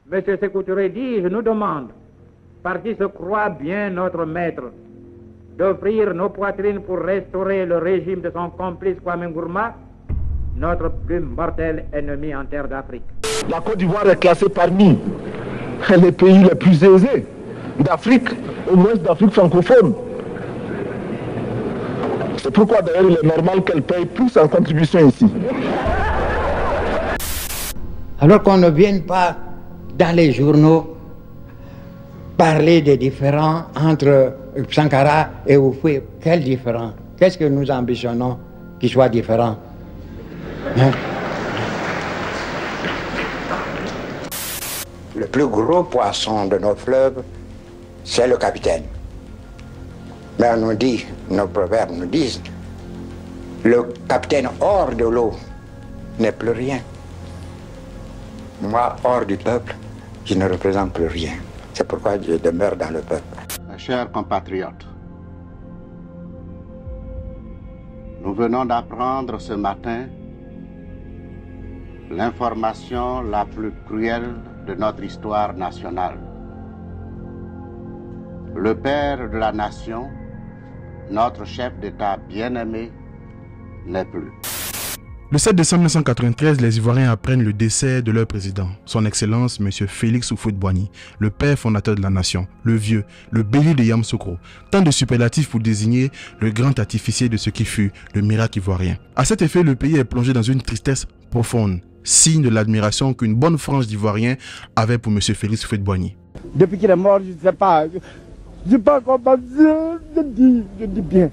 M. Sékou Touré dit, je nous demande, par qui se croit bien notre maître, d'offrir nos poitrines pour restaurer le régime de son complice Kwame Nkrumah, notre plus mortel ennemi en terre d'Afrique. La Côte d'Ivoire est classée parmi les pays les plus aisés d'Afrique, au moins d'Afrique francophone. C'est pourquoi d'ailleurs il est normal qu'elle paye plus en contribution ici. Alors qu'on ne vienne pas dans les journaux parler des différends entre Sankara et Houphouët. Quel différent? Qu'est-ce que nous ambitionnons qu'il soit différent? Hein? Le plus gros poisson de nos fleuves, c'est le capitaine. Mais on nous dit, nos proverbes nous disent, le capitaine hors de l'eau n'est plus rien. Moi, hors du peuple, je ne représente plus rien. C'est pourquoi je demeure dans le peuple. Mes chers compatriotes, nous venons d'apprendre ce matin l'information la plus cruelle de notre histoire nationale. Le père de la nation, notre chef d'État bien-aimé, n'est plus. Le 7 décembre 1993, les Ivoiriens apprennent le décès de leur président, son Excellence M. Félix Houphouët-Boigny, le père fondateur de la nation, le vieux, le bélier de Yamoussoukro. Tant de superlatifs pour désigner le grand artificier de ce qui fut le miracle ivoirien. À cet effet, le pays est plongé dans une tristesse profonde, signe de l'admiration qu'une bonne frange d'Ivoiriens avait pour M. Félix Houphouët-Boigny. Depuis qu'il est mort, je ne sais pas. Je ne sais pas comment je dis bien.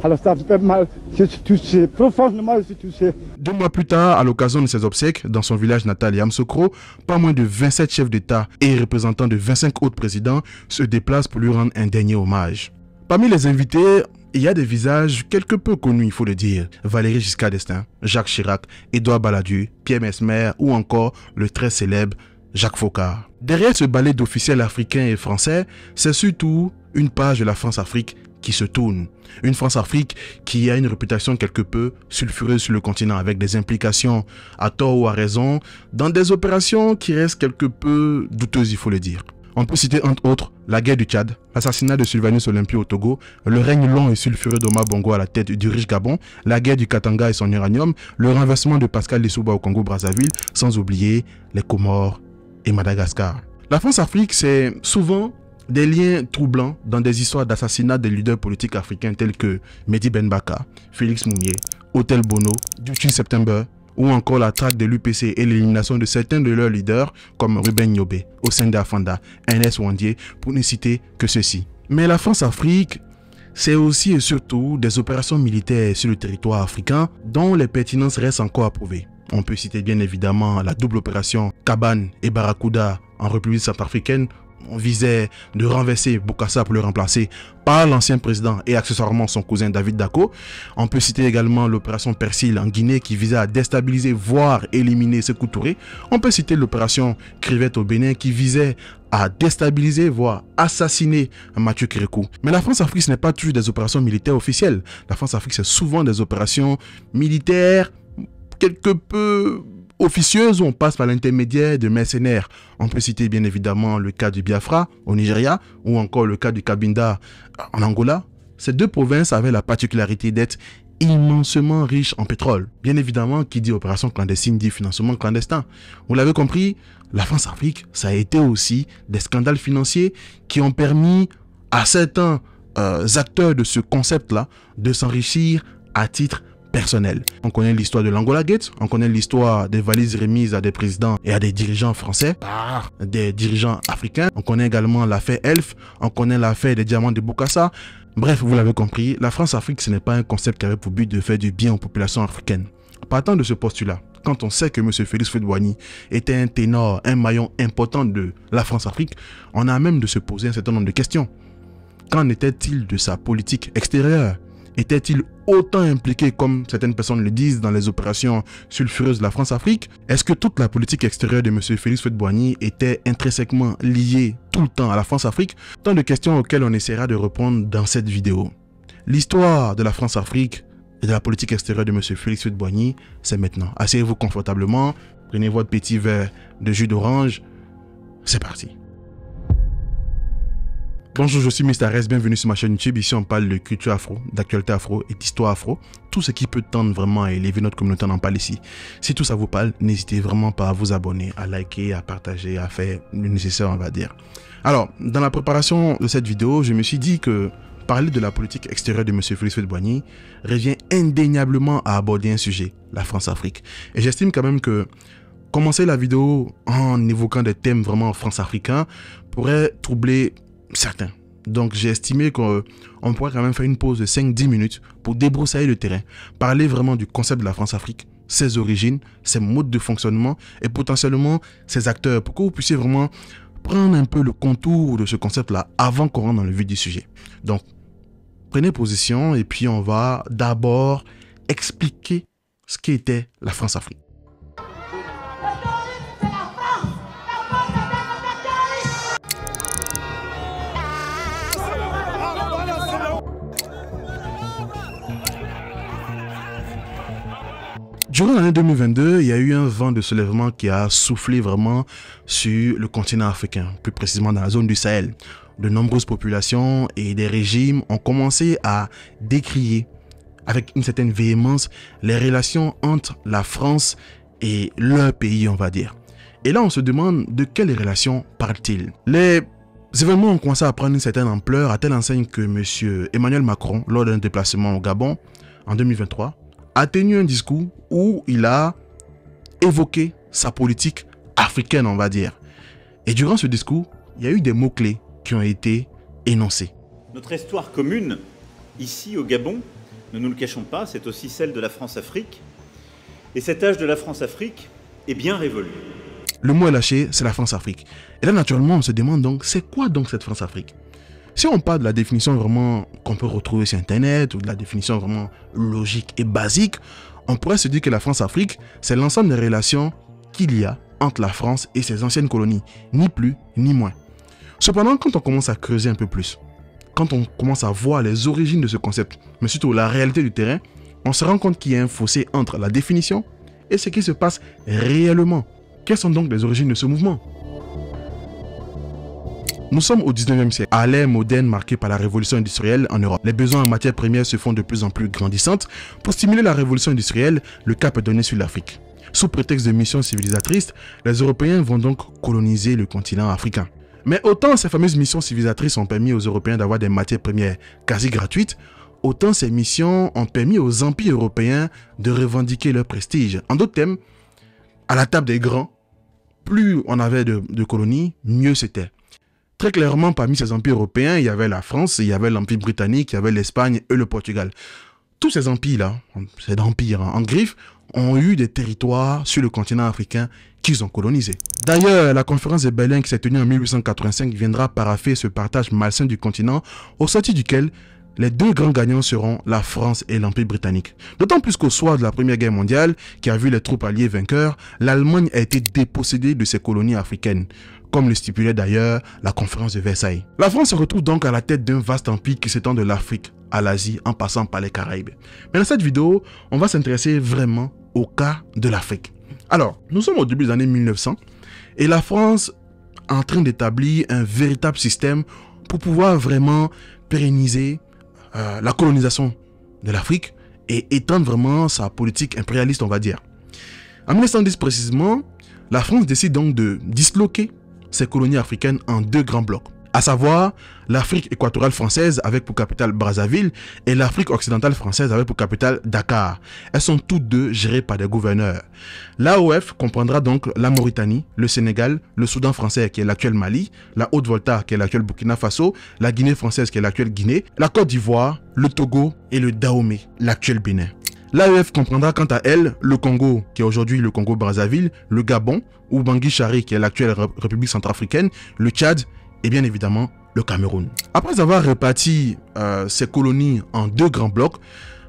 Alors ça fait mal, je suis touché, profondément je suis touché. 2 mois plus tard, à l'occasion de ses obsèques, dans son village natal Yamoussoukro, pas moins de 27 chefs d'État et représentants de 25 autres présidents se déplacent pour lui rendre un dernier hommage. Parmi les invités, il y a des visages quelque peu connus, il faut le dire. Valéry Giscard d'Estaing, Jacques Chirac, Édouard Balladur, Pierre Messmer ou encore le très célèbre Jacques Foccart. Derrière ce ballet d'officiels africains et français, c'est surtout une page de la France-Afrique qui se tourne. Une France-Afrique qui a une réputation quelque peu sulfureuse sur le continent avec des implications à tort ou à raison dans des opérations qui restent quelque peu douteuses, il faut le dire. On peut citer entre autres la guerre du Tchad, l'assassinat de Sylvanus Olympio au Togo, le règne long et sulfureux d'Omar Bongo à la tête du riche Gabon, la guerre du Katanga et son uranium, le renversement de Pascal Lissouba au Congo-Brazzaville, sans oublier les Comores et Madagascar. La France-Afrique, c'est souvent des liens troublants dans des histoires d'assassinat des leaders politiques africains tels que Mehdi Ben Baka, Félix Moumié, Otel Bono, du September, ou encore la traque de l'UPC et l'élimination de certains de leurs leaders comme Ruben Nyobé, Ousseini Afanda, Ernest Ouandié, pour ne citer que ceux-ci. Mais la France-Afrique, c'est aussi et surtout des opérations militaires sur le territoire africain dont les pertinences restent encore à prouver. On peut citer bien évidemment la double opération Cabane et Barracuda en République centrafricaine. On visait de renverser Bokassa pour le remplacer par l'ancien président et accessoirement son cousin David Dacko. On peut citer également l'opération Persil en Guinée qui visait à déstabiliser, voire éliminer Sékou Touré. On peut citer l'opération Crivette au Bénin qui visait à déstabiliser, voire assassiner Mathieu Kérékou. Mais la France-Afrique, ce n'est pas toujours des opérations militaires officielles. La France-Afrique, c'est souvent des opérations militaires quelque peu officieuse où on passe par l'intermédiaire de mercenaires. On peut citer bien évidemment le cas du Biafra au Nigeria ou encore le cas du Cabinda en Angola. Ces deux provinces avaient la particularité d'être immensément riches en pétrole. Bien évidemment, qui dit opération clandestine dit financement clandestin. Vous l'avez compris, la France-Afrique, ça a été aussi des scandales financiers qui ont permis à certains acteurs de ce concept-là de s'enrichir à titre personnel. On connaît l'histoire de l'Angola Gate, on connaît l'histoire des valises remises à des présidents et à des dirigeants français par des dirigeants africains. On connaît également l'affaire Elf, on connaît l'affaire des diamants de Bokassa. Bref, vous l'avez compris, la France-Afrique, ce n'est pas un concept qui avait pour but de faire du bien aux populations africaines. Partant de ce postulat, quand on sait que M. Félix Houphouët-Boigny était un ténor, un maillon important de la France-Afrique, on a même de se poser un certain nombre de questions. Qu'en était-il de sa politique extérieure? Était-il autant impliqué, comme certaines personnes le disent, dans les opérations sulfureuses de la France-Afrique? Est-ce que toute la politique extérieure de M. Félix Houphouët-Boigny était intrinsèquement liée tout le temps à la France-Afrique? Tant de questions auxquelles on essaiera de répondre dans cette vidéo. L'histoire de la France-Afrique et de la politique extérieure de M. Félix Houphouët-Boigny, c'est maintenant. Asseyez-vous confortablement, prenez votre petit verre de jus d'orange c'est parti. Bonjour, je suis Mr. S, bienvenue sur ma chaîne YouTube. Ici on parle de culture afro, d'actualité afro et d'histoire afro. Tout ce qui peut tendre vraiment à élever notre communauté, on en parle ici. Si tout ça vous parle, n'hésitez vraiment pas à vous abonner, à liker, à partager, à faire le nécessaire, on va dire. Alors, dans la préparation de cette vidéo, je me suis dit que parler de la politique extérieure de M. Félix Houphouët-Boigny revient indéniablement à aborder un sujet, la France-Afrique. Et j'estime quand même que commencer la vidéo en évoquant des thèmes vraiment France-africains pourrait troubler certains. Donc j'ai estimé qu'on pourrait quand même faire une pause de 5-10 minutes pour débroussailler le terrain, parler vraiment du concept de la France-Afrique, ses origines, ses modes de fonctionnement et potentiellement ses acteurs, pour que vous puissiez vraiment prendre un peu le contour de ce concept-là avant qu'on rentre dans le vif du sujet. Donc prenez position et puis on va d'abord expliquer ce qu'était la France-Afrique. Durant l'année 2022, il y a eu un vent de soulèvement qui a soufflé vraiment sur le continent africain, plus précisément dans la zone du Sahel. De nombreuses populations et des régimes ont commencé à décrier avec une certaine véhémence les relations entre la France et leur pays, on va dire. Et là, on se demande de quelles relations parle-t-il. Les événements ont commencé à prendre une certaine ampleur à telle enseigne que M. Emmanuel Macron, lors d'un déplacement au Gabon en 2023, a tenu un discours où il a évoqué sa politique africaine, on va dire. Et durant ce discours, il y a eu des mots-clés qui ont été énoncés. Notre histoire commune, ici au Gabon, ne nous le cachons pas, c'est aussi celle de la France-Afrique. Et cet âge de la France-Afrique est bien révolu. Le mot est lâché, c'est la France-Afrique. Et là, naturellement, on se demande donc, c'est quoi donc cette France-Afrique? Si on parle de la définition vraiment qu'on peut retrouver sur Internet ou de la définition vraiment logique et basique, on pourrait se dire que la France-Afrique, c'est l'ensemble des relations qu'il y a entre la France et ses anciennes colonies, ni plus ni moins. Cependant, quand on commence à creuser un peu plus, quand on commence à voir les origines de ce concept, mais surtout la réalité du terrain, on se rend compte qu'il y a un fossé entre la définition et ce qui se passe réellement. Quelles sont donc les origines de ce mouvement ? Nous sommes au 19e siècle, à l'ère moderne marquée par la révolution industrielle en Europe. Les besoins en matières premières se font de plus en plus grandissantes. Pour stimuler la révolution industrielle, le cap est donné sur l'Afrique. Sous prétexte de mission civilisatrice, les Européens vont donc coloniser le continent africain. Mais autant ces fameuses missions civilisatrices ont permis aux Européens d'avoir des matières premières quasi gratuites, autant ces missions ont permis aux empires européens de revendiquer leur prestige. En d'autres termes, à la table des grands, plus on avait de colonies, mieux c'était. Très clairement, parmi ces empires européens, il y avait la France, il y avait l'Empire britannique, il y avait l'Espagne et le Portugal. Tous ces empires-là, ces empires en griffe, ont eu des territoires sur le continent africain qu'ils ont colonisés. D'ailleurs, la conférence de Berlin qui s'est tenue en 1885 viendra paraffer ce partage malsain du continent, au sortir duquel les deux grands gagnants seront la France et l'Empire britannique. D'autant plus qu'au soir de la Première Guerre mondiale, qui a vu les troupes alliées vainqueurs, l'Allemagne a été dépossédée de ses colonies africaines, comme le stipulait d'ailleurs la conférence de Versailles. La France se retrouve donc à la tête d'un vaste empire qui s'étend de l'Afrique à l'Asie en passant par les Caraïbes. Mais dans cette vidéo, on va s'intéresser vraiment au cas de l'Afrique. Alors, nous sommes au début des années 1900 et la France est en train d'établir un véritable système pour pouvoir vraiment pérenniser la colonisation de l'Afrique et étendre vraiment sa politique impérialiste, on va dire. En 1910 précisément, la France décide donc de disloquer ses colonies africaines en deux grands blocs, à savoir l'Afrique équatoriale française avec pour capitale Brazzaville et l'Afrique occidentale française avec pour capitale Dakar. Elles sont toutes deux gérées par des gouverneurs. L'AOF comprendra donc la Mauritanie, le Sénégal, le Soudan français qui est l'actuel Mali, la Haute-Volta qui est l'actuel Burkina Faso, la Guinée française qui est l'actuelle Guinée, la Côte d'Ivoire, le Togo et le Dahomey, l'actuel Bénin. L'AEF comprendra quant à elle le Congo, qui est aujourd'hui le Congo-Brazzaville, le Gabon, ou Bangui-Chari, qui est l'actuelle République centrafricaine, le Tchad et bien évidemment le Cameroun. Après avoir réparti ces colonies en deux grands blocs,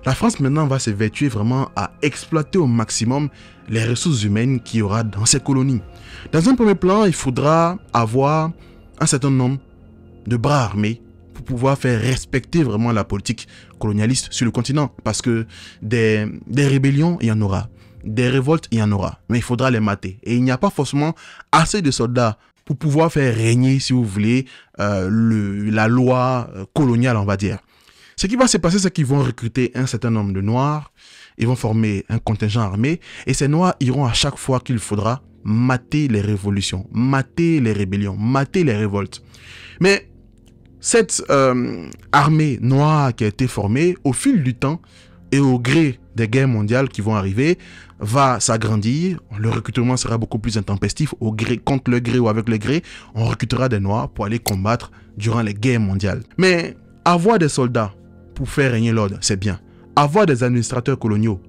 la France maintenant va s'évertuer vraiment à exploiter au maximum les ressources humaines qu'il y aura dans ces colonies. Dans un premier plan, il faudra avoir un certain nombre de bras armés pour pouvoir faire respecter vraiment la politique colonialiste sur le continent. Parce que des rébellions, il y en aura. Des révoltes, il y en aura. Mais il faudra les mater. Et il n'y a pas forcément assez de soldats pour pouvoir faire régner, si vous voulez, la loi coloniale, on va dire. Ce qui va se passer, c'est qu'ils vont recruter un certain nombre de Noirs, ils vont former un contingent armé, et ces Noirs iront à chaque fois qu'il faudra mater les révolutions, mater les rébellions, mater les révoltes. Mais cette armée noire qui a été formée, au fil du temps et au gré des guerres mondiales qui vont arriver, va s'agrandir. Le recrutement sera beaucoup plus intempestif, contre le gré ou avec le gré. On recrutera des Noirs pour aller combattre durant les guerres mondiales. Mais avoir des soldats pour faire régner l'ordre, c'est bien. Avoir des administrateurs coloniaux,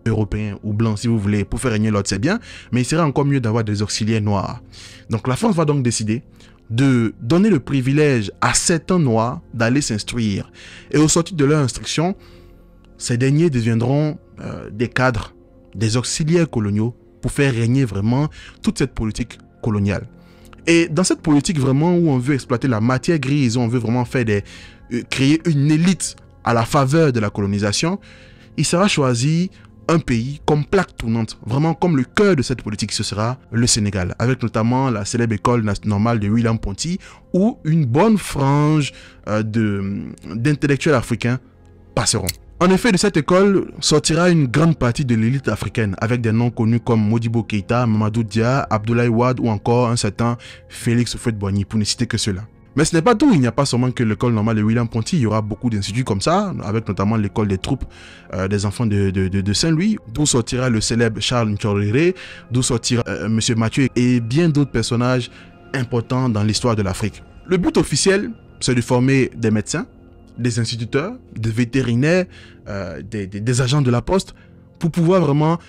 européens ou blancs, si vous voulez, pour faire régner l'ordre, c'est bien. Mais il serait encore mieux d'avoir des auxiliaires noirs. Donc la France va donc décider de donner le privilège à certains Noirs d'aller s'instruire. Et au sortir de leur instruction, ces derniers deviendront des cadres, des auxiliaires coloniaux pour faire régner vraiment toute cette politique coloniale. Et dans cette politique vraiment où on veut exploiter la matière grise, où on veut vraiment faire créer une élite à la faveur de la colonisation, il sera choisi un pays comme plaque tournante, vraiment comme le cœur de cette politique, ce sera le Sénégal, avec notamment la célèbre école normale de William-Ponty, où une bonne frange d'intellectuels africains passeront. En effet, de cette école sortira une grande partie de l'élite africaine, avec des noms connus comme Modibo Keïta, Mamadou Dia, Abdoulaye Wade ou encore un certain Félix Houphouët-Boigny, pour ne citer que ceux-là. Mais ce n'est pas tout, il n'y a pas seulement que l'école normale de William-Ponty, il y aura beaucoup d'instituts comme ça, avec notamment l'école des troupes des enfants de Saint-Louis, d'où sortira le célèbre Charles Nchoréré, d'où sortira M. Mathieu et bien d'autres personnages importants dans l'histoire de l'Afrique. Le but officiel, c'est de former des médecins, des instituteurs, des vétérinaires, des agents de la poste, pour pouvoir vraiment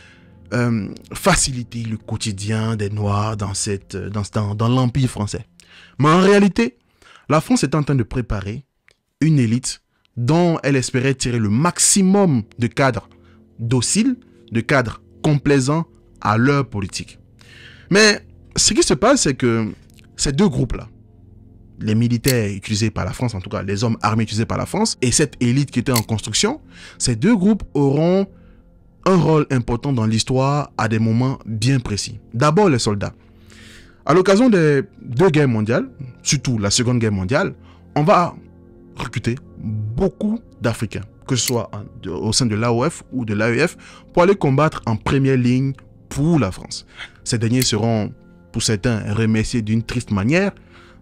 faciliter le quotidien des Noirs dans l'Empire français. Mais en réalité, la France est en train de préparer une élite dont elle espérait tirer le maximum de cadres dociles, de cadres complaisants à leur politique. Mais ce qui se passe, c'est que ces deux groupes-là, les militaires utilisés par la France, en tout cas les hommes armés utilisés par la France, et cette élite qui était en construction, ces deux groupes auront un rôle important dans l'histoire à des moments bien précis. D'abord les soldats. À l'occasion des deux guerres mondiales, surtout la Seconde Guerre mondiale, on va recruter beaucoup d'Africains, que ce soit au sein de l'AOF ou de l'AEF, pour aller combattre en première ligne pour la France. Ces derniers seront, pour certains, remerciés d'une triste manière.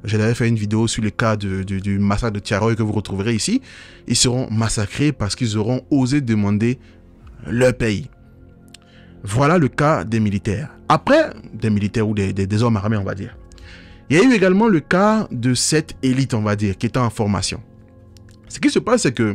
J'avais fait une vidéo sur le cas du massacre de Thiaroye que vous retrouverez ici. Ils seront massacrés parce qu'ils auront osé demander leur pays. Voilà le cas des militaires. Après, des militaires ou des hommes armés, on va dire. Il y a eu également le cas de cette élite, on va dire, qui était en formation. Ce qui se passe, c'est que,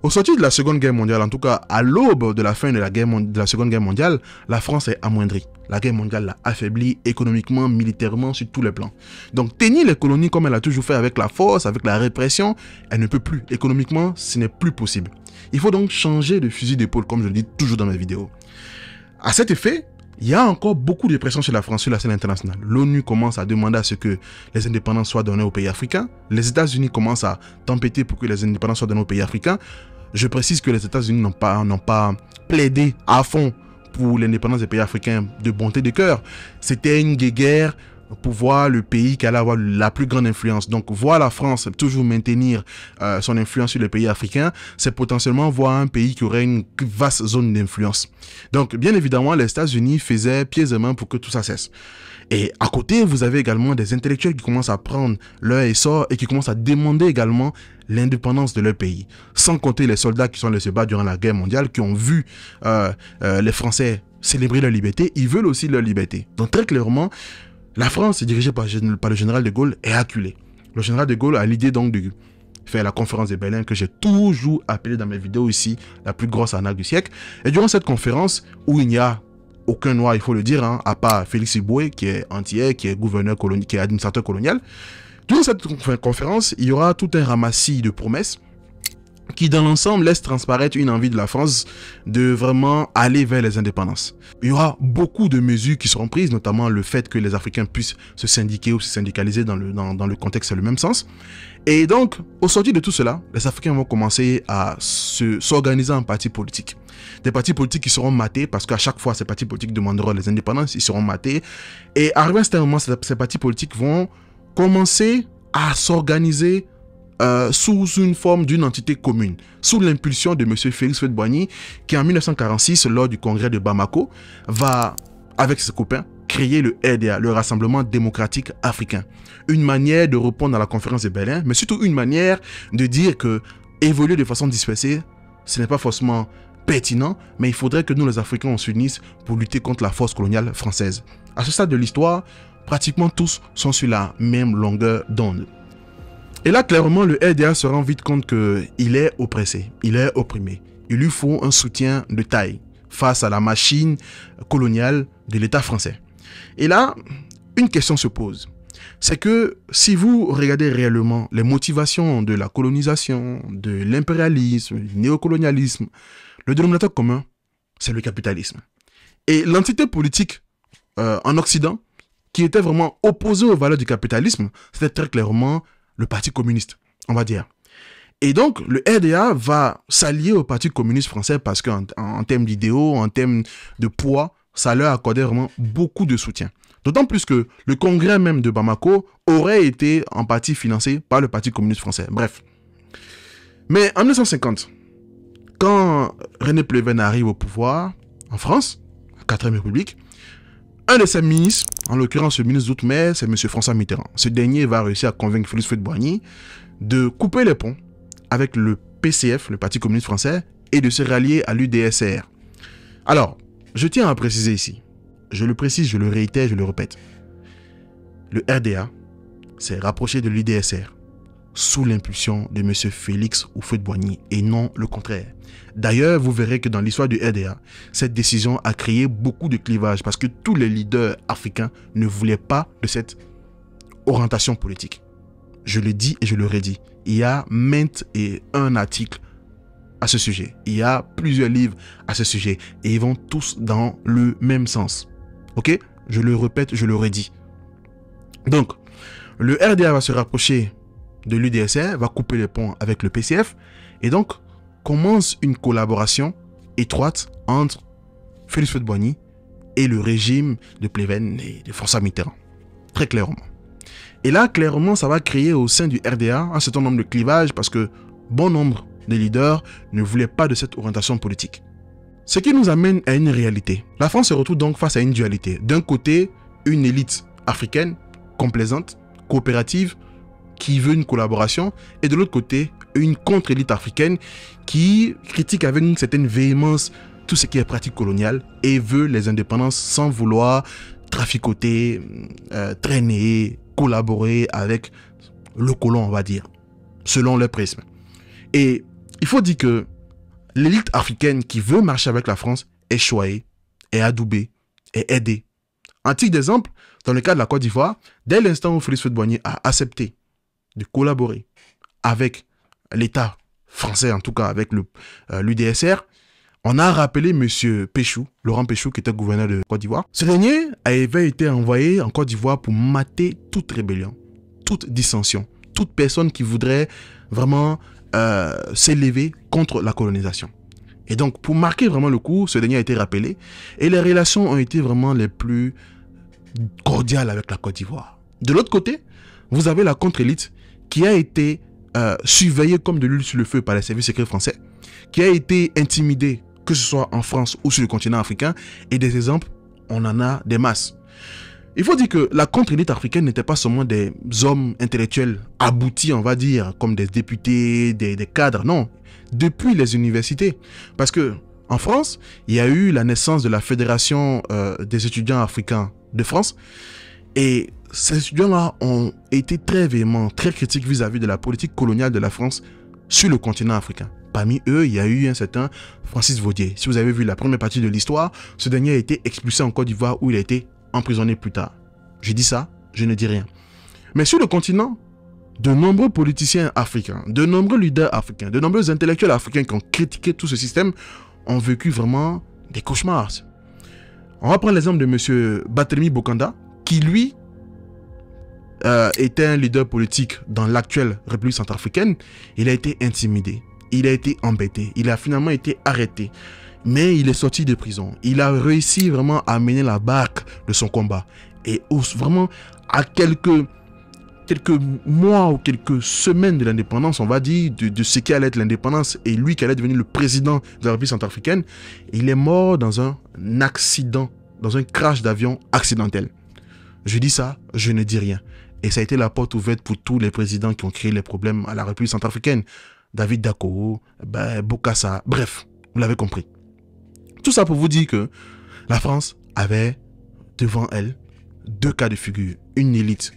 au sortir de la Seconde Guerre mondiale, en tout cas à l'aube de la fin de la Seconde Guerre mondiale, la France est amoindrie. La guerre mondiale l'a affaiblie économiquement, militairement, sur tous les plans. Donc tenir les colonies comme elle a toujours fait avec la force, avec la répression, elle ne peut plus. Économiquement, ce n'est plus possible. Il faut donc changer de fusil d'épaule, comme je le dis toujours dans mes vidéos. À cet effet, il y a encore beaucoup de pression sur la France sur la scène internationale. L'ONU commence à demander à ce que les indépendances soient données aux pays africains. Les États-Unis commencent à tempêter pour que les indépendances soient données aux pays africains. Je précise que les États-Unis n'ont pas plaidé à fond pour l'indépendance des pays africains de bonté de cœur. C'était une guerre pour voir le pays qui allait avoir la plus grande influence. Donc, voir la France toujours maintenir son influence sur les pays africains, c'est potentiellement voir un pays qui aurait une vaste zone d'influence. Donc, bien évidemment, les États-Unis faisaient pieds et mains pour que tout ça cesse. Et à côté, vous avez également des intellectuels qui commencent à prendre leur essor et qui commencent à demander également l'indépendance de leur pays. Sans compter les soldats qui sont allés se battre durant la guerre mondiale, qui ont vu les Français célébrer leur liberté, ils veulent aussi leur liberté. Donc, très clairement, la France, dirigée par le général de Gaulle, est acculée. Le général de Gaulle a l'idée donc de faire la conférence de Berlin, que j'ai toujours appelée dans mes vidéos ici, la plus grosse arnaque du siècle. Et durant cette conférence, où il n'y a aucun noir, il faut le dire, à part Félix Houphouët, qui est antillais, qui est gouverneur colonial, qui est administrateur colonial. Durant cette conférence, il y aura tout un ramassis de promesses qui dans l'ensemble laisse transparaître une envie de la France de vraiment aller vers les indépendances. Il y aura beaucoup de mesures qui seront prises, notamment le fait que les Africains puissent se syndiquer ou se syndicaliser dans le contexte dans le même sens. Et donc, au sortir de tout cela, les Africains vont commencer à s'organiser en partis politiques. des partis politiques qui seront matés, parce qu'à chaque fois, ces partis politiques demanderont les indépendances, ils seront matés. Et arrivé à un certain moment, ces partis politiques vont commencer à s'organiser sous une forme d'une entité commune, sous l'impulsion de M. Félix Houphouët-Boigny, qui en 1946, lors du congrès de Bamako, va, avec ses copains, créer le RDA, le Rassemblement démocratique africain. Une manière de répondre à la conférence de Berlin, mais surtout une manière de dire que évoluer de façon dispersée, ce n'est pas forcément pertinent, mais il faudrait que nous, les Africains, on s'unisse pour lutter contre la force coloniale française. À ce stade de l'histoire, pratiquement tous sont sur la même longueur d'onde. Et là, clairement, le RDA se rend vite compte qu'il est oppressé, il est opprimé. Il lui faut un soutien de taille face à la machine coloniale de l'État français. Et là, une question se pose. C'est que si vous regardez réellement les motivations de la colonisation, de l'impérialisme, du néocolonialisme, le dénominateur commun, c'est le capitalisme. Et l'entité politique en Occident, qui était vraiment opposée aux valeurs du capitalisme, c'était très clairement le Parti communiste, on va dire. Et donc, le RDA va s'allier au Parti communiste français parce qu'en termes d'idéaux, en termes de poids, ça leur accordait vraiment beaucoup de soutien. D'autant plus que le congrès même de Bamako aurait été en partie financé par le Parti communiste français. Bref. Mais en 1950, quand René Pleven arrive au pouvoir en France, la 4e République, un de ses ministres, en l'occurrence le ministre d'Outre-mer, c'est M. François Mitterrand. Ce dernier va réussir à convaincre Félix Houphouët-Boigny de couper les ponts avec le PCF, le Parti communiste français, et de se rallier à l'UDSR. Alors, je tiens à préciser ici, je le précise, je le réitère, je le répète. Le RDA s'est rapproché de l'UDSR sous l'impulsion de M. Félix Houphouët-Boigny et non le contraire. D'ailleurs, vous verrez que dans l'histoire du RDA, cette décision a créé beaucoup de clivages parce que tous les leaders africains ne voulaient pas de cette orientation politique. Je le dis et je le redis. Il y a maintes et un article à ce sujet. Il y a plusieurs livres à ce sujet et ils vont tous dans le même sens. Ok? Je le répète, je le redis. Donc, le RDA va se rapprocher de l'UDSR, va couper les ponts avec le PCF et donc commence une collaboration étroite entre Félix Houphouët-Boigny et le régime de Pleven et de François Mitterrand. Très clairement. Et là, clairement, ça va créer au sein du RDA un certain nombre de clivages parce que bon nombre de leaders ne voulaient pas de cette orientation politique. Ce qui nous amène à une réalité. La France se retrouve donc face à une dualité. D'un côté, une élite africaine, complaisante, coopérative, qui veut une collaboration, et de l'autre côté, une contre-élite africaine qui critique avec une certaine véhémence tout ce qui est pratique coloniale et veut les indépendances sans vouloir traficoter, traîner, collaborer avec le colon, on va dire, selon leur prisme. Et il faut dire que l'élite africaine qui veut marcher avec la France est choyée, est adoubée, est aidée. Un titre d'exemple, dans le cas de la Côte d'Ivoire, dès l'instant où Félix Houphouët-Boigny a accepté de collaborer avec l'État français, en tout cas avec l'UDSR, on a rappelé M. Péchou, Laurent Péchou, qui était gouverneur de Côte d'Ivoire. Ce dernier avait été envoyé en Côte d'Ivoire pour mater toute rébellion, toute dissension, toute personne qui voudrait vraiment s'élever contre la colonisation. Et donc, pour marquer vraiment le coup, ce dernier a été rappelé et les relations ont été vraiment les plus cordiales avec la Côte d'Ivoire. De l'autre côté, vous avez la contre-élite qui a été surveillée comme de l'huile sur le feu par les services secrets français, qui a été intimidée, que ce soit en France ou sur le continent africain, et des exemples, on en a des masses. Il faut dire que la contre-élite africaine n'était pas seulement des hommes intellectuels aboutis, on va dire, comme des députés, des cadres, non, depuis les universités. Parce que en France, il y a eu la naissance de la Fédération des étudiants africains de France, et ces étudiants-là ont été très véhéments, très critiques vis-à-vis de la politique coloniale de la France sur le continent africain. Parmi eux, il y a eu un certain Francis Vaudier. Si vous avez vu la première partie de l'histoire, ce dernier a été expulsé en Côte d'Ivoire où il a été emprisonné plus tard. Je dis ça, je ne dis rien. Mais sur le continent, de nombreux politiciens africains, de nombreux leaders africains, de nombreux intellectuels africains qui ont critiqué tout ce système ont vécu vraiment des cauchemars. On va prendre l'exemple de M. Barthélemy Bokanda, qui lui était un leader politique dans l'actuelle République centrafricaine. Il a été intimidé, il a été embêté, il a finalement été arrêté. Mais il est sorti de prison. Il a réussi vraiment à mener la barque de son combat. Et vraiment, à quelques mois ou quelques semaines de l'indépendance, on va dire, de ce qui allait être l'indépendance, et lui qui allait devenir le président de la République centrafricaine, il est mort dans un accident, dans un crash d'avion accidentel. Je dis ça, je ne dis rien. Et ça a été la porte ouverte pour tous les présidents qui ont créé les problèmes à la République centrafricaine. David Dacko, Bokassa, bref, vous l'avez compris. Tout ça pour vous dire que la France avait devant elle deux cas de figure. Une élite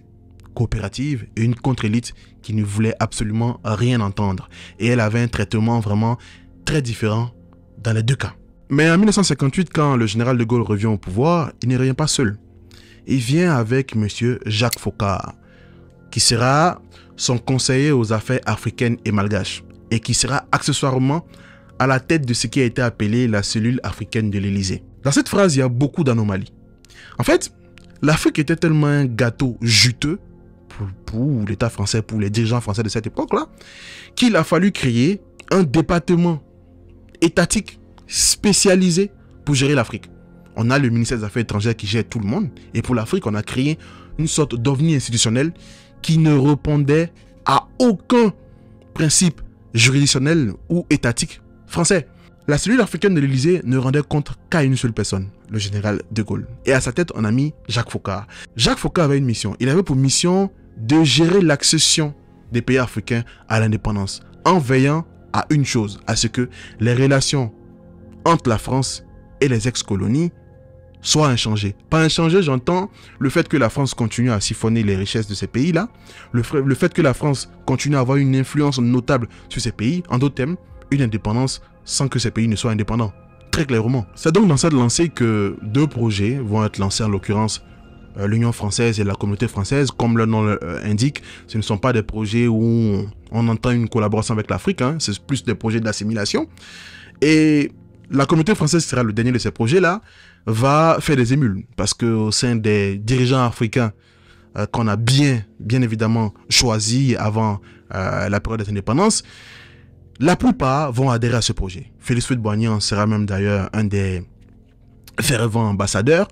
coopérative et une contre-élite qui ne voulait absolument rien entendre. Et elle avait un traitement vraiment très différent dans les deux cas. Mais en 1958, quand le général de Gaulle revient au pouvoir, il ne revient pas seul. Il vient avec M. Jacques Foccart, qui sera son conseiller aux affaires africaines et malgaches, et qui sera accessoirement à la tête de ce qui a été appelé la cellule africaine de l'Élysée. Dans cette phrase, il y a beaucoup d'anomalies. En fait, l'Afrique était tellement un gâteau juteux pour l'État français, pour les dirigeants français de cette époque-là, qu'il a fallu créer un département étatique spécialisé pour gérer l'Afrique. On a le ministère des Affaires étrangères qui gère tout le monde, et pour l'Afrique, on a créé une sorte d'ovni institutionnel qui ne répondait à aucun principe juridictionnel ou étatique français. La cellule africaine de l'Élysée ne rendait compte qu'à une seule personne, le général de Gaulle. Et à sa tête, on a mis Jacques Foccart. Jacques Foccart avait une mission. Il avait pour mission de gérer l'accession des pays africains à l'indépendance, en veillant à une chose, à ce que les relations entre la France et les ex-colonies soient inchangées. Pas inchangées, j'entends le fait que la France continue à siphonner les richesses de ces pays-là, le fait que la France continue à avoir une influence notable sur ces pays, en d'autres termes, une indépendance sans que ces pays ne soient indépendants. Très clairement. C'est donc dans cette lancée que deux projets vont être lancés, en l'occurrence l'Union française et la communauté française. Comme le nom indique, ce ne sont pas des projets où on entend une collaboration avec l'Afrique, hein, c'est plus des projets d'assimilation. Et la communauté française sera le dernier de ces projets-là, va faire des émules, parce qu'au sein des dirigeants africains qu'on a bien évidemment choisis avant la période des indépendances, la plupart vont adhérer à ce projet. Félix Houphouët-Boigny en sera même d'ailleurs un des fervents ambassadeurs,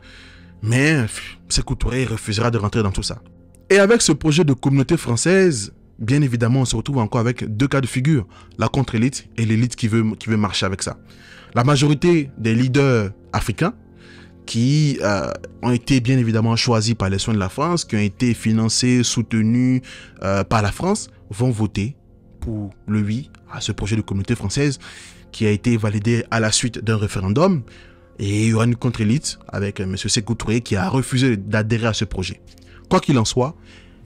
mais Sékou Touré refusera de rentrer dans tout ça. Et avec ce projet de communauté française, bien évidemment, on se retrouve encore avec deux cas de figure, la contre-élite et l'élite qui veut marcher avec ça. La majorité des leaders africains qui ont été bien évidemment choisis par les soins de la France, qui ont été financés, soutenus par la France, vont voter pour le oui à ce projet de communauté française qui a été validé à la suite d'un référendum. Et il y aura une contre-élite avec M. Sékou Touré qui a refusé d'adhérer à ce projet. Quoi qu'il en soit,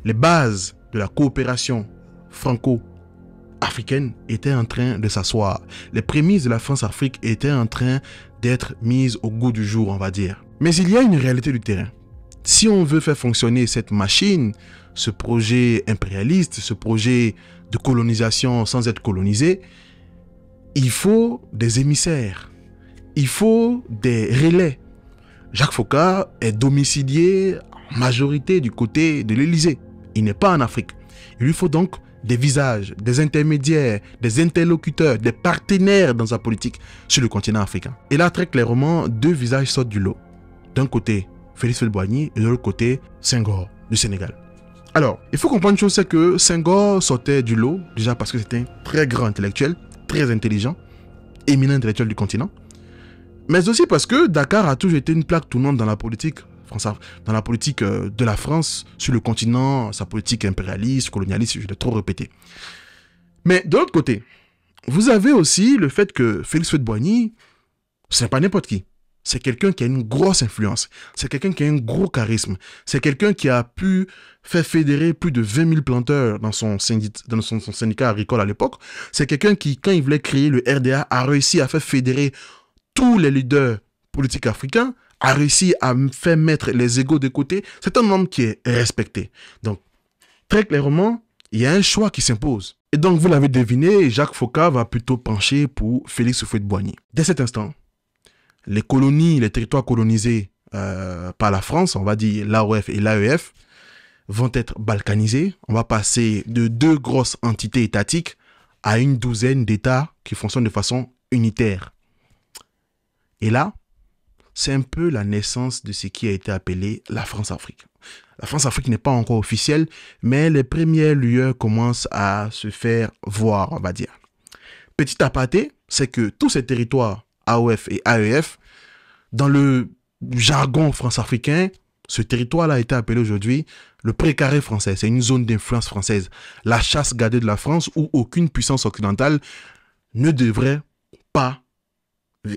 les bases de la coopération franco-africaine étaient en train de s'asseoir. Les prémices de la France-Afrique étaient en train d'être mises au goût du jour, on va dire. Mais il y a une réalité du terrain. Si on veut faire fonctionner cette machine, ce projet impérialiste, ce projet de colonisation sans être colonisé, il faut des émissaires, il faut des relais. Jacques Foccart est domicilié en majorité du côté de l'Élysée. Il n'est pas en Afrique. Il lui faut donc des visages, des intermédiaires, des interlocuteurs, des partenaires dans sa politique sur le continent africain. Et là, très clairement, deux visages sortent du lot. D'un côté, Félix Houphouët-Boigny et de l'autre côté, Senghor du Sénégal. Alors, il faut comprendre une chose, c'est que Senghor sortait du lot, déjà parce que c'était un très grand intellectuel, très intelligent, éminent intellectuel du continent, mais aussi parce que Dakar a toujours été une plaque tournante dans la politique de la France sur le continent, sa politique impérialiste, colonialiste, je l'ai trop répété. Mais de l'autre côté, vous avez aussi le fait que Félix Houphouët-Boigny, ce n'est pas n'importe qui. C'est quelqu'un qui a une grosse influence. C'est quelqu'un qui a un gros charisme. C'est quelqu'un qui a pu faire fédérer plus de 20 000 planteurs dans son syndicat agricole à l'époque. C'est quelqu'un qui, quand il voulait créer le RDA, a réussi à faire fédérer tous les leaders politiques africains, a réussi à faire mettre les égos de côté. C'est un homme qui est respecté. Donc, très clairement, il y a un choix qui s'impose. Et donc, vous l'avez deviné, Jacques Foccart va plutôt pencher pour Félix Houphouët-Boigny. Dès cet instant, les colonies, les territoires colonisés par la France, on va dire l'AOF et l'AEF, vont être balkanisés. On va passer de deux grosses entités étatiques à une douzaine d'États qui fonctionnent de façon unitaire. Et là, c'est un peu la naissance de ce qui a été appelé la France-Afrique. La France-Afrique n'est pas encore officielle, mais les premières lueurs commencent à se faire voir, on va dire. Petit aparté, c'est que tous ces territoires AOF et AEF, dans le jargon france-africain, ce territoire-là a été appelé aujourd'hui le précaré français. C'est une zone d'influence française. La chasse gardée de la France où aucune puissance occidentale ne devrait pas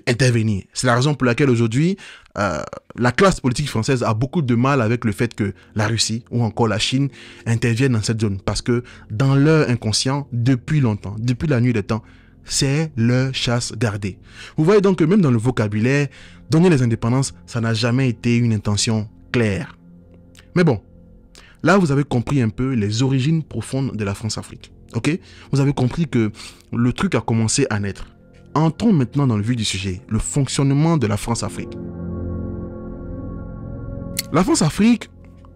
intervenir. C'est la raison pour laquelle aujourd'hui, la classe politique française a beaucoup de mal avec le fait que la Russie ou encore la Chine interviennent dans cette zone. Parce que dans leur inconscient, depuis longtemps, depuis la nuit des temps, c'est leur chasse gardée. Vous voyez donc que même dans le vocabulaire, donner les indépendances, ça n'a jamais été une intention claire. Mais bon, là vous avez compris un peu les origines profondes de la France-Afrique. Ok? Vous avez compris que le truc a commencé à naître. Entrons maintenant dans le vif du sujet, le fonctionnement de la France-Afrique. La France-Afrique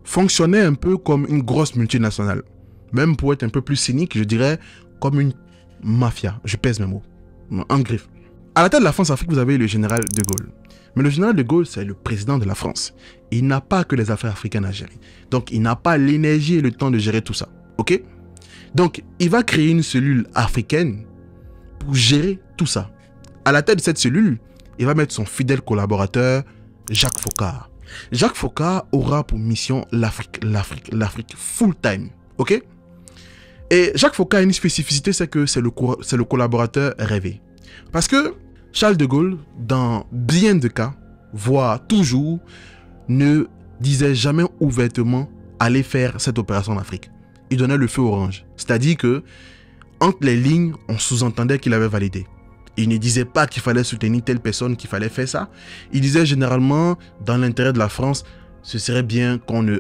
fonctionnait un peu comme une grosse multinationale. Même pour être un peu plus cynique, je dirais comme une mafia. Je pèse mes mots. En griffe. À la tête de la France-Afrique, vous avez le général de Gaulle. Mais le général de Gaulle, c'est le président de la France. Il n'a pas que les affaires africaines à gérer. Donc, il n'a pas l'énergie et le temps de gérer tout ça. Ok? Donc, il va créer une cellule africaine pour gérer tout ça. À la tête de cette cellule, il va mettre son fidèle collaborateur, Jacques Foccart. Jacques Foccart aura pour mission l'Afrique full time. Ok? Et Jacques Foccart a une spécificité, c'est que c'est le collaborateur rêvé. Parce que Charles de Gaulle, dans bien de cas, voire toujours, ne disait jamais ouvertement aller faire cette opération en Afrique. Il donnait le feu orange. C'est-à-dire que, entre les lignes, on sous-entendait qu'il avait validé. Il ne disait pas qu'il fallait soutenir telle personne, qu'il fallait faire ça. Il disait généralement, dans l'intérêt de la France, ce serait bien qu'on ne...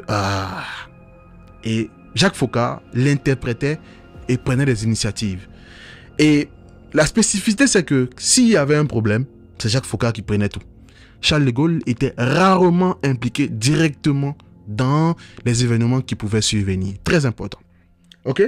Et Jacques Foccart l'interprétait et prenait des initiatives. Et la spécificité, c'est que s'il y avait un problème, c'est Jacques Foccart qui prenait tout. Charles de Gaulle était rarement impliqué directement dans les événements qui pouvaient survenir. Très important. Ok?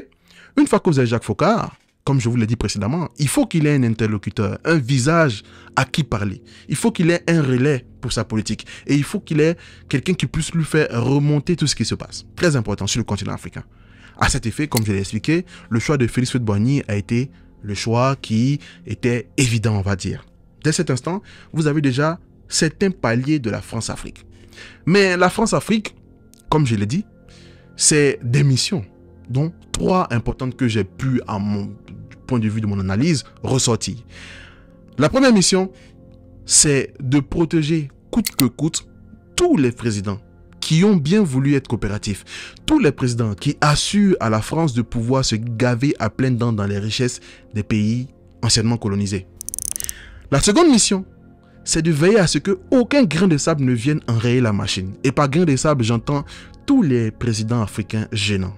Une fois que vous avez Jacques Foccart, comme je vous l'ai dit précédemment, il faut qu'il ait un interlocuteur, un visage à qui parler. Il faut qu'il ait un relais pour sa politique. Et il faut qu'il ait quelqu'un qui puisse lui faire remonter tout ce qui se passe. Très important sur le continent africain. À cet effet, comme je l'ai expliqué, le choix de Félix Houphouët-Boigny a été le choix qui était évident, on va dire. Dès cet instant, vous avez déjà certains paliers de la France-Afrique. Mais la France-Afrique, comme je l'ai dit, c'est des missions, dont 3 importantes que j'ai pu, à mon point de vue de mon analyse, ressortir. La première mission, c'est de protéger coûte que coûte tous les présidents qui ont bien voulu être coopératifs. Tous les présidents qui assurent à la France de pouvoir se gaver à pleines dents dans les richesses des pays anciennement colonisés. La seconde mission, c'est de veiller à ce qu'aucun grain de sable ne vienne enrayer la machine. Et par grain de sable, j'entends tous les présidents africains gênants.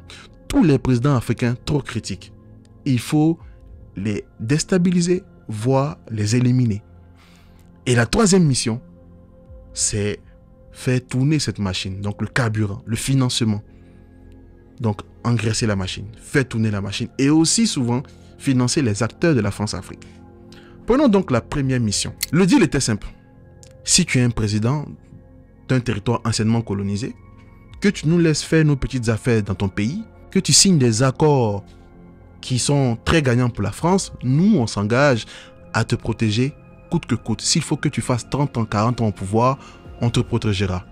Tous les présidents africains trop critiques. Il faut les déstabiliser, voire les éliminer. Et la troisième mission, c'est faire tourner cette machine. Donc le carburant, le financement. Donc engraisser la machine, faire tourner la machine. Et aussi souvent, financer les acteurs de la France-Afrique. Prenons donc la première mission. Le deal était simple. Si tu es un président d'un territoire anciennement colonisé, que tu nous laisses faire nos petites affaires dans ton pays, que tu signes des accords qui sont très gagnants pour la France, nous, on s'engage à te protéger coûte que coûte. S'il faut que tu fasses 30 ans, 40 ans au pouvoir, on te protégera.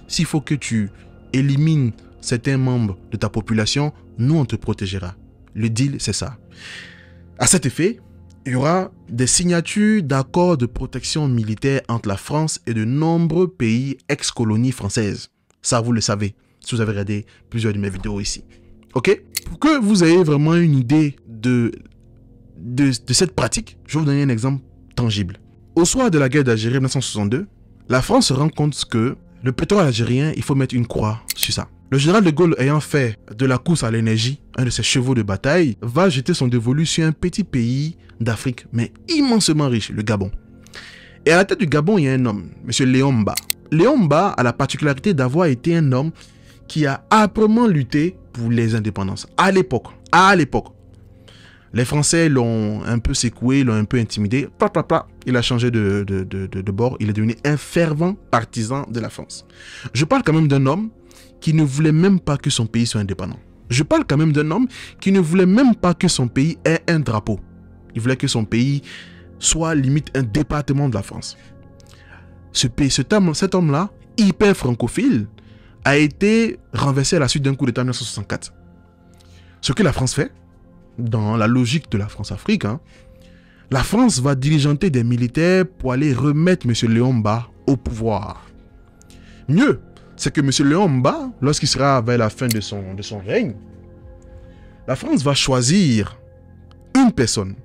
S'il faut que tu élimines certains membres de ta population, nous, on te protégera. Le deal, c'est ça. À cet effet, il y aura des signatures d'accords de protection militaire entre la France et de nombreux pays ex-colonies françaises. Ça, vous le savez, si vous avez regardé plusieurs de mes vidéos ici. Ok? Pour que vous ayez vraiment une idée de cette pratique, je vais vous donner un exemple tangible. Au soir de la guerre d'Algérie 1962, la France se rend compte que le pétrole algérien, il faut mettre une croix sur ça. Le général de Gaulle, ayant fait de la course à l'énergie un de ses chevaux de bataille, va jeter son dévolu sur un petit pays d'Afrique, mais immensement riche, le Gabon. Et à la tête du Gabon, il y a un homme, M. Léon Mba. Léon Mba a la particularité d'avoir été un homme qui a âprement lutté pour les indépendances. À l'époque. Les Français l'ont un peu secoué, l'ont un peu intimidé. Il a changé de bord. Il est devenu un fervent partisan de la France. Je parle quand même d'un homme qui ne voulait même pas que son pays soit indépendant. Je parle quand même d'un homme qui ne voulait même pas que son pays ait un drapeau. Il voulait que son pays soit limite un département de la France. Cet homme-là, hyper francophile, a été renversé à la suite d'un coup d'État en 1964. Ce que la France fait, dans la logique de la France-Afrique, la France va diligenter des militaires pour aller remettre M. Léon Mba au pouvoir. Mieux, c'est que M. Léon Mba, lorsqu'il sera vers la fin de son règne, la France va choisir une personne,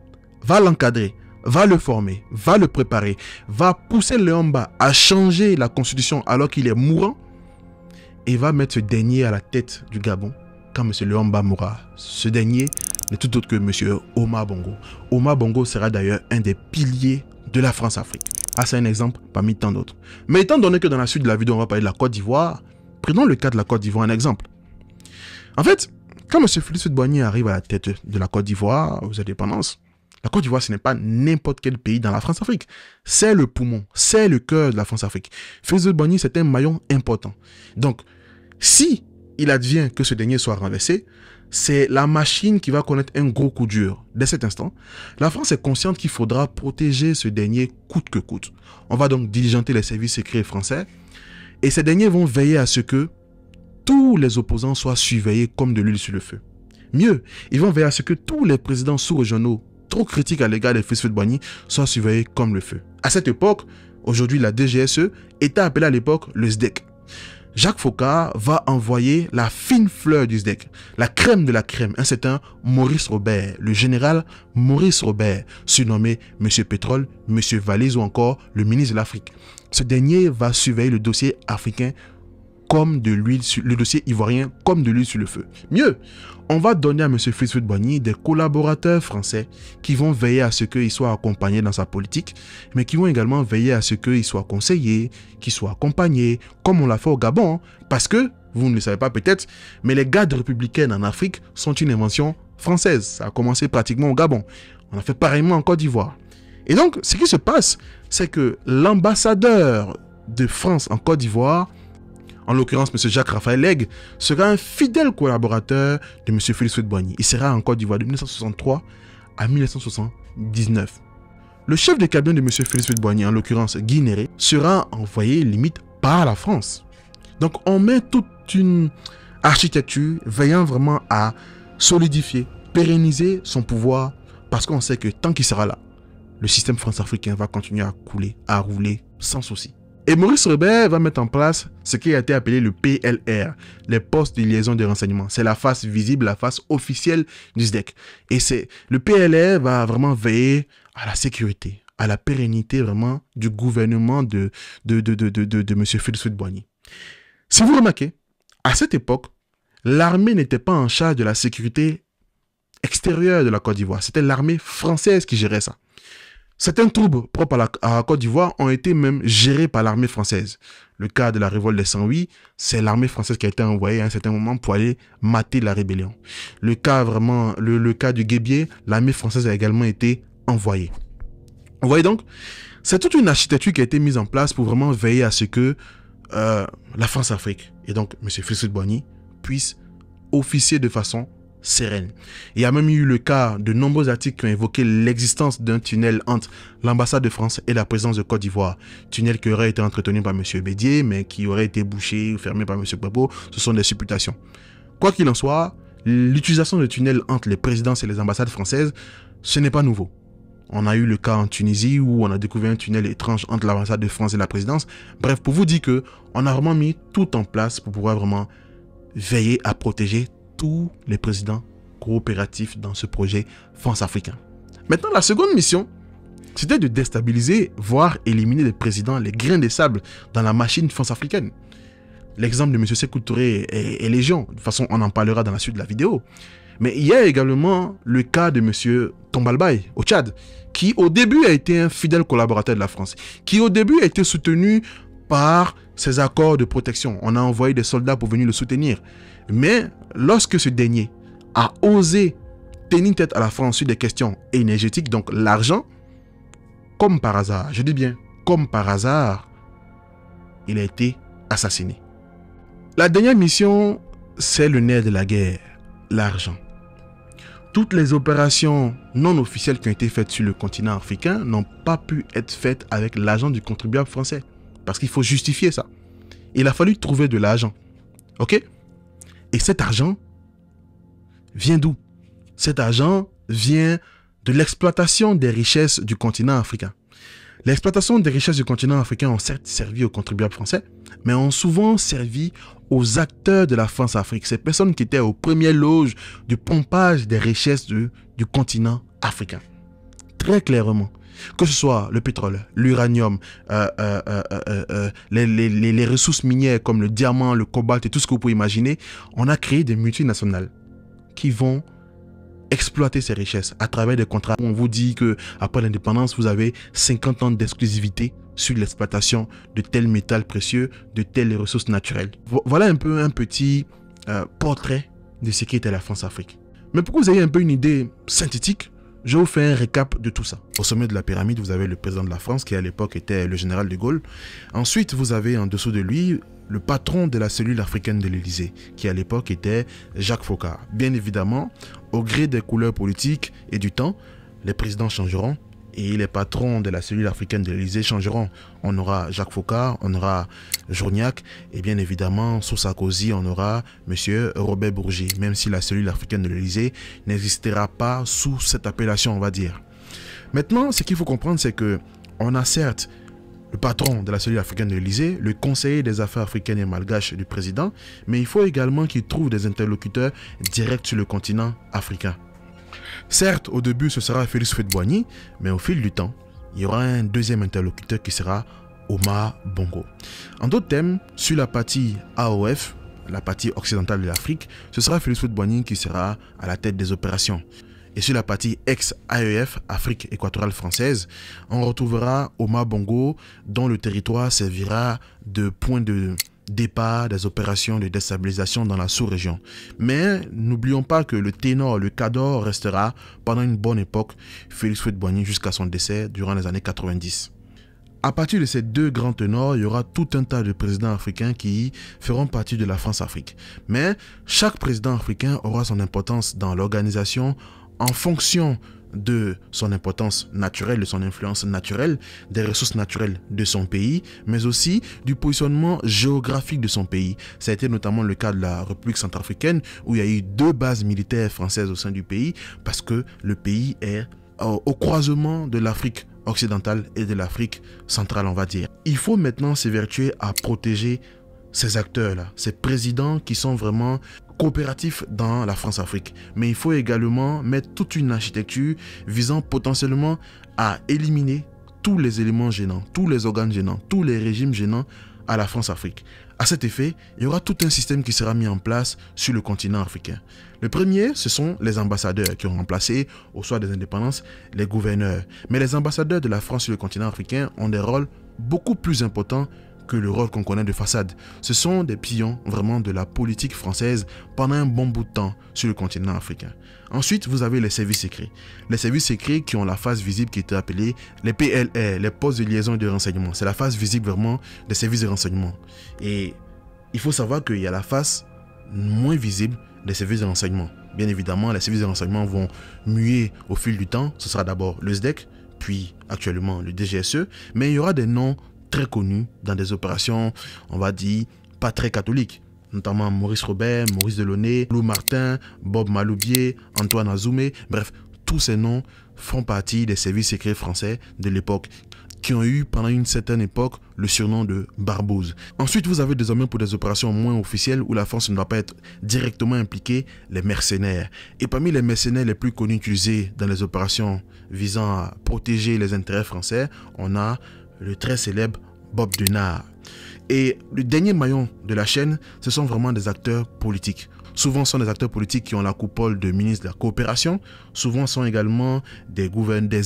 va l'encadrer, va le former, va le préparer, va pousser Léon Mba à changer la constitution alors qu'il est mourant et va mettre ce dernier à la tête du Gabon quand M. Léon Mba mourra. Ce dernier n'est tout autre que M. Omar Bongo. Omar Bongo sera d'ailleurs un des piliers de la France-Afrique. Ah, c'est un exemple parmi tant d'autres. Mais étant donné que dans la suite de la vidéo, on va parler de la Côte d'Ivoire, prenons le cas de la Côte d'Ivoire, un exemple. En fait, quand M. Félix Houphouët-Boigny arrive à la tête de la Côte d'Ivoire, aux indépendances, la Côte d'Ivoire, ce n'est pas n'importe quel pays dans la France-Afrique. C'est le poumon, c'est le cœur de la France-Afrique. Félix Houphouët-Boigny, c'est un maillon important. Donc, si il advient que ce dernier soit renversé, c'est la machine qui va connaître un gros coup dur. Dès cet instant, la France est consciente qu'il faudra protéger ce dernier coûte que coûte. On va donc diligenter les services secrets français et ces derniers vont veiller à ce que tous les opposants soient surveillés comme de l'huile sur le feu. Mieux, ils vont veiller à ce que tous les présidents sous-régionaux trop critiques à l'égard des Félix Houphouët-Boigny soient surveillés comme le feu. À cette époque, aujourd'hui la DGSE était appelée à l'époque le SDEC. Jacques Foccart va envoyer la fine fleur du SDEC, la crème de la crème, un certain Maurice Robert, le général Maurice Robert, surnommé Monsieur Pétrole, Monsieur Valise ou encore le ministre de l'Afrique. Ce dernier va surveiller le dossier africain comme de l'huile sur le dossier ivoirien comme de l'huile sur le feu. Mieux, on va donner à M. Félix Houphouët-Boigny des collaborateurs français qui vont veiller à ce qu'il soit accompagné dans sa politique, mais qui vont également veiller à ce qu'il soit conseillé, qu'il soit accompagné, comme on l'a fait au Gabon, parce que, vous ne le savez pas peut-être, mais les gardes républicaines en Afrique sont une invention française. Ça a commencé pratiquement au Gabon. On a fait pareillement en Côte d'Ivoire. Et donc, ce qui se passe, c'est que l'ambassadeur de France en Côte d'Ivoire, en l'occurrence M. Jacques-Raphaël Lègue, sera un fidèle collaborateur de M. Félix Houphouët-Boigny. Il sera en Côte d'Ivoire de 1963 à 1979. Le chef de cabinet de M. Félix Houphouët-Boigny, en l'occurrence Guy Néré, sera envoyé limite par la France. Donc on met toute une architecture veillant vraiment à solidifier, pérenniser son pouvoir, parce qu'on sait que tant qu'il sera là, le système france-africain va continuer à couler, à rouler sans souci. Et Maurice Robert va mettre en place ce qui a été appelé le PLR, les postes de liaison de renseignement. C'est la face visible, la face officielle du SDEC. Et le PLR va vraiment veiller à la sécurité, à la pérennité vraiment du gouvernement de M. Félix Houphouët-Boigny. Si vous remarquez, à cette époque, l'armée n'était pas en charge de la sécurité extérieure de la Côte d'Ivoire. C'était l'armée française qui gérait ça. Certains troubles propres à la Côte d'Ivoire ont été même gérés par l'armée française. Le cas de la révolte des 108, c'est l'armée française qui a été envoyée à un certain moment pour aller mater la rébellion. Le cas du Guébier, l'armée française a également été envoyée. Vous voyez donc, c'est toute une architecture qui a été mise en place pour vraiment veiller à ce que la France-Afrique, et donc M. Félix Houphouët-Boigny, puisse officier de façon sereine. Il y a même eu le cas de nombreux articles qui ont évoqué l'existence d'un tunnel entre l'ambassade de France et la présidence de Côte d'Ivoire. Tunnel qui aurait été entretenu par M. Bédier, mais qui aurait été bouché ou fermé par M. Gbagbo. Ce sont des supputations. Quoi qu'il en soit, l'utilisation de tunnels entre les présidences et les ambassades françaises, ce n'est pas nouveau. On a eu le cas en Tunisie où on a découvert un tunnel étrange entre l'ambassade de France et la présidence. Bref, pour vous dire que on a vraiment mis tout en place pour pouvoir vraiment veiller à protéger tous les présidents coopératifs dans ce projet France-Africain. Maintenant, la seconde mission, c'était de déstabiliser, voire éliminer les présidents, les grains de sable dans la machine France-africaine. L'exemple de M. Sékou Touré est légion. De toute façon, on en parlera dans la suite de la vidéo. Mais il y a également le cas de M. Tombalbaye au Tchad, qui au début a été un fidèle collaborateur de la France, qui au début a été soutenu par ses accords de protection. On a envoyé des soldats pour venir le soutenir. Mais lorsque ce dernier a osé tenir tête à la France sur des questions énergétiques, donc l'argent, comme par hasard, je dis bien comme par hasard, il a été assassiné. La dernière mission, c'est le nerf de la guerre, l'argent. Toutes les opérations non officielles qui ont été faites sur le continent africain n'ont pas pu être faites avec l'argent du contribuable français. Parce qu'il faut justifier ça. Il a fallu trouver de l'argent. Ok? Et cet argent vient d'où? Cet argent vient de l'exploitation des richesses du continent africain. L'exploitation des richesses du continent africain ont certes servi aux contribuables français, mais ont souvent servi aux acteurs de la France-Afrique, ces personnes qui étaient aux premières loges du pompage des richesses du continent africain. Très clairement. Que ce soit le pétrole, l'uranium, les ressources minières comme le diamant, le cobalt et tout ce que vous pouvez imaginer, on a créé des multinationales qui vont exploiter ces richesses à travers des contrats. On vous dit qu'après l'indépendance, vous avez 50 ans d'exclusivité sur l'exploitation de tels métals précieux, de telles ressources naturelles. Voilà un peu un petit portrait de ce qu'était la France-Afrique. Mais pour que vous ayez un peu une idée synthétique, je vous fais un récap de tout ça. Au sommet de la pyramide, vous avez le président de la France, qui à l'époque était le général de Gaulle. Ensuite, vous avez en dessous de lui le patron de la cellule africaine de l'Élysée, qui à l'époque était Jacques Foccart. Bien évidemment, au gré des couleurs politiques et du temps, les présidents changeront et les patrons de la cellule africaine de l'Élysée changeront. On aura Jacques Foccart, on aura Journiac et bien évidemment, sous Sarkozy, on aura M. Robert Bourgi, même si la cellule africaine de l'Élysée n'existera pas sous cette appellation, on va dire. Maintenant, ce qu'il faut comprendre, c'est que on a certes le patron de la cellule africaine de l'Élysée, le conseiller des affaires africaines et malgaches du président, mais il faut également qu'il trouve des interlocuteurs directs sur le continent africain. Certes, au début, ce sera Félix Houphouët-Boigny, mais au fil du temps, il y aura un deuxième interlocuteur qui sera Omar Bongo. En d'autres termes, sur la partie AOF, la partie occidentale de l'Afrique, ce sera Félix Houphouët-Boigny qui sera à la tête des opérations. Et sur la partie ex-AEF, Afrique équatoriale française, on retrouvera Omar Bongo, dont le territoire servira de point de départ des opérations de déstabilisation dans la sous-région. Mais n'oublions pas que le ténor, le cador restera pendant une bonne époque Félix Houphouët-Boigny jusqu'à son décès durant les années 90. À partir de ces deux grands ténors, il y aura tout un tas de présidents africains qui feront partie de la France-Afrique. Mais chaque président africain aura son importance dans l'organisation en fonction de son importance naturelle, de son influence naturelle, des ressources naturelles de son pays, mais aussi du positionnement géographique de son pays. Ça a été notamment le cas de la République centrafricaine, où il y a eu 2 bases militaires françaises au sein du pays, parce que le pays est au croisement de l'Afrique occidentale et de l'Afrique centrale, on va dire. Il faut maintenant s'évertuer à protéger ces acteurs-là, ces présidents qui sont vraiment coopératifs dans la France-Afrique. Mais il faut également mettre toute une architecture visant potentiellement à éliminer tous les éléments gênants, tous les organes gênants, tous les régimes gênants à la France-Afrique. À cet effet, il y aura tout un système qui sera mis en place sur le continent africain. Le premier, ce sont les ambassadeurs qui ont remplacé, au soir des indépendances, les gouverneurs. Mais les ambassadeurs de la France sur le continent africain ont des rôles beaucoup plus importants que le rôle qu'on connaît de façade. Ce sont des pions vraiment de la politique française pendant un bon bout de temps sur le continent africain. Ensuite, vous avez les services secrets. Les services secrets qui ont la face visible qui était appelée les PLR, les postes de liaison et de renseignement. C'est la face visible vraiment des services de renseignement. Et il faut savoir qu'il y a la face moins visible des services de renseignement. Bien évidemment, les services de renseignement vont muer au fil du temps. Ce sera d'abord le SDEC, puis actuellement le DGSE, mais il y aura des noms très connus dans des opérations, on va dire, pas très catholiques, notamment Maurice Robert, Maurice Delaunay, Lou Martin, Bob Maloubier, Antoine Azoumé, bref, tous ces noms font partie des services secrets français de l'époque, qui ont eu pendant une certaine époque le surnom de Barbouze. Ensuite, vous avez désormais pour des opérations moins officielles où la France ne doit pas être directement impliquée, les mercenaires. Et parmi les mercenaires les plus connus utilisés dans les opérations visant à protéger les intérêts français, on a le très célèbre Bob Denard. Et le dernier maillon de la chaîne, ce sont vraiment des acteurs politiques. souvent sont des acteurs politiques qui ont la coupole de ministre de la coopération, souvent sont également des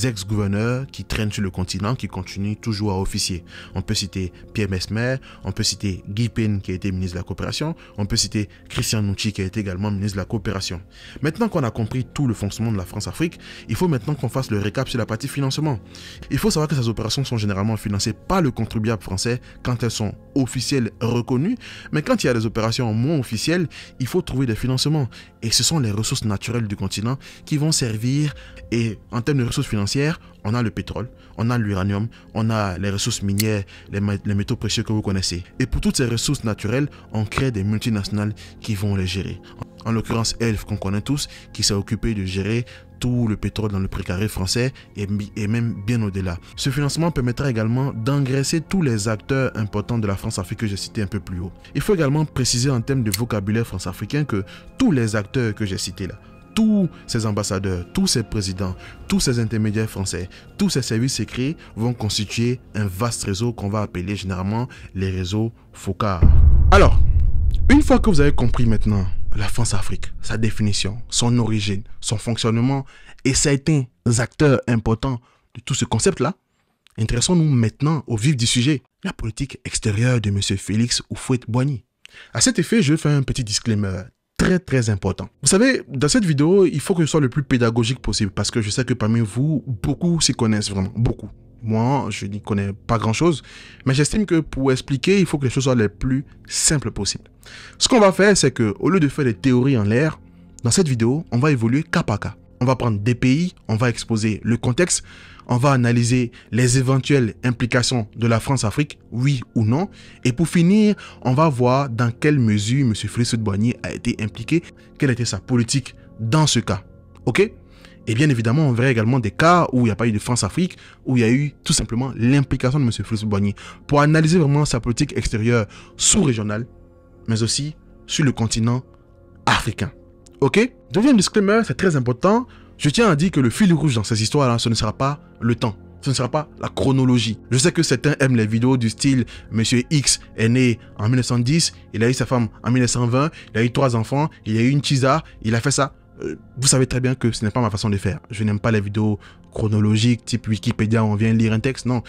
ex-gouverneurs qui traînent sur le continent, qui continuent toujours à officier. On peut citer Pierre Messmer, on peut citer Guy Payne qui a été ministre de la coopération, on peut citer Christian Nucci qui a été également ministre de la coopération. Maintenant qu'on a compris tout le fonctionnement de la France-Afrique, il faut maintenant qu'on fasse le récap sur la partie financement. Il faut savoir que ces opérations sont généralement financées par le contribuable français quand elles sont officielles reconnues, mais quand il y a des opérations moins officielles, il faut trouver des financements. Et ce sont les ressources naturelles du continent qui vont servir. Et en termes de ressources financières, on a le pétrole, on a l'uranium, on a les ressources minières, les métaux précieux que vous connaissez. Et pour toutes ces ressources naturelles, on crée des multinationales qui vont les gérer. En l'occurrence, Elf, qu'on connaît tous, qui s'est occupé de gérer tout le pétrole dans le précaré français et même bien au-delà. Ce financement permettra également d'engraisser tous les acteurs importants de la France-Afrique que j'ai cités un peu plus haut. Il faut également préciser en termes de vocabulaire france-africain que tous les acteurs que j'ai cités là, tous ces ambassadeurs, tous ces présidents, tous ces intermédiaires français, tous ces services secrets vont constituer un vaste réseau qu'on va appeler généralement les réseaux FOCAR. Alors, une fois que vous avez compris maintenant la France-Afrique, sa définition, son origine, son fonctionnement et certains acteurs importants de tout ce concept-là, intéressons-nous maintenant au vif du sujet, la politique extérieure de M. Félix Houphouët-Boigny. À cet effet, je fais un petit disclaimer très important. Vous savez, dans cette vidéo, il faut que je sois le plus pédagogique possible parce que je sais que parmi vous, beaucoup s'y connaissent vraiment, beaucoup. Moi, je n'y connais pas grand-chose, mais j'estime que pour expliquer, il faut que les choses soient les plus simples possibles. Ce qu'on va faire, c'est que au lieu de faire des théories en l'air, dans cette vidéo, on va évoluer cas par cas. On va prendre des pays, on va exposer le contexte, on va analyser les éventuelles implications de la France-Afrique, oui ou non, et pour finir, on va voir dans quelle mesure M. Félix Houphouët-Boigny a été impliqué, quelle était sa politique dans ce cas. Ok ? Et bien évidemment, on verra également des cas où il n'y a pas eu de France-Afrique, où il y a eu tout simplement l'implication de M. Félix Houphouët-Boigny pour analyser vraiment sa politique extérieure sous-régionale, mais aussi sur le continent africain. Ok? Deuxième disclaimer, c'est très important. Je tiens à dire que le fil rouge dans ces histoires-là, ce ne sera pas le temps. Ce ne sera pas la chronologie. Je sais que certains aiment les vidéos du style Monsieur X est né en 1910, il a eu sa femme en 1920, il a eu 3 enfants, il a eu une tisa, il a fait ça. Vous savez très bien que ce n'est pas ma façon de faire. Je n'aime pas les vidéos chronologiques type Wikipédia où on vient lire un texte. Non.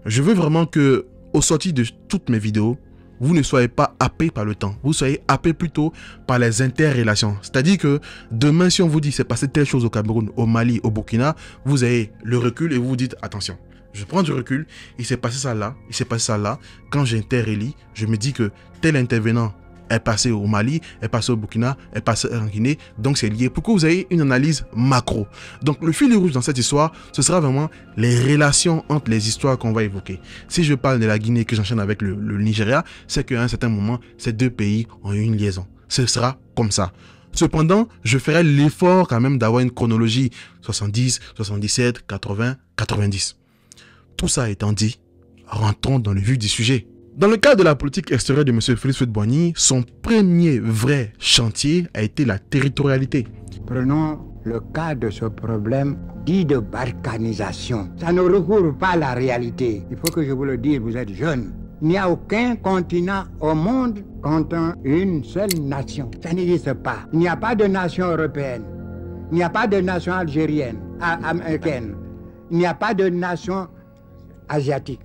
Je veux vraiment que, au sorti de toutes mes vidéos, vous ne soyez pas happé par le temps. Vous soyez happé plutôt par les interrelations. C'est-à-dire que demain, si on vous dit c'est passé telle chose au Cameroun, au Mali, au Burkina, vous avez le recul et vous vous dites attention. Je prends du recul, il s'est passé ça là, il s'est passé ça là. Quand j'interrelie, je me dis que tel intervenant est passé au Mali, est passé au Burkina, est passé en Guinée, donc c'est lié pour que vous ayez une analyse macro. Donc le fil rouge dans cette histoire, ce sera vraiment les relations entre les histoires qu'on va évoquer. Si je parle de la Guinée que j'enchaîne avec le Nigeria, c'est qu'à un certain moment, ces deux pays ont eu une liaison. Ce sera comme ça. Cependant, je ferai l'effort quand même d'avoir une chronologie 70, 77, 80, 90. Tout ça étant dit, rentrons dans le vif du sujet. Dans le cadre de la politique extérieure de M. Félix Houphouët-Boigny, son premier vrai chantier a été la territorialité. Prenons le cas de ce problème dit de balkanisation. Ça ne recouvre pas la réalité. Il faut que je vous le dise, vous êtes jeunes. Il n'y a aucun continent au monde contient une seule nation. Ça n'existe pas. Il n'y a pas de nation européenne. Il n'y a pas de nation algérienne, américaine. Il n'y a pas de nation asiatique.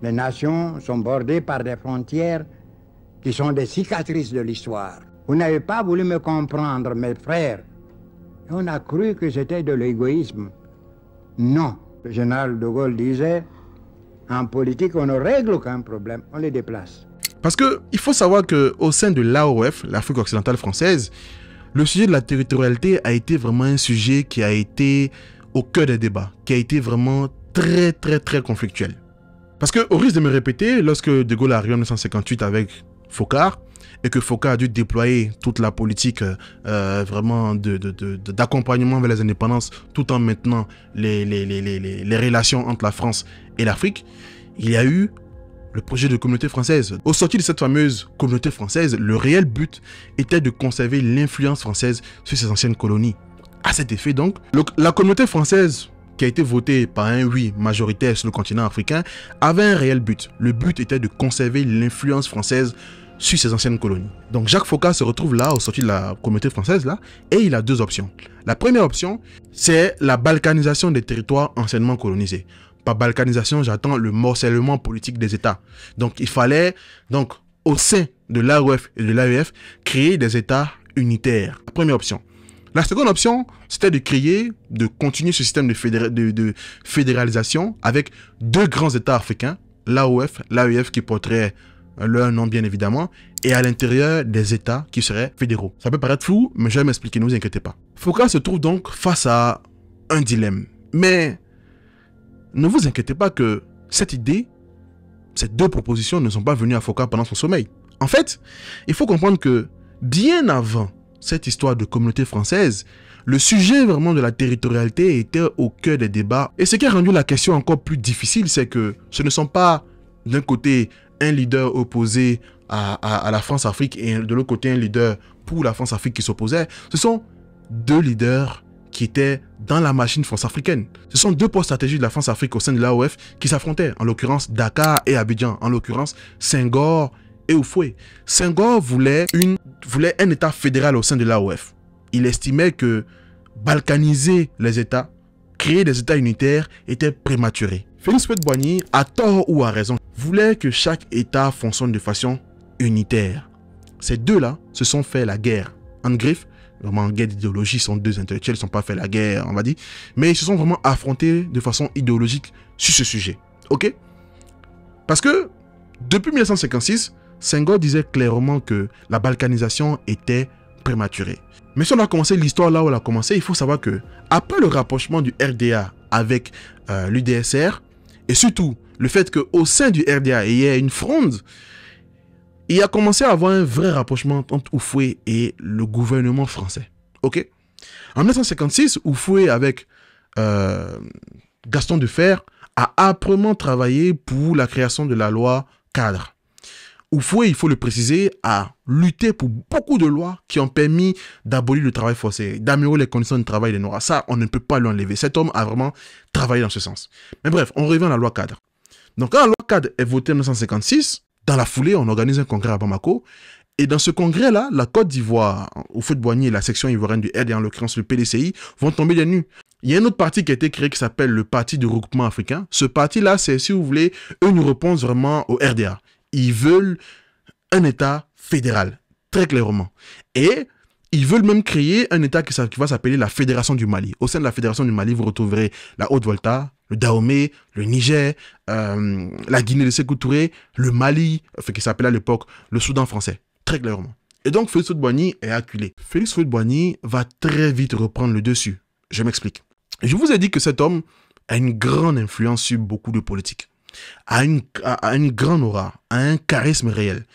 Les nations sont bordées par des frontières qui sont des cicatrices de l'histoire. Vous n'avez pas voulu me comprendre, mes frères. On a cru que c'était de l'égoïsme. Non. Le général de Gaulle disait, en politique, on ne règle aucun problème, on les déplace. Parce qu'il faut savoir qu'au sein de l'AOF, l'Afrique occidentale française, le sujet de la territorialité a été vraiment un sujet qui a été au cœur des débats, qui a été vraiment très conflictuel. Parce qu'au risque de me répéter, lorsque De Gaulle arrive en 1958 avec Foccart, et que Foccart a dû déployer toute la politique vraiment d'accompagnement vers les indépendances, tout en maintenant les relations entre la France et l'Afrique, il y a eu le projet de communauté française. Au sorti de cette fameuse communauté française, le réel but était de conserver l'influence française sur ses anciennes colonies. À cet effet donc, la communauté française qui a été votée par un oui majoritaire sur le continent africain, avait un réel but. Le but était de conserver l'influence française sur ses anciennes colonies. Donc Jacques Foccart se retrouve là, au sorti de la communauté française, là, et il a deux options. La première option, c'est la balkanisation des territoires anciennement colonisés. Par balkanisation, j'attends le morcellement politique des États. Donc il fallait, donc, au sein de l'AOF et de l'AEF, créer des États unitaires. La première option. La seconde option, c'était de continuer ce système de fédéralisation avec deux grands États africains, l'AOF, l'AEF qui porterait leur nom bien évidemment, et à l'intérieur des États qui seraient fédéraux. Ça peut paraître flou, mais je vais m'expliquer, ne vous inquiétez pas. Foccart se trouve donc face à un dilemme. Mais ne vous inquiétez pas que cette idée, ces deux propositions ne sont pas venues à Foccart pendant son sommeil. En fait, il faut comprendre que bien avant cette histoire de communauté française, le sujet vraiment de la territorialité était au cœur des débats. Et ce qui a rendu la question encore plus difficile, c'est que ce ne sont pas d'un côté un leader opposé à la France-Afrique et de l'autre côté un leader pour la France-Afrique qui s'opposait. Ce sont deux leaders qui étaient dans la machine France-africaine. Ce sont deux postes stratégiques de la France-Afrique au sein de l'AOF qui s'affrontaient. En l'occurrence Dakar et Abidjan. En l'occurrence Senghor et Houphouët. Senghor voulait un État fédéral au sein de l'AOF. Il estimait que balkaniser les États, créer des États unitaires était prématuré. Félix Houphouët-Boigny, à tort ou à raison, voulait que chaque État fonctionne de façon unitaire. Ces deux-là se sont fait la guerre. En griffe, vraiment en guerre d'idéologie, sont deux intellectuels, ils ne sont pas fait la guerre, on va dire, mais ils se sont vraiment affrontés de façon idéologique sur ce sujet. Ok? Parce que depuis 1956, Senghor disait clairement que la balkanisation était prématurée. Mais si on a commencé l'histoire là où elle a commencé, il faut savoir que après le rapprochement du RDA avec l'UDSR, et surtout le fait qu'au sein du RDA il y ait une fronde, il a commencé à avoir un vrai rapprochement entre Houphouët et le gouvernement français. Ok? En 1956, Houphouët avec Gaston Defferre a âprement travaillé pour la création de la loi cadre. Houphouët, il faut le préciser, a lutté pour beaucoup de lois qui ont permis d'abolir le travail forcé, d'améliorer les conditions de travail des Noirs. Ça, on ne peut pas lui enlever. Cet homme a vraiment travaillé dans ce sens. Mais bref, on revient à la loi cadre. Donc, quand la loi cadre est votée en 1956, dans la foulée, on organise un congrès à Bamako. Et dans ce congrès-là, la Côte d'Ivoire, Houphouët-Boigny et la section ivoirienne du RDA, en l'occurrence le PDCI, vont tomber des nues. Il y a un autre parti qui a été créé qui s'appelle le Parti du regroupement africain. Ce parti-là, c'est, si vous voulez, une réponse vraiment au RDA. Ils veulent un État fédéral, très clairement. Et ils veulent même créer un État qui va s'appeler la Fédération du Mali. Au sein de la Fédération du Mali, vous retrouverez la Haute-Volta, le Dahomey, le Niger, la Guinée de Sékou Touré, le Mali, qui s'appelait à l'époque le Soudan français, très clairement. Et donc Félix Houphouët-Boigny est acculé. Félix Houphouët-Boigny va très vite reprendre le dessus. Je m'explique. Je vous ai dit que cet homme a une grande influence sur beaucoup de politiques. A une grande aura, a un charisme réel.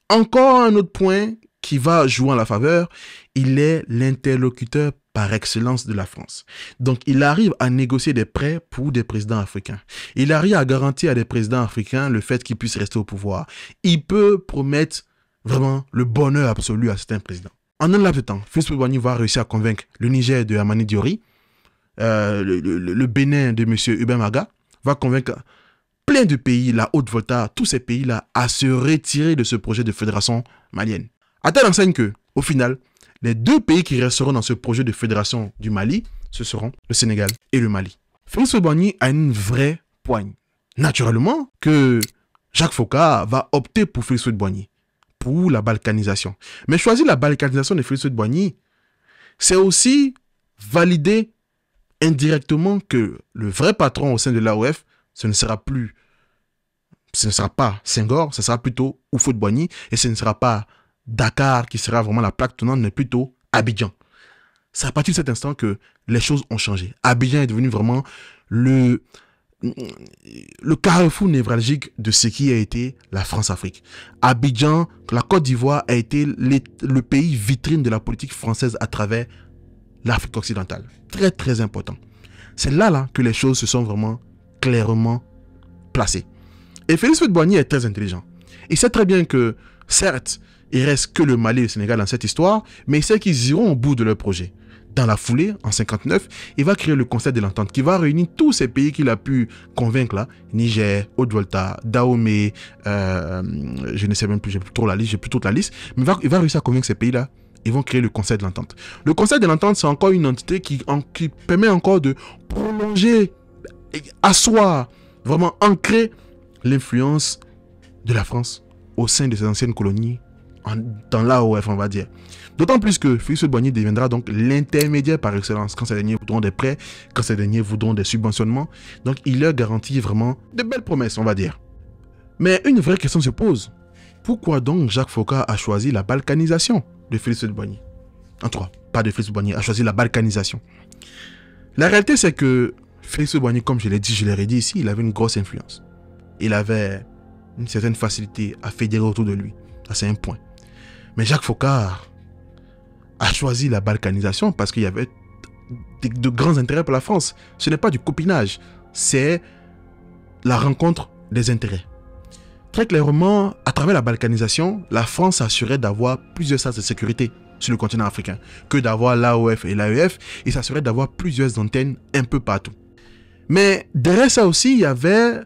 Encore un autre point qui va jouer en la faveur, il est l'interlocuteur par excellence de la France. Donc, il arrive à négocier des prêts pour des présidents africains. Il arrive à garantir à des présidents africains le fait qu'ils puissent rester au pouvoir. Il peut promettre vraiment le bonheur absolu à certains présidents. En un laps de temps, Félix Houphouët-Boigny va réussir à convaincre le Niger de Hamani Diori, le Bénin de M. Hubert Maga, va convaincre plein de pays, la Haute-Volta, tous ces pays-là, à se retirer de ce projet de fédération malienne. À telle enseigne que, au final, les deux pays qui resteront dans ce projet de fédération du Mali, ce seront le Sénégal et le Mali. Félix Houphouët-Boigny a une vraie poigne. Naturellement que Jacques Foccart va opter pour Félix Houphouët-Boigny, pour la balkanisation. Mais choisir la balkanisation de Félix Houphouët-Boigny, c'est aussi valider indirectement que le vrai patron au sein de l'AOF, ce ne sera pas Senghor, ce sera plutôt Houphouët-Boigny, et ce ne sera pas Dakar qui sera vraiment la plaque tournante, mais plutôt Abidjan. C'est à partir de cet instant que les choses ont changé. Abidjan est devenu vraiment le carrefour névralgique de ce qui a été la France-Afrique. Abidjan, la Côte d'Ivoire a été le pays vitrine de la politique française à travers l'Afrique occidentale. Très très important. C'est là que les choses se sont vraiment clairement placées. Et Félix Houphouët-Boigny est très intelligent. Il sait très bien que, certes, il reste que le Mali et le Sénégal dans cette histoire, mais il sait qu'ils iront au bout de leur projet. dans la foulée, en 59, il va créer le Conseil de l'Entente qui va réunir tous ces pays qu'il a pu convaincre là. Niger, Haute-Volta, Dahomey, je ne sais même plus, j'ai plus toute la liste. Mais il va réussir à convaincre ces pays-là. Ils vont créer le Conseil de l'Entente. Le Conseil de l'Entente, c'est encore une entité qui permet encore de prolonger, asseoir, vraiment ancrer l'influence de la France au sein de ses anciennes colonies, dans l'AOF, on va dire. D'autant plus que Félix Houphouët-Boigny deviendra donc l'intermédiaire par excellence quand ces derniers voudront des prêts, quand ces derniers voudront des subventionnements. Donc il leur garantit vraiment de belles promesses, on va dire. Mais une vraie question se pose. Pourquoi donc Jacques Foccart a choisi la balkanisation de Félix Houphouët-Boigny? En tout cas, pas de Félix Houphouët-Boigny, a choisi la balkanisation. La réalité, c'est que Félix Houphouët-Boigny, comme je l'ai dit, je l'ai redit ici, il avait une grosse influence. Il avait une certaine facilité à fédérer autour de lui. Ça, c'est un point. Mais Jacques Foccart a choisi la balkanisation parce qu'il y avait de grands intérêts pour la France. Ce n'est pas du copinage, c'est la rencontre des intérêts. Très clairement, à travers la balkanisation, la France s'assurait d'avoir plusieurs sas de sécurité sur le continent africain que d'avoir l'AOF et l'AEF, et s'assurait d'avoir plusieurs antennes un peu partout. Mais derrière ça aussi, il y avait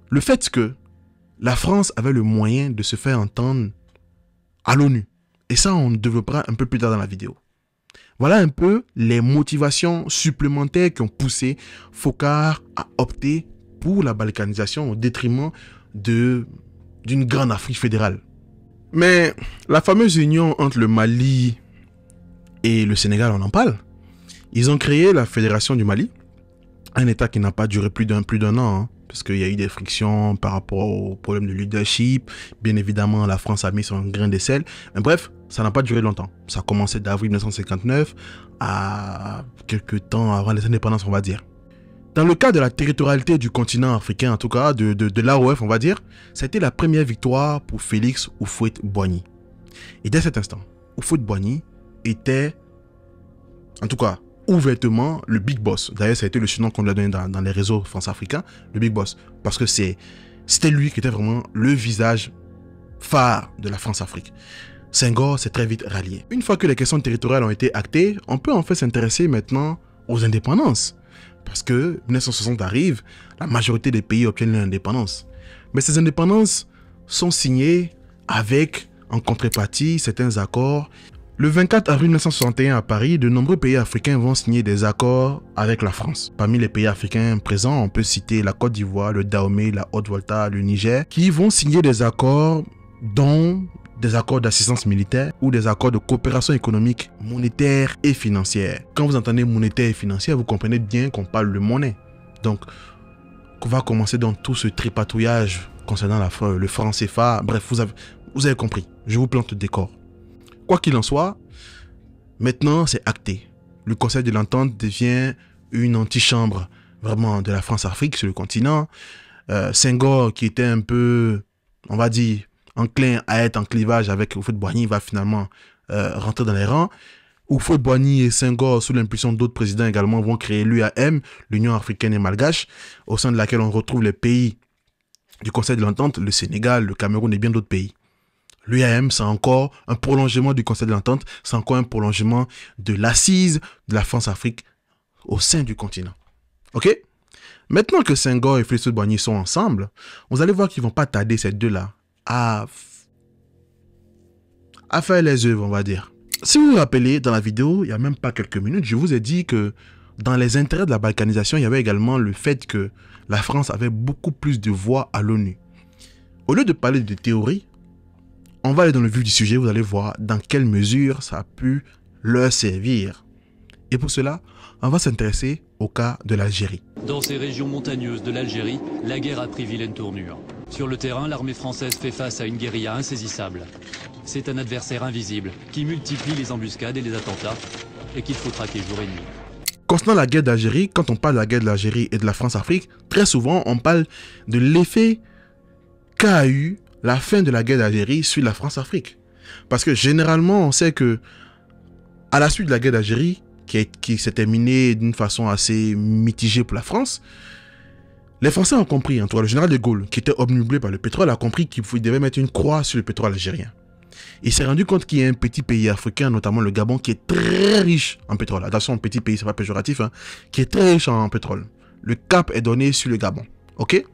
le fait que la France avait le moyen de se faire entendre à l'ONU. Et ça, on développera un peu plus tard dans la vidéo. Voilà un peu les motivations supplémentaires qui ont poussé Foccart à opter pour la balkanisation au détriment d'une grande Afrique fédérale. Mais la fameuse union entre le Mali et le Sénégal, on en parle. Ils ont créé la Fédération du Mali, un État qui n'a pas duré plus d'un an, hein, parce qu'il y a eu des frictions par rapport au problème de leadership. Bien évidemment, la France a mis son grain de sel. Mais bref, ça n'a pas duré longtemps. Ça a commencé d'avril 1959 à quelques temps avant les indépendances, on va dire. Dans le cas de la territorialité du continent africain, en tout cas de l'AOF, on va dire, c'était la première victoire pour Félix Houphouët-Boigny. Et dès cet instant, Houphouët-Boigny était, en tout cas, ouvertement le Big Boss. D'ailleurs, ça a été le surnom qu'on lui a donné dans les réseaux france-africains, le Big Boss. Parce que c'était lui qui était vraiment le visage phare de la France-Afrique. Senghor s'est très vite rallié. Une fois que les questions territoriales ont été actées, on peut en fait s'intéresser maintenant aux indépendances. Parce que 1960 arrive, la majorité des pays obtiennent l'indépendance. Mais ces indépendances sont signées avec, en contrepartie, certains accords. Le 24 avril 1961 à Paris, de nombreux pays africains vont signer des accords avec la France. Parmi les pays africains présents, on peut citer la Côte d'Ivoire, le Dahomey, la Haute-Volta, le Niger, qui vont signer des accords dont des accords d'assistance militaire ou des accords de coopération économique, monétaire et financière. Quand vous entendez monétaire et financière, vous comprenez bien qu'on parle de monnaie. Donc, on va commencer dans tout ce tripatouillage concernant le franc CFA. Bref, vous avez compris. Je vous plante le décor. Quoi qu'il en soit, maintenant c'est acté. Le Conseil de l'Entente devient une antichambre vraiment de la France-Afrique sur le continent. Senghor, qui était un peu, on va dire, enclin à être en clivage avec Houphouët-Boigny, va finalement rentrer dans les rangs. Houphouët-Boigny et Senghor, sous l'impulsion d'autres présidents également, vont créer l'UAM, l'Union africaine et malgache, au sein de laquelle on retrouve les pays du Conseil de l'Entente, le Sénégal, le Cameroun et bien d'autres pays. L'UAM, c'est encore un prolongement du Conseil de l'Entente, c'est encore un prolongement de l'assise de la France-Afrique au sein du continent. Ok? Maintenant que Senghor et Félix Houphouët-Boigny sont ensemble, vous allez voir qu'ils ne vont pas tarder, ces deux-là, à faire les œuvres, on va dire. Si vous vous rappelez, dans la vidéo, il n'y a même pas quelques minutes, je vous ai dit que dans les intérêts de la balkanisation, il y avait également le fait que la France avait beaucoup plus de voix à l'ONU. Au lieu de parler de théorie, on va aller dans le vif du sujet, vous allez voir dans quelle mesure ça a pu leur servir. Et pour cela, on va s'intéresser au cas de l'Algérie. Dans ces régions montagneuses de l'Algérie, la guerre a pris vilaine tournure. Sur le terrain, l'armée française fait face à une guérilla insaisissable. C'est un adversaire invisible qui multiplie les embuscades et les attentats et qu'il faut traquer jour et nuit. Concernant la guerre d'Algérie, quand on parle de la guerre de l'Algérie et de la France-Afrique, très souvent on parle de l'effet qu'a eu la fin de la guerre d'Algérie sur la France-Afrique. Parce que généralement, on sait que à la suite de la guerre d'Algérie, qui s'est terminée d'une façon assez mitigée pour la France, les Français ont compris, en tout cas le général de Gaulle, qui était obnubilé par le pétrole, a compris qu'il devait mettre une croix sur le pétrole algérien. Il s'est rendu compte qu'il y a un petit pays africain, notamment le Gabon, qui est très riche en pétrole. Attention, un petit pays, c'est pas péjoratif, hein, qui est très riche en pétrole. Le cap est donné sur le Gabon, ok?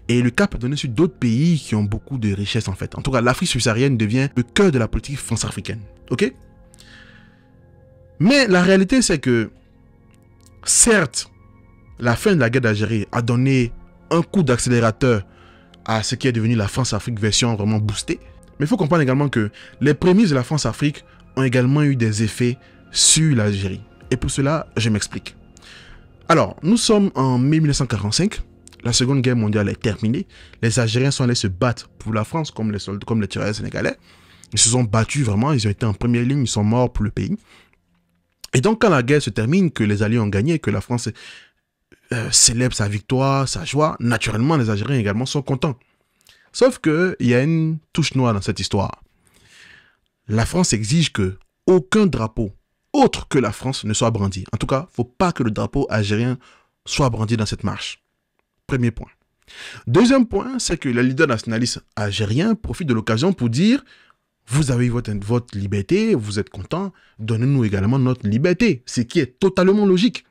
Et le cap est donné sur d'autres pays qui ont beaucoup de richesses en fait. En tout cas, l'Afrique subsaharienne devient le cœur de la politique france-africaine, ok? Mais la réalité, c'est que, certes, la fin de la guerre d'Algérie a donné un coup d'accélérateur à ce qui est devenu la France-Afrique version vraiment boostée. Mais il faut comprendre également que les prémices de la France-Afrique ont également eu des effets sur l'Algérie. Et pour cela, je m'explique. Alors, nous sommes en mai 1945. La Seconde Guerre mondiale est terminée. Les Algériens sont allés se battre pour la France comme les tirailleurs sénégalais. Ils se sont battus vraiment. Ils ont été en première ligne. Ils sont morts pour le pays. Et donc, quand la guerre se termine, que les Alliés ont gagné, que la France célèbre sa victoire, sa joie, naturellement, les Algériens également sont contents. Sauf qu'il y a une touche noire dans cette histoire. La France exige que aucun drapeau autre que la France ne soit brandi. En tout cas, il ne faut pas que le drapeau algérien soit brandi dans cette marche. Premier point. Deuxième point, c'est que les leaders nationalistes algériens profitent de l'occasion pour dire « Vous avez votre liberté, vous êtes contents, donnez-nous également notre liberté », ce qui est totalement logique.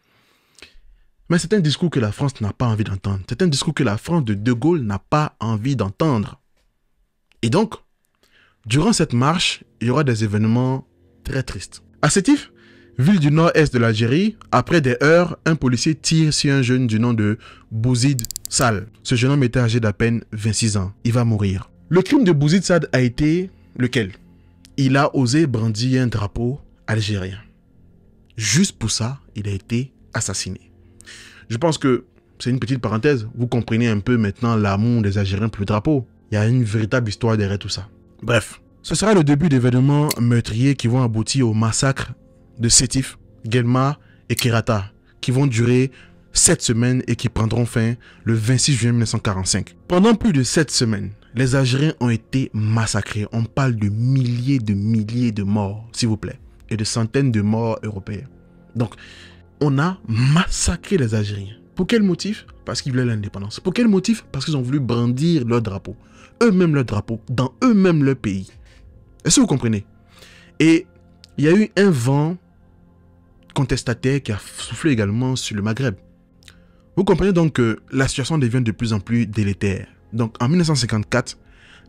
Mais c'est un discours que la France n'a pas envie d'entendre. C'est un discours que la France de De Gaulle n'a pas envie d'entendre. Et donc, durant cette marche, il y aura des événements très tristes. À Sétif, ville du nord-est de l'Algérie, après des heurts, un policier tire sur un jeune du nom de Bouzid Sall. Ce jeune homme était âgé d'à peine 26 ans. Il va mourir. Le crime de Bouzid Sall a été lequel? Il a osé brandir un drapeau algérien. Juste pour ça, il a été assassiné. Je pense que c'est une petite parenthèse. Vous comprenez un peu maintenant l'amour des Algériens pour le drapeau. Il y a une véritable histoire derrière tout ça. Bref, ce sera le début d'événements meurtriers qui vont aboutir au massacre de Sétif, Guelma et Kerata, qui vont durer 7 semaines et qui prendront fin le 26 juin 1945. Pendant plus de 7 semaines, les Algériens ont été massacrés. On parle de milliers de morts, s'il vous plaît, et de centaines de morts européens. Donc, on a massacré les Algériens. Pour quel motif? Parce qu'ils voulaient l'indépendance. Pour quel motif? Parce qu'ils ont voulu brandir leur drapeau. Eux-mêmes leur drapeau, dans eux-mêmes leur pays. Est-ce que vous comprenez? Et il y a eu un vent contestataire qui a soufflé également sur le Maghreb. Vous comprenez donc que la situation devient de plus en plus délétère. Donc en 1954,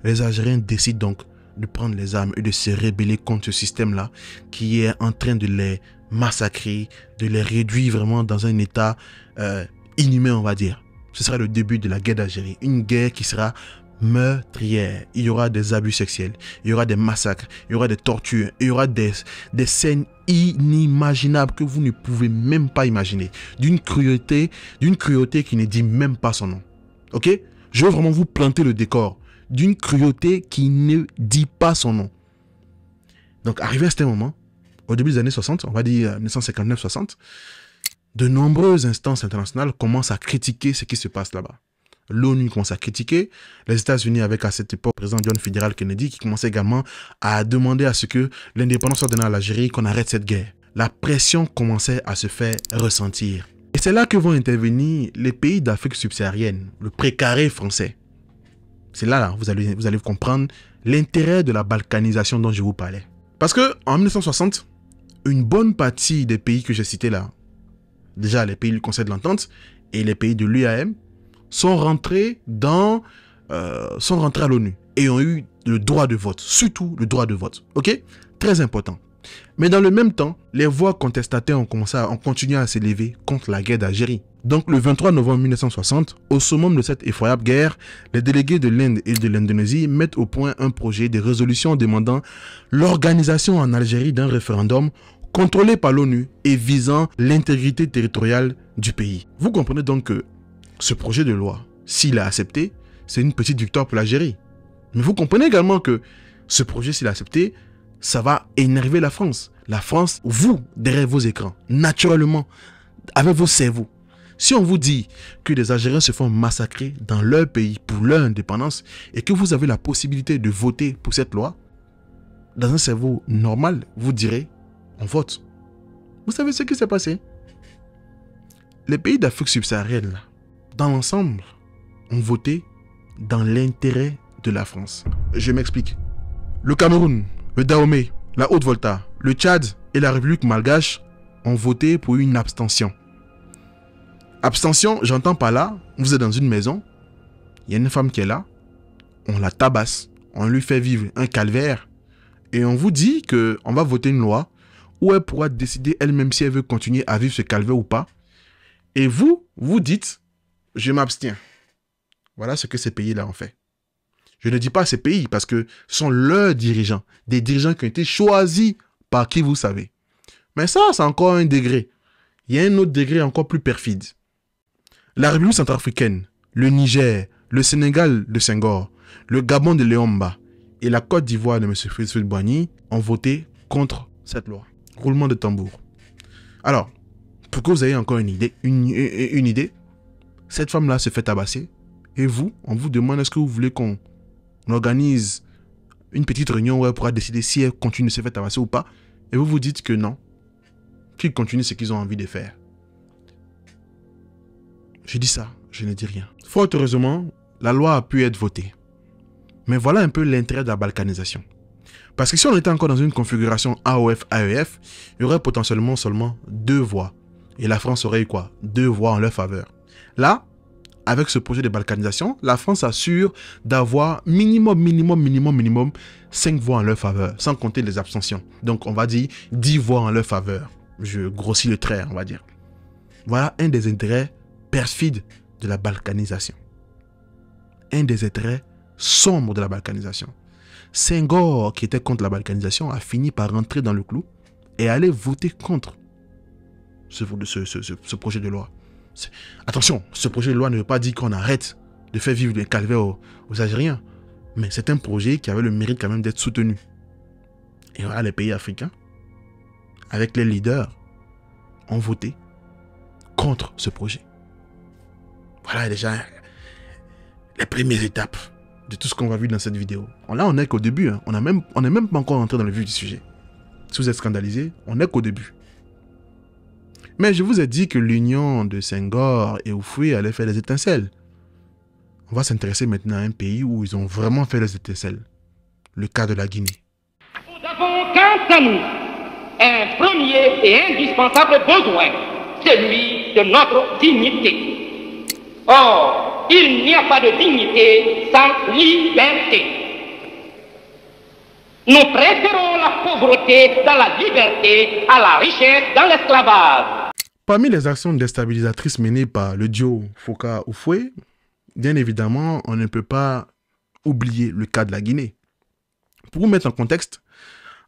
les Algériens décident donc de prendre les armes et de se rebeller contre ce système-là qui est en train de les massacrer, de les réduire vraiment dans un état inhumain, on va dire. Ce sera le début de la guerre d'Algérie. Une guerre qui sera meurtrière. Il y aura des abus sexuels, il y aura des massacres, il y aura des tortures, il y aura des scènes inimaginables que vous ne pouvez même pas imaginer. D'une cruauté qui ne dit même pas son nom. Ok? Je veux vraiment vous planter le décor. D'une cruauté qui ne dit pas son nom. Donc, arrivé à ce moment, au début des années 60, on va dire 1959-60, de nombreuses instances internationales commencent à critiquer ce qui se passe là-bas. L'ONU commence à critiquer, les États-Unis avec à cette époque le président John Fitzgerald Kennedy qui commençait également à demander à ce que l'indépendance soit donnée à l'Algérie, qu'on arrête cette guerre. La pression commençait à se faire ressentir. Et c'est là que vont intervenir les pays d'Afrique subsaharienne, le précaré français. C'est là, vous allez comprendre l'intérêt de la balkanisation dont je vous parlais. Parce que en 1960, une bonne partie des pays que j'ai cités là, déjà les pays du Conseil de l'Entente et les pays de l'UAM, sont rentrés à l'ONU et ont eu le droit de vote, surtout le droit de vote. Ok? Très important. Mais dans le même temps, les voix contestataires ont continué à s'élever contre la guerre d'Algérie. Donc le 23 novembre 1960, au summum de cette effroyable guerre, les délégués de l'Inde et de l'Indonésie mettent au point un projet de résolution demandant l'organisation en Algérie d'un référendum contrôlé par l'ONU et visant l'intégrité territoriale du pays. Vous comprenez donc que ce projet de loi, s'il est accepté, c'est une petite victoire pour l'Algérie. Mais vous comprenez également que ce projet, s'il est accepté, ça va énerver la France. La France, vous, derrière vos écrans, naturellement, avec vos cerveaux. Si on vous dit que les Algériens se font massacrer dans leur pays pour leur indépendance et que vous avez la possibilité de voter pour cette loi, dans un cerveau normal, vous direz, on vote. Vous savez ce qui s'est passé? Les pays d'Afrique subsaharienne, là, dans l'ensemble, ont voté dans l'intérêt de la France. Je m'explique. Le Cameroun, le Dahomey, la Haute-Volta, le Tchad et la République malgache ont voté pour une abstention. Abstention, j'entends par là, vous êtes dans une maison, il y a une femme qui est là, on la tabasse, on lui fait vivre un calvaire et on vous dit qu'on va voter une loi où elle pourra décider elle-même si elle veut continuer à vivre ce calvaire ou pas. Et vous, vous dites, je m'abstiens. Voilà ce que ces pays-là ont fait. Je ne dis pas ces pays parce que ce sont leurs dirigeants, des dirigeants qui ont été choisis par qui vous savez. Mais ça, c'est encore un degré. Il y a un autre degré encore plus perfide. La République centrafricaine, le Niger, le Sénégal de Senghor, le Gabon de Léomba et la Côte d'Ivoire de M. Houphouët-Boigny ont voté contre cette loi. Roulement de tambour. Alors, pour que vous ayez encore une idée, cette femme-là se fait tabasser et vous, on vous demande est-ce que vous voulez qu'on organise une petite réunion où elle pourra décider si elle continue de se faire tabasser ou pas et vous vous dites que non, qu'ils continuent ce qu'ils ont envie de faire. Je dis ça, je ne dis rien. Fort heureusement, la loi a pu être votée. Mais voilà un peu l'intérêt de la balkanisation. Parce que si on était encore dans une configuration AOF-AEF, il y aurait potentiellement seulement 2 voix. Et la France aurait eu quoi? 2 voix en leur faveur. Là, avec ce projet de balkanisation, la France assure d'avoir minimum 5 voix en leur faveur, sans compter les abstentions. Donc on va dire 10 voix en leur faveur. Je grossis le trait, on va dire. Voilà un des intérêts perfides de la balkanisation. Un des intérêts sombres de la balkanisation. Senghor, qui était contre la balkanisation, a fini par rentrer dans le clou et aller voter contre ce projet de loi. Attention, ce projet de loi ne veut pas dire qu'on arrête de faire vivre les calvaires aux Algériens. Mais c'est un projet qui avait le mérite quand même d'être soutenu. Et voilà, les pays africains, avec les leaders, ont voté contre ce projet. Voilà déjà les premières étapes de tout ce qu'on va vivre dans cette vidéo. Là, on n'est qu'au début. Hein. On n'est même pas encore entré dans le vif du sujet. Si vous êtes scandalisé, on n'est qu'au début. Mais je vous ai dit que l'union de Senghor et Houphouët allait faire des étincelles. On va s'intéresser maintenant à un pays où ils ont vraiment fait des étincelles. Le cas de la Guinée. Nous avons quant à nous un premier et indispensable besoin, celui de notre dignité. Or, il n'y a pas de dignité sans liberté. Nous préférons la pauvreté dans la liberté à la richesse dans l'esclavage. Parmi les actions déstabilisatrices menées par le duo Fauqa-Houphouët, bien évidemment, on ne peut pas oublier le cas de la Guinée. Pour vous mettre en contexte,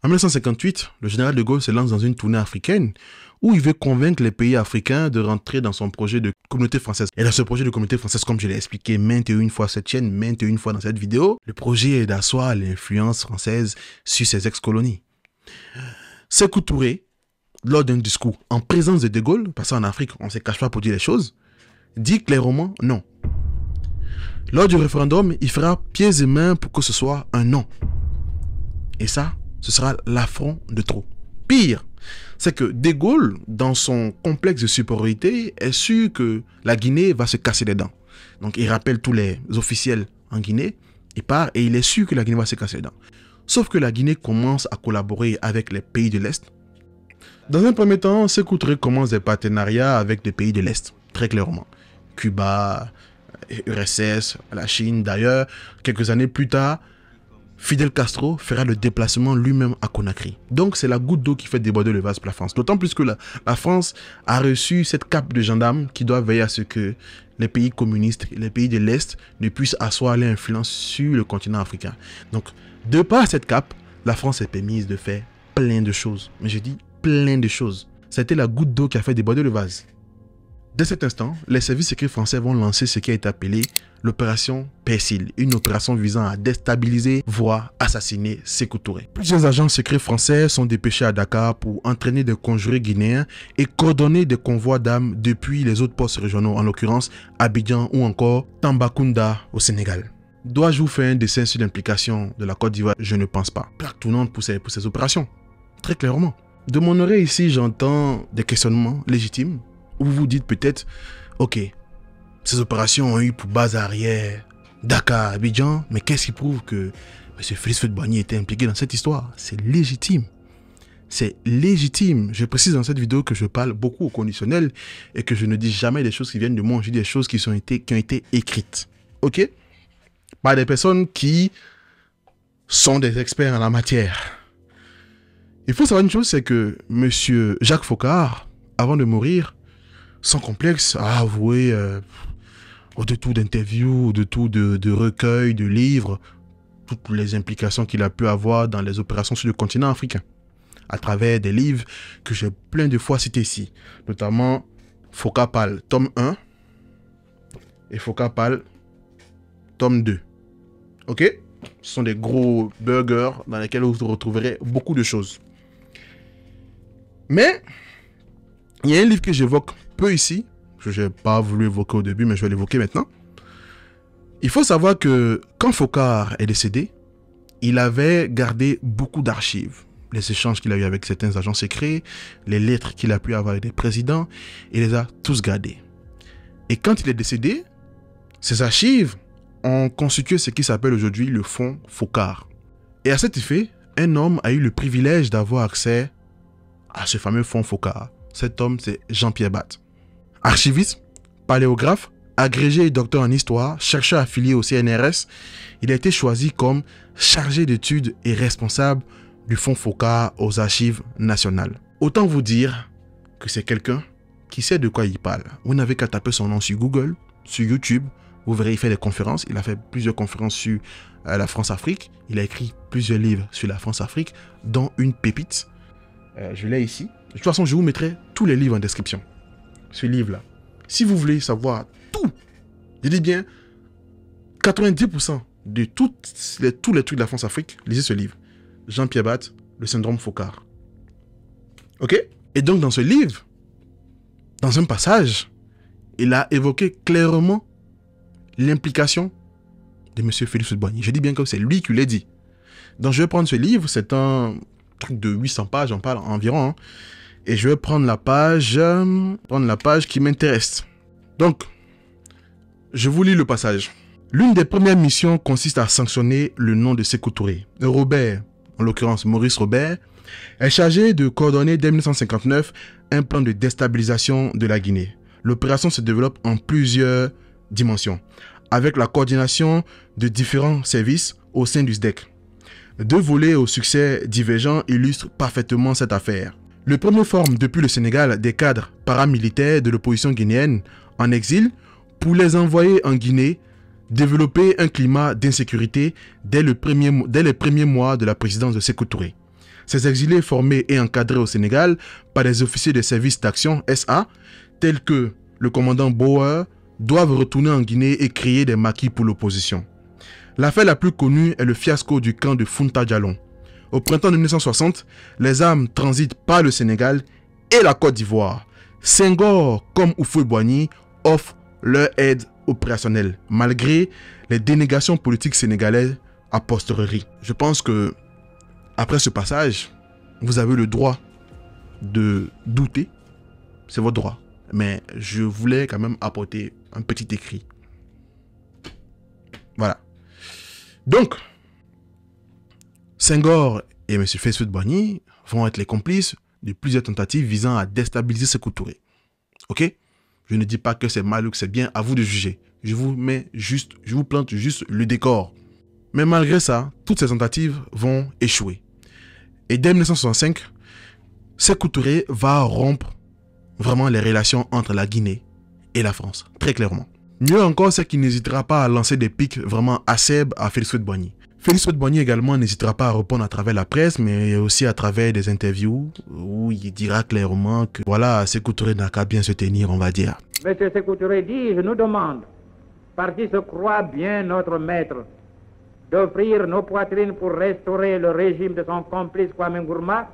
en 1958, le général de Gaulle se lance dans une tournée africaine où il veut convaincre les pays africains de rentrer dans son projet de communauté française. Et dans ce projet de communauté française, comme je l'ai expliqué maintes et une fois cette chaîne, maintes et une fois dans cette vidéo, le projet est d'asseoir l'influence française sur ses ex-colonies. Sékou Touré, lors d'un discours en présence de Gaulle, parce qu'en Afrique, on ne se cache pas pour dire les choses, dit clairement non. Lors du référendum, il fera pieds et mains pour que ce soit un non. Et ça, ce sera l'affront de trop. Pire, c'est que De Gaulle, dans son complexe de supériorité, est sûr que la Guinée va se casser les dents. Donc il rappelle tous les officiels en Guinée, il part et il est sûr que la Guinée va se casser les dents. Sauf que la Guinée commence à collaborer avec les pays de l'Est. Dans un premier temps, Sékou Touré commence des partenariats avec les pays de l'Est, très clairement. Cuba, URSS, la Chine. D'ailleurs, quelques années plus tard, Fidel Castro fera le déplacement lui-même à Conakry. Donc c'est la goutte d'eau qui fait déborder le vase pour la France. D'autant plus que la France a reçu cette cape de gendarme qui doit veiller à ce que les pays communistes, les pays de l'Est ne puissent asseoir leur influence sur le continent africain. Donc de par cette cape, la France est permise de faire plein de choses. Mais je dis plein de choses. C'était la goutte d'eau qui a fait déborder le vase. Dès cet instant, les services secrets français vont lancer ce qui a été appelé l'opération Persil, une opération visant à déstabiliser, voire assassiner Sékou Touré. Plusieurs agents secrets français sont dépêchés à Dakar pour entraîner des conjurés guinéens et coordonner des convois d'armes depuis les autres postes régionaux, en l'occurrence Abidjan ou encore Tambacounda au Sénégal. Dois-je vous faire un dessin sur l'implication de la Côte d'Ivoire? Je ne pense pas. Plaque tournante pour ces opérations. Très clairement. De mon oreille ici, j'entends des questionnements légitimes où vous vous dites peut-être, ok, ces opérations ont eu pour base arrière Dakar, Abidjan, mais qu'est-ce qui prouve que M. Félix Houphouët-Boigny était impliqué dans cette histoire. C'est légitime. C'est légitime. Je précise dans cette vidéo que je parle beaucoup au conditionnel et que je ne dis jamais des choses qui viennent de moi. Je dis des choses qui ont été écrites. OK? Par des personnes qui sont des experts en la matière. Il faut savoir une chose, c'est que M. Jacques Foccart, avant de mourir, sans complexe, a avoué au détour d'interviews, au détour de recueils, de livres, toutes les implications qu'il a pu avoir dans les opérations sur le continent africain, à travers des livres que j'ai plein de fois cités ici, notamment Foccart Pâle, tome 1, et Foccart Pâle, tome 2. Ok? Ce sont des gros burgers dans lesquels vous retrouverez beaucoup de choses. Mais, il y a un livre que j'évoque peu ici, que je n'ai pas voulu évoquer au début, mais je vais l'évoquer maintenant. Il faut savoir que quand Foccart est décédé, il avait gardé beaucoup d'archives. Les échanges qu'il a eu avec certains agents secrets, les lettres qu'il a pu avoir avec des présidents, il les a tous gardées. Et quand il est décédé, ces archives ont constitué ce qui s'appelle aujourd'hui le fonds Foccart. Et à cet effet, un homme a eu le privilège d'avoir accès à ce fameux fonds Foccart. Cet homme, c'est Jean-Pierre Batte. Archiviste, paléographe, agrégé et docteur en histoire, chercheur affilié au CNRS, il a été choisi comme chargé d'études et responsable du fonds Foccart aux archives nationales. Autant vous dire que c'est quelqu'un qui sait de quoi il parle. Vous n'avez qu'à taper son nom sur Google, sur YouTube, vous verrez, il fait des conférences. Il a fait plusieurs conférences sur la France-Afrique. Il a écrit plusieurs livres sur la France-Afrique, dont une pépite. Je l'ai ici. De toute façon, je vous mettrai tous les livres en description. Ce livre-là. Si vous voulez savoir tout, je dis bien 90% de tous les trucs de la France-Afrique, lisez ce livre. Jean-Pierre Batte, le syndrome Foccart. Ok? Et donc, dans ce livre, dans un passage, il a évoqué clairement l'implication de M. Félix Houphouët-Boigny. Je dis bien que c'est lui qui l'a dit. Donc, je vais prendre ce livre. C'est un truc de 800 pages, j'en parle environ. Hein, et je vais prendre la page qui m'intéresse. Donc, je vous lis le passage. L'une des premières missions consiste à sanctionner le nom de Sékou Touré. Robert, en l'occurrence Maurice Robert, est chargé de coordonner dès 1959 un plan de déstabilisation de la Guinée. L'opération se développe en plusieurs dimensions, avec la coordination de différents services au sein du SDEC. Deux volets au succès divergents illustrent parfaitement cette affaire. Le premier forme depuis le Sénégal des cadres paramilitaires de l'opposition guinéenne en exil pour les envoyer en Guinée, développer un climat d'insécurité dès les premiers mois de la présidence de Sékou Touré. Ces exilés formés et encadrés au Sénégal par des officiers des services d'action SA, tels que le commandant Bauer, doivent retourner en Guinée et créer des maquis pour l'opposition. L'affaire la plus connue est le fiasco du camp de Founta Djallon. Au printemps de 1960, les armes transitent par le Sénégal et la Côte d'Ivoire. Senghor comme Houphouët-Boigny offrent leur aide opérationnelle, malgré les dénégations politiques sénégalaises a posteriori. Je pense que, après ce passage, vous avez le droit de douter. C'est votre droit. Mais je voulais quand même apporter un petit écrit. Voilà. Donc, Senghor et M. Félix Houphouët-Boigny vont être les complices de plusieurs tentatives visant à déstabiliser Sékou Touré. Ok? Je ne dis pas que c'est mal ou que c'est bien, à vous de juger. Je vous plante juste le décor. Mais malgré ça, toutes ces tentatives vont échouer. Et dès 1965, Sékou Touré va rompre vraiment les relations entre la Guinée et la France, très clairement. Mieux encore, c'est qu'il n'hésitera pas à lancer des pics vraiment acerbes à Félix Houphouët-Boigny. Félix Houphouët-Boigny également n'hésitera pas à répondre à travers la presse, mais aussi à travers des interviews où il dira clairement que voilà, Sékou Touré n'a qu'à bien se tenir, on va dire. Monsieur Sékou Touré dit, je nous demande, par qui se croit bien notre maître, d'offrir nos poitrines pour restaurer le régime de son complice Kwame Nkrumah,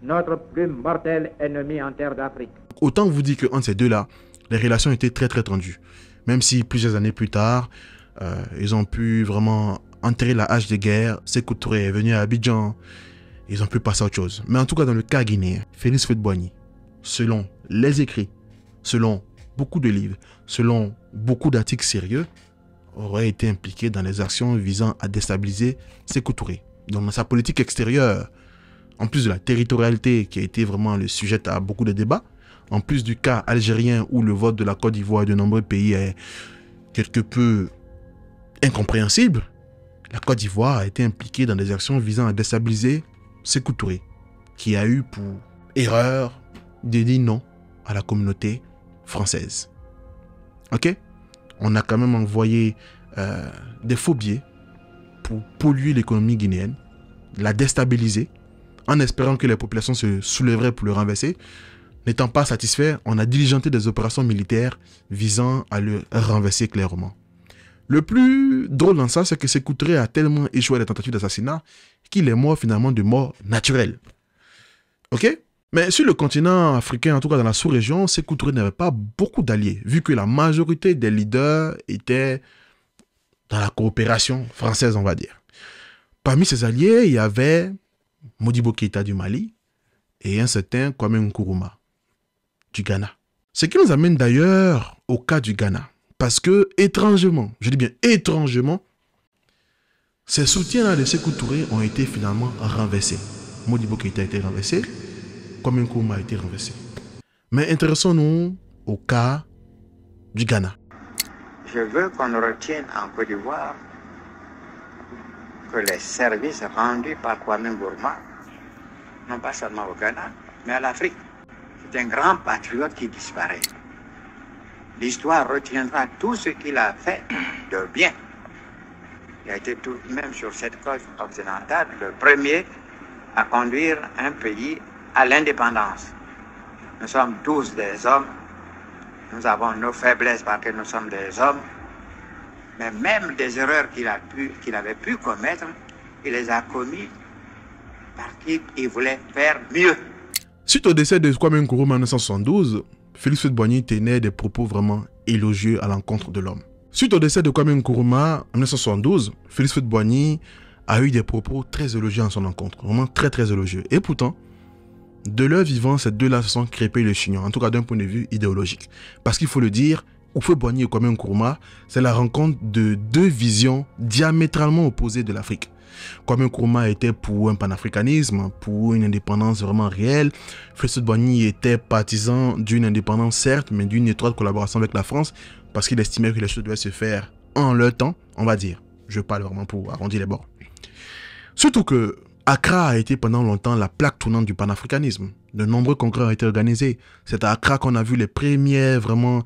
notre plus mortel ennemi en terre d'Afrique. Autant vous dire qu'entre ces deux-là, les relations étaient très très tendues. Même si plusieurs années plus tard, ils ont pu vraiment enterrer la hache de guerre. Sékou Touré est venu à Abidjan. Ils ont pu passer à autre chose. Mais en tout cas, dans le cas guinéen, Félix Houphouët-Boigny, selon les écrits, selon beaucoup de livres, selon beaucoup d'articles sérieux, aurait été impliqué dans les actions visant à déstabiliser Sékou Touré. Donc dans sa politique extérieure, en plus de la territorialité qui a été vraiment le sujet à beaucoup de débats, en plus du cas algérien où le vote de la Côte d'Ivoire et de nombreux pays est quelque peu incompréhensible, la Côte d'Ivoire a été impliquée dans des actions visant à déstabiliser Sékou Touré, qui a eu pour erreur de dire non à la communauté française. Ok? On a quand même envoyé des faux billets pour polluer l'économie guinéenne, la déstabiliser, en espérant que les populations se soulèveraient pour le renverser. N'étant pas satisfait, on a diligenté des opérations militaires visant à le renverser clairement. Le plus drôle dans ça, c'est que Sékou Touré a tellement échoué à la tentative d'assassinat qu'il est mort finalement de mort naturelle. Ok? Mais sur le continent africain, en tout cas dans la sous-région, Sékou Touré n'avait pas beaucoup d'alliés, vu que la majorité des leaders étaient dans la coopération française, on va dire. Parmi ses alliés, il y avait Modibo Keïta du Mali et un certain Kwame Nkrumah du Ghana. Ce qui nous amène d'ailleurs au cas du Ghana. Parce que, étrangement, je dis bien étrangement, ces soutiens-là de Sékou Touré ont été finalement renversés. Modibo Keïta a été renversé, Kwame Nkrumah a été renversé. Mais intéressons-nous au cas du Ghana. Je veux qu'on retienne en Côte d'Ivoire que les services rendus par Kwame Nkrumah, non pas seulement au Ghana, mais à l'Afrique. C'est un grand patriote qui disparaît. L'histoire retiendra tout ce qu'il a fait de bien. Il a été tout de même sur cette côte occidentale le premier à conduire un pays à l'indépendance. Nous sommes tous des hommes. Nous avons nos faiblesses parce que nous sommes des hommes. Mais même des erreurs qu'il avait pu commettre, il les a commis parce qu'il voulait faire mieux. Suite au décès de Kwame Nkrumah en 1972, Félix Houphouët-Boigny tenait des propos vraiment élogieux à l'encontre de l'homme. Suite au décès de Kwame Nkrumah en 1972, Félix Houphouët-Boigny a eu des propos très élogieux en son encontre, vraiment très très élogieux. Et pourtant, de leur vivant, ces deux-là se sont crêpés le chignon, en tout cas d'un point de vue idéologique. Parce qu'il faut le dire, Houphouët-Boigny et Kwame Nkrumah, c'est la rencontre de deux visions diamétralement opposées de l'Afrique. Kwame Nkrumah était pour un panafricanisme, pour une indépendance vraiment réelle. Félix Houphouët-Boigny était partisan d'une indépendance certes, mais d'une étroite collaboration avec la France, parce qu'il estimait que les choses devaient se faire en leur temps, on va dire. Je parle vraiment pour arrondir les bords. Surtout que Accra a été pendant longtemps la plaque tournante du panafricanisme. De nombreux congrès ont été organisés. C'est à Accra qu'on a vu les premières vraiment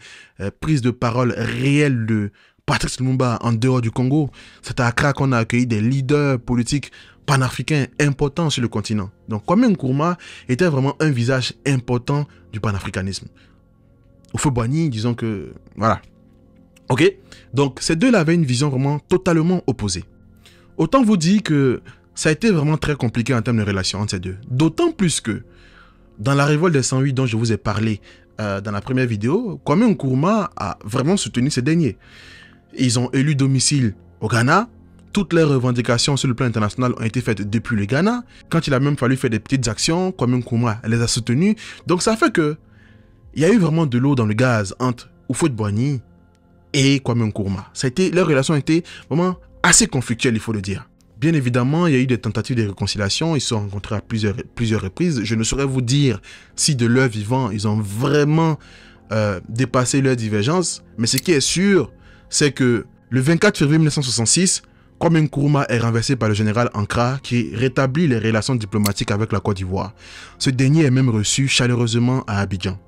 prises de parole réelles de Patrice Lumumba en dehors du Congo. C'est à Accra qu'on a accueilli des leaders politiques panafricains importants sur le continent. Donc Kwame Nkrumah était vraiment un visage important du panafricanisme. Houphouët-Boigny, disons que... Voilà. Ok? Donc ces deux-là avaient une vision vraiment totalement opposée. Autant vous dire que ça a été vraiment très compliqué en termes de relations entre ces deux. D'autant plus que dans la révolte des 108 dont je vous ai parlé dans la première vidéo, Kwame Nkrumah a vraiment soutenu ces derniers. Ils ont élu domicile au Ghana. Toutes les revendications sur le plan international ont été faites depuis le Ghana. Quand il a même fallu faire des petites actions, Kwame Nkrumah les a soutenues. Donc ça fait que il y a eu vraiment de l'eau dans le gaz entre Houphouët-Boigny et Kwame Nkrumah. Leurs relations étaient vraiment assez conflictuelles, il faut le dire. Bien évidemment, il y a eu des tentatives de réconciliation. Ils se sont rencontrés à plusieurs reprises. Je ne saurais vous dire si de leur vivant, ils ont vraiment dépassé leurs divergences. Mais ce qui est sûr, c'est que le 24 février 1966, Kwame Nkrumah est renversé par le général Ankara qui rétablit les relations diplomatiques avec la Côte d'Ivoire. Ce dernier est même reçu chaleureusement à Abidjan.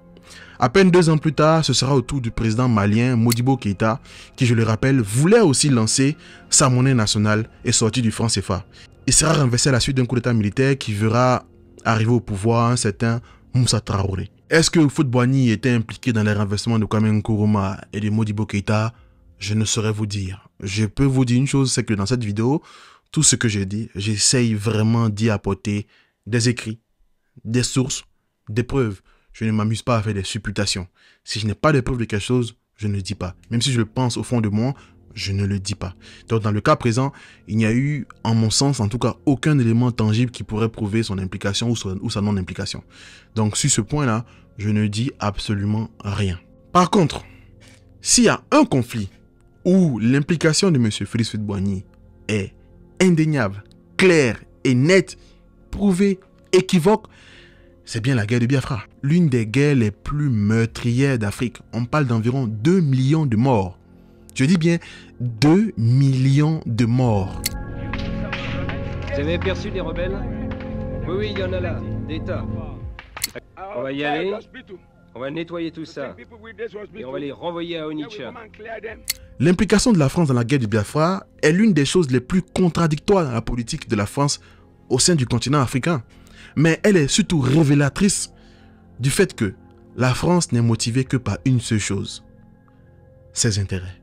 À peine 2 ans plus tard, ce sera au tour du président malien Modibo Keïta, qui, je le rappelle, voulait aussi lancer sa monnaie nationale et sortir du franc CFA. Il sera renversé à la suite d'un coup d'état militaire qui verra arriver au pouvoir un certain Moussa Traoré. Est-ce que Houphouët-Boigny était impliqué dans les renversements de Kwame Nkrumah et de Modibo Keïta? Je ne saurais vous dire. Je peux vous dire une chose, c'est que dans cette vidéo, tout ce que j'ai dit, j'essaye vraiment d'y apporter des écrits, des sources, des preuves. Je ne m'amuse pas à faire des supputations. Si je n'ai pas de preuve de quelque chose, je ne le dis pas. Même si je le pense au fond de moi, je ne le dis pas. Donc dans le cas présent, il n'y a eu, en mon sens, en tout cas, aucun élément tangible qui pourrait prouver son implication ou sa non-implication. Donc sur ce point-là, je ne dis absolument rien. Par contre, s'il y a un conflit où l'implication de M. Félix Houphouët-Boigny est indéniable, claire et nette, prouvée, équivoque, c'est bien la guerre de Biafra. L'une des guerres les plus meurtrières d'Afrique. On parle d'environ 2 millions de morts. Je dis bien 2 millions de morts. Vous avez aperçu des rebelles? Oui, il y en a là, des tas. On va y aller, on va nettoyer tout ça, et on va les renvoyer à Onitsha. L'implication de la France dans la guerre du Biafra est l'une des choses les plus contradictoires dans la politique de la France au sein du continent africain. Mais elle est surtout révélatrice du fait que la France n'est motivée que par une seule chose, ses intérêts.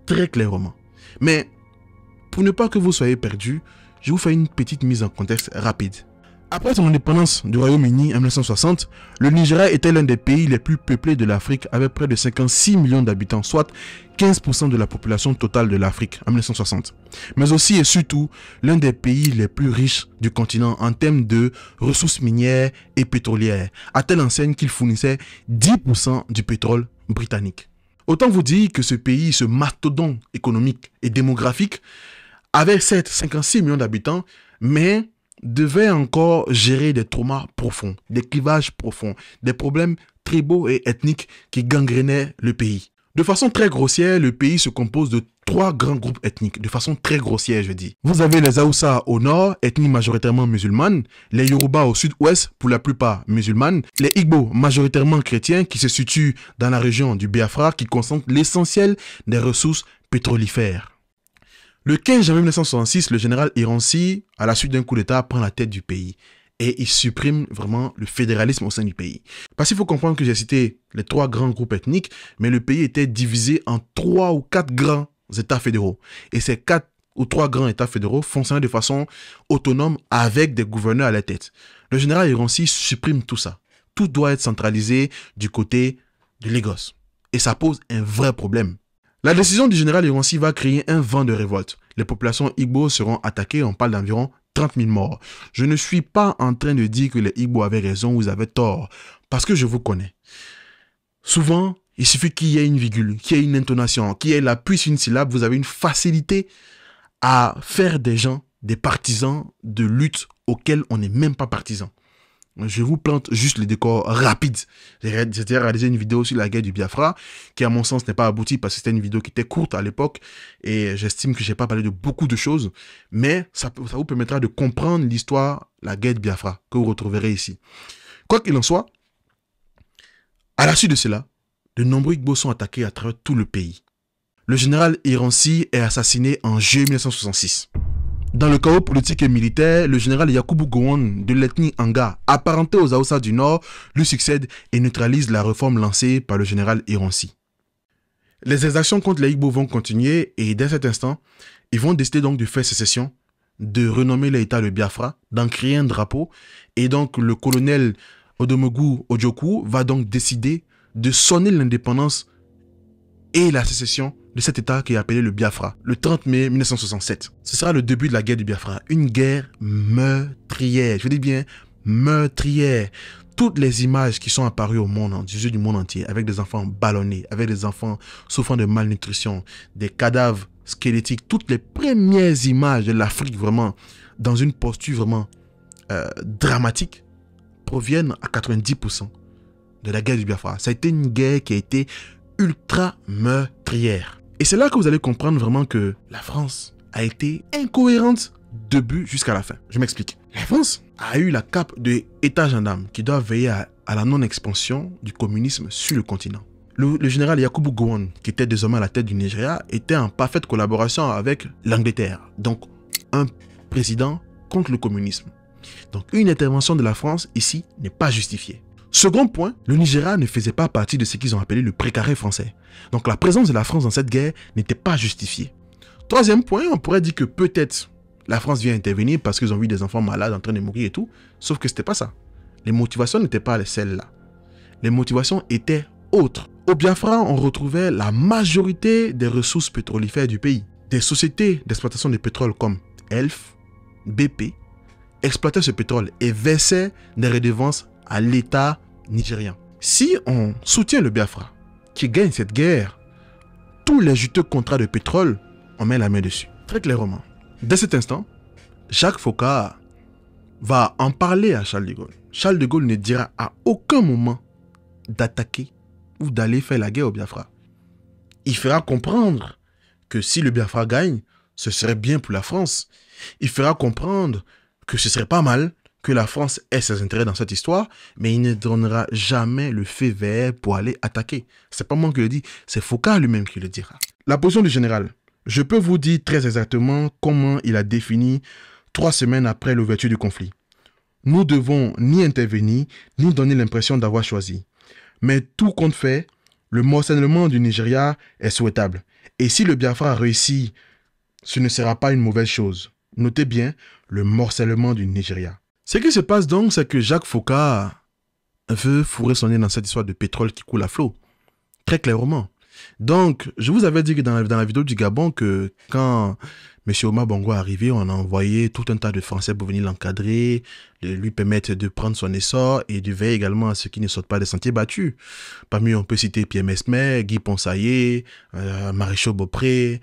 Très clairement. Mais pour ne pas que vous soyez perdus, je vous fais une petite mise en contexte rapide. Après son indépendance du Royaume-Uni en 1960, le Nigeria était l'un des pays les plus peuplés de l'Afrique avec près de 56 millions d'habitants, soit 15% de la population totale de l'Afrique en 1960. Mais aussi et surtout l'un des pays les plus riches du continent en termes de ressources minières et pétrolières, à telle enseigne qu'il fournissait 10% du pétrole britannique. Autant vous dire que ce pays, ce mastodonte économique et démographique, avait certes 56 millions d'habitants, mais devait encore gérer des traumas profonds, des clivages profonds, des problèmes tribaux et ethniques qui gangrénaient le pays. De façon très grossière, le pays se compose de 3 grands groupes ethniques, de façon très grossière je dis. Vous avez les Haoussa au nord, ethnie majoritairement musulmane, les Yoruba au sud-ouest, pour la plupart musulmanes, les Igbo majoritairement chrétiens qui se situent dans la région du Biafra qui concentre l'essentiel des ressources pétrolifères. Le 15 janvier 1966, le général Irancy, à la suite d'un coup d'État, prend la tête du pays. Et il supprime vraiment le fédéralisme au sein du pays. Parce qu'il faut comprendre que j'ai cité les 3 grands groupes ethniques, mais le pays était divisé en 3 ou 4 grands États fédéraux. Et ces 4 ou 3 grands États fédéraux fonctionnaient de façon autonome avec des gouverneurs à la tête. Le général Irancy supprime tout ça. Tout doit être centralisé du côté de Lagos. Et ça pose un vrai problème. La décision du général Irancy va créer un vent de révolte. Les populations Igbo seront attaquées, on parle d'environ 30 000 morts. Je ne suis pas en train de dire que les Igbo avaient raison ou ils avaient tort, parce que je vous connais. Souvent, il suffit qu'il y ait une virgule, qu'il y ait une intonation, qu'il y ait l'appui sur une syllabe, vous avez une facilité à faire des gens des partisans de lutte auxquels on n'est même pas partisan. Je vous plante juste le décor rapide. J'ai réalisé une vidéo sur la guerre du Biafra, qui à mon sens n'est pas aboutie parce que c'était une vidéo qui était courte à l'époque et j'estime que je n'ai pas parlé de beaucoup de choses, mais ça vous permettra de comprendre l'histoire, la guerre du Biafra, que vous retrouverez ici. Quoi qu'il en soit, à la suite de cela, de nombreux Igbo sont attaqués à travers tout le pays. Le général Irancy est assassiné en juillet 1966. Dans le chaos politique et militaire, le général Yakubu Gowon de l'ethnie Anga, apparenté aux Haoussa du Nord, lui succède et neutralise la réforme lancée par le général Irancy. Les exactions contre les Igbo vont continuer et dès cet instant, ils vont décider donc de faire sécession, de renommer l'État de Biafra, d'en créer un drapeau et donc le colonel Odomogwu Ojukwu va donc décider de sonner l'indépendance et la sécession de cet État qui est appelé le Biafra, le 30 mai 1967. Ce sera le début de la guerre du Biafra, une guerre meurtrière, je dis bien meurtrière. Toutes les images qui sont apparues au monde, du monde entier, avec des enfants ballonnés, avec des enfants souffrant de malnutrition, des cadavres squelettiques, toutes les premières images de l'Afrique vraiment, dans une posture vraiment dramatique, proviennent à 90% de la guerre du Biafra. Ça a été une guerre qui a été ultra meurtrière. Et c'est là que vous allez comprendre vraiment que la France a été incohérente de début jusqu'à la fin. Je m'explique. La France a eu la cape de État gendarme qui doit veiller à la non-expansion du communisme sur le continent. Le général Yakubu Gowon, qui était désormais à la tête du Nigeria, était en parfaite collaboration avec l'Angleterre. Donc, un président contre le communisme. Donc, une intervention de la France ici n'est pas justifiée. Second point, le Nigeria ne faisait pas partie de ce qu'ils ont appelé le précaré français. Donc la présence de la France dans cette guerre n'était pas justifiée. Troisième point, on pourrait dire que peut-être la France vient intervenir parce qu'ils ont vu des enfants malades en train de mourir et tout. Sauf que c'était pas ça. Les motivations n'étaient pas celles-là. Les motivations étaient autres. Au Biafra, on retrouvait la majorité des ressources pétrolifères du pays. Des sociétés d'exploitation de pétrole comme Elf, BP, exploitaient ce pétrole et versaient des redevances à l'État nigérien. Si on soutient le Biafra, qui gagne cette guerre tous les juteux contrats de pétrole, on met la main dessus. Très clairement. Dès cet instant, Jacques Foccart va en parler à Charles de Gaulle. Charles de Gaulle ne dira à aucun moment d'attaquer ou d'aller faire la guerre au Biafra. Il fera comprendre que si le Biafra gagne, ce serait bien pour la France. Il fera comprendre que ce serait pas mal que la France ait ses intérêts dans cette histoire, mais il ne donnera jamais le fait vert pour aller attaquer. C'est pas moi qui le dis, c'est Foccart lui-même qui le dira. La position du général. Je peux vous dire très exactement comment il a défini 3 semaines après l'ouverture du conflit. Nous devons ni intervenir, ni donner l'impression d'avoir choisi. Mais tout compte fait, le morcellement du Nigeria est souhaitable. Et si le Biafra réussit, ce ne sera pas une mauvaise chose. Notez bien le morcellement du Nigeria. Ce qui se passe donc, c'est que Jacques Foccart veut fourrer son nez dans cette histoire de pétrole qui coule à flot. Très clairement. Donc, je vous avais dit que dans la vidéo du Gabon que quand M. Omar Bongo est arrivé, on a envoyé tout un tas de Français pour venir l'encadrer, lui permettre de prendre son essor et de veiller également à ceux qui ne sortent pas des sentiers battus. Parmi eux, on peut citer Pierre Mesmer, Guy Ponsaillé, Maréchal Beaupré,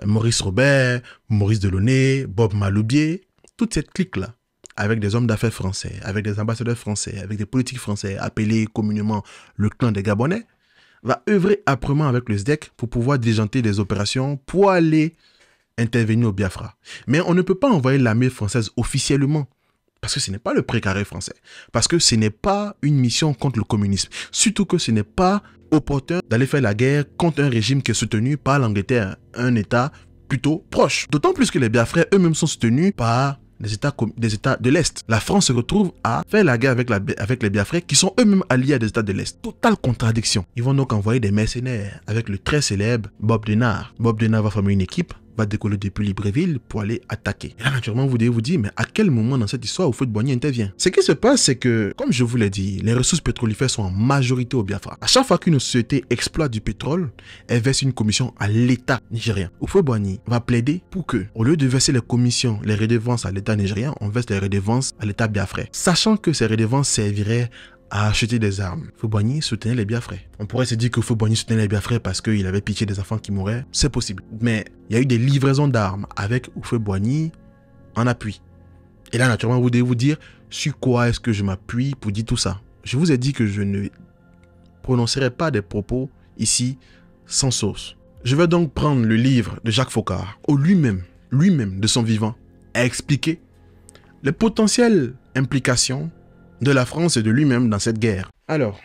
Maurice Robert, Maurice Delaunay, Bob Maloubier, toute cette clique-là, avec des hommes d'affaires français, avec des ambassadeurs français, avec des politiques français, appelés communément le clan des Gabonais, va œuvrer âprement avec le SDEC pour pouvoir diligenter des opérations pour aller intervenir au Biafra. Mais on ne peut pas envoyer l'armée française officiellement, parce que ce n'est pas le précaré français, parce que ce n'est pas une mission contre le communisme, surtout que ce n'est pas opportun d'aller faire la guerre contre un régime qui est soutenu par l'Angleterre, un État plutôt proche. D'autant plus que les Biafrais eux-mêmes sont soutenus par des États de l'Est. La France se retrouve à faire la guerre avec les Biafrais qui sont eux-mêmes alliés à des États de l'Est. Totale contradiction. Ils vont donc envoyer des mercenaires avec le très célèbre Bob Denard. Bob Denard va former une équipe, va décoller depuis Libreville pour aller attaquer. Et là, naturellement, vous devez vous dire, mais à quel moment dans cette histoire Houphouët-Boigny intervient? Ce qui se passe, c'est que, comme je vous l'ai dit, les ressources pétrolifères sont en majorité au Biafra. À chaque fois qu'une société exploite du pétrole, elle verse une commission à l'État nigérien. Houphouët-Boigny va plaider pour que, au lieu de verser les commissions, les redevances à l'État nigérien, on verse les redevances à l'État biafrais. Sachant que ces redevances serviraient à acheter des armes. Houphouët-Boigny soutenait les Biafrais. On pourrait se dire que Houphouët-Boigny soutenait les Biafrais parce qu'il avait pitié des enfants qui mouraient. C'est possible. Mais il y a eu des livraisons d'armes avec Houphouët-Boigny en appui. Et là, naturellement, vous devez vous dire sur quoi est-ce que je m'appuie pour dire tout ça. Je vous ai dit que je ne prononcerai pas des propos ici sans source. Je vais donc prendre le livre de Jacques Foccart, où lui-même, de son vivant, a expliqué les potentielles implications de la France et de lui-même dans cette guerre. Alors,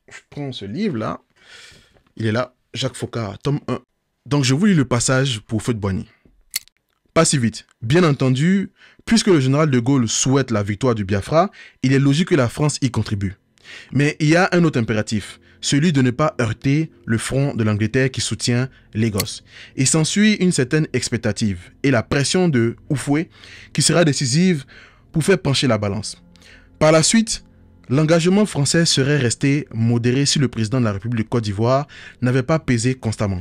je prends ce livre-là. Il est là, Jacques Foccart, tome 1. Donc, je vous lis le passage pour Houphouët-Boigny. Pas si vite. Bien entendu, puisque le général de Gaulle souhaite la victoire du Biafra, il est logique que la France y contribue. Mais il y a un autre impératif, celui de ne pas heurter le front de l'Angleterre qui soutient Lagos. Il s'ensuit une certaine expectative et la pression de Houphouët qui sera décisive pour faire pencher la balance. Par la suite, l'engagement français serait resté modéré si le président de la République de Côte d'Ivoire n'avait pas pesé constamment.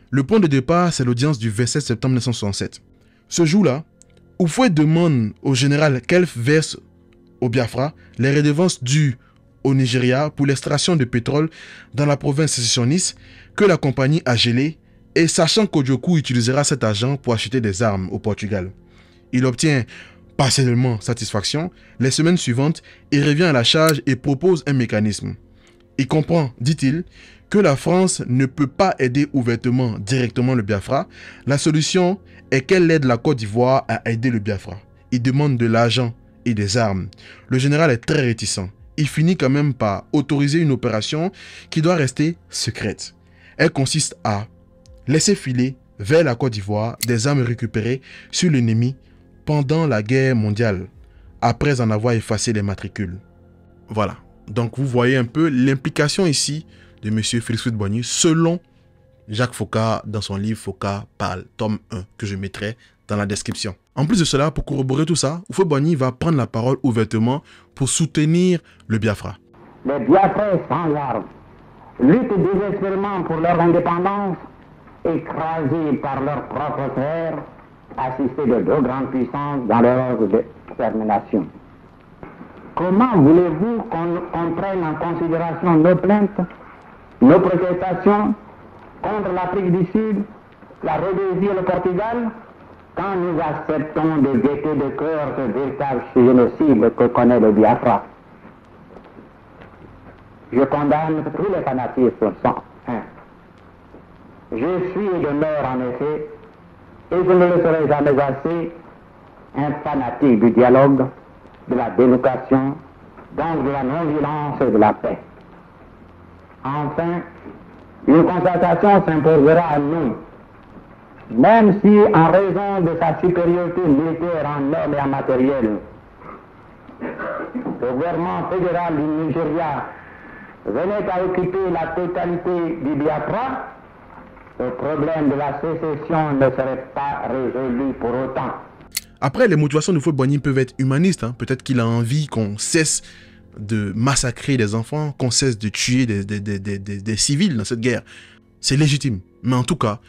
Le point de départ, c'est l'audience du 27 septembre 1967. Ce jour-là, Houphouët demande au général qu'elle verse au Biafra les redevances dues au Nigeria pour l'extraction de pétrole dans la province sécessionniste que la compagnie a gelée et sachant qu'Odjoku utilisera cet argent pour acheter des armes au Portugal. Il obtient partiellement satisfaction. Les semaines suivantes, il revient à la charge et propose un mécanisme. Il comprend, dit-il, que la France ne peut pas aider ouvertement directement le Biafra. La solution est qu'elle aide la Côte d'Ivoire à aider le Biafra. Il demande de l'argent et des armes. Le général est très réticent. Il finit quand même par autoriser une opération qui doit rester secrète. Elle consiste à laisser filer vers la Côte d'Ivoire des armes récupérées sur l'ennemi pendant la guerre mondiale, après en avoir effacé les matricules. Voilà. Donc vous voyez un peu l'implication ici de M. Félix Houphouët-Boigny selon Jacques Foccart dans son livre Foccart parle, tome 1, que je mettrai dans la description. En plus de cela, pour corroborer tout ça, Houphouët-Boigny va prendre la parole ouvertement pour soutenir le Biafra. Les Biafrais sans armes luttent désespérément pour leur indépendance, écrasés par leurs propres frères, assistés de 2 grandes puissances dans leur détermination. Comment voulez-vous qu'on prenne en considération nos plaintes, nos protestations, contre l'Afrique du Sud, la Rhodésie et le Portugal, quand nous acceptons de gaieté de cœur ce véritable génocide que connaît le Biafra. Je condamne tous les fanatismes sans fin. Je suis et demeure en effet, et je ne le serai jamais assez, un fanatique du dialogue, de la démocratie, donc de la non-violence et de la paix. Enfin, une concertation s'imposera à nous, même si, en raison de sa supériorité militaire en hommes et en matériel, le gouvernement fédéral du Nigeria venait à occuper la totalité du Biafra, le problème de la sécession ne serait pas résolu pour autant. Après, les motivations de Houphouët-Boigny peuvent être humanistes. Hein. Peut-être qu'il a envie qu'on cesse de massacrer des enfants, qu'on cesse de tuer des civils dans cette guerre. C'est légitime. Mais en tout cas,